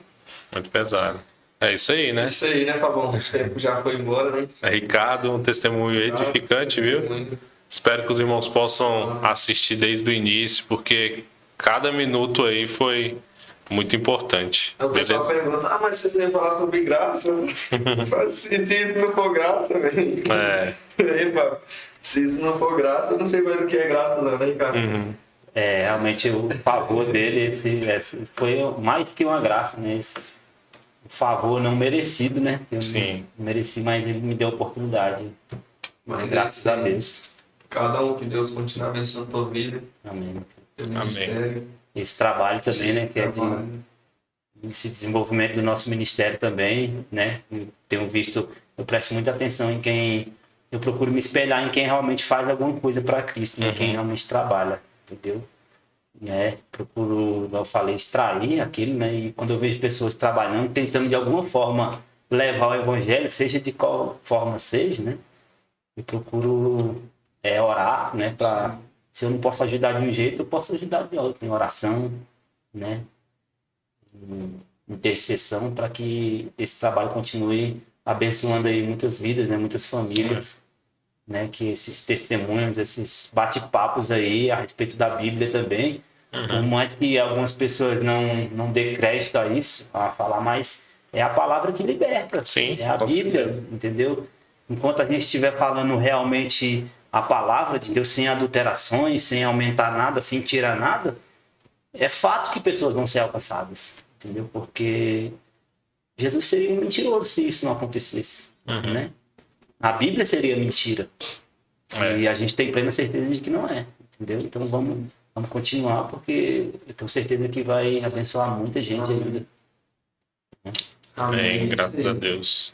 Muito pesado. É isso aí, né? Isso aí, né, Fabão? O tempo já foi embora, né? Ricardo, um testemunho edificante, viu? Espero que os irmãos possam assistir desde o início, porque cada minuto aí foi muito importante. O pessoal Beleza? pergunta, mas vocês nem falar sobre graça? Se isso não for graça, velho. Se isso não for graça, eu não sei mais o que é graça, não, né, Ricardo? Realmente o favor dele, esse foi mais que uma graça, né? Um favor não merecido, né? Sim. Não mereci, mas ele me deu a oportunidade. Mas graças a Deus. Cada um, que Deus continue abençoando a tua vida. Amém. Teu ministério. Esse trabalho também, né? Que é esse desenvolvimento do nosso ministério também, né? Tenho visto, eu presto muita atenção em quem, eu procuro me espelhar em quem realmente faz alguma coisa para Cristo, né? Quem realmente trabalha, entendeu? Né? Procuro, como eu falei, extrair aquilo, né? E quando eu vejo pessoas trabalhando, tentando de alguma forma levar o evangelho, seja de qual forma seja, né? Eu procuro orar, né? Se eu não posso ajudar de um jeito, eu posso ajudar de outro, em oração, né? Em intercessão, para que esse trabalho continue abençoando aí muitas vidas, né? Muitas famílias, né? Que esses testemunhos, esses bate-papos aí a respeito da Bíblia também, por mais que algumas pessoas não dê crédito a isso, a falar, mas é a palavra que liberta. Sim, é a Bíblia, entendeu? Enquanto a gente estiver falando realmente a palavra de Deus sem adulterações, sem aumentar nada, sem tirar nada, é fato que pessoas vão ser alcançadas, entendeu? Porque Jesus seria um mentiroso se isso não acontecesse, né? A Bíblia seria mentira. E a gente tem plena certeza de que não é, entendeu? Então vamos continuar, porque eu tenho certeza que vai abençoar muita gente ainda. Amém, graças a Deus.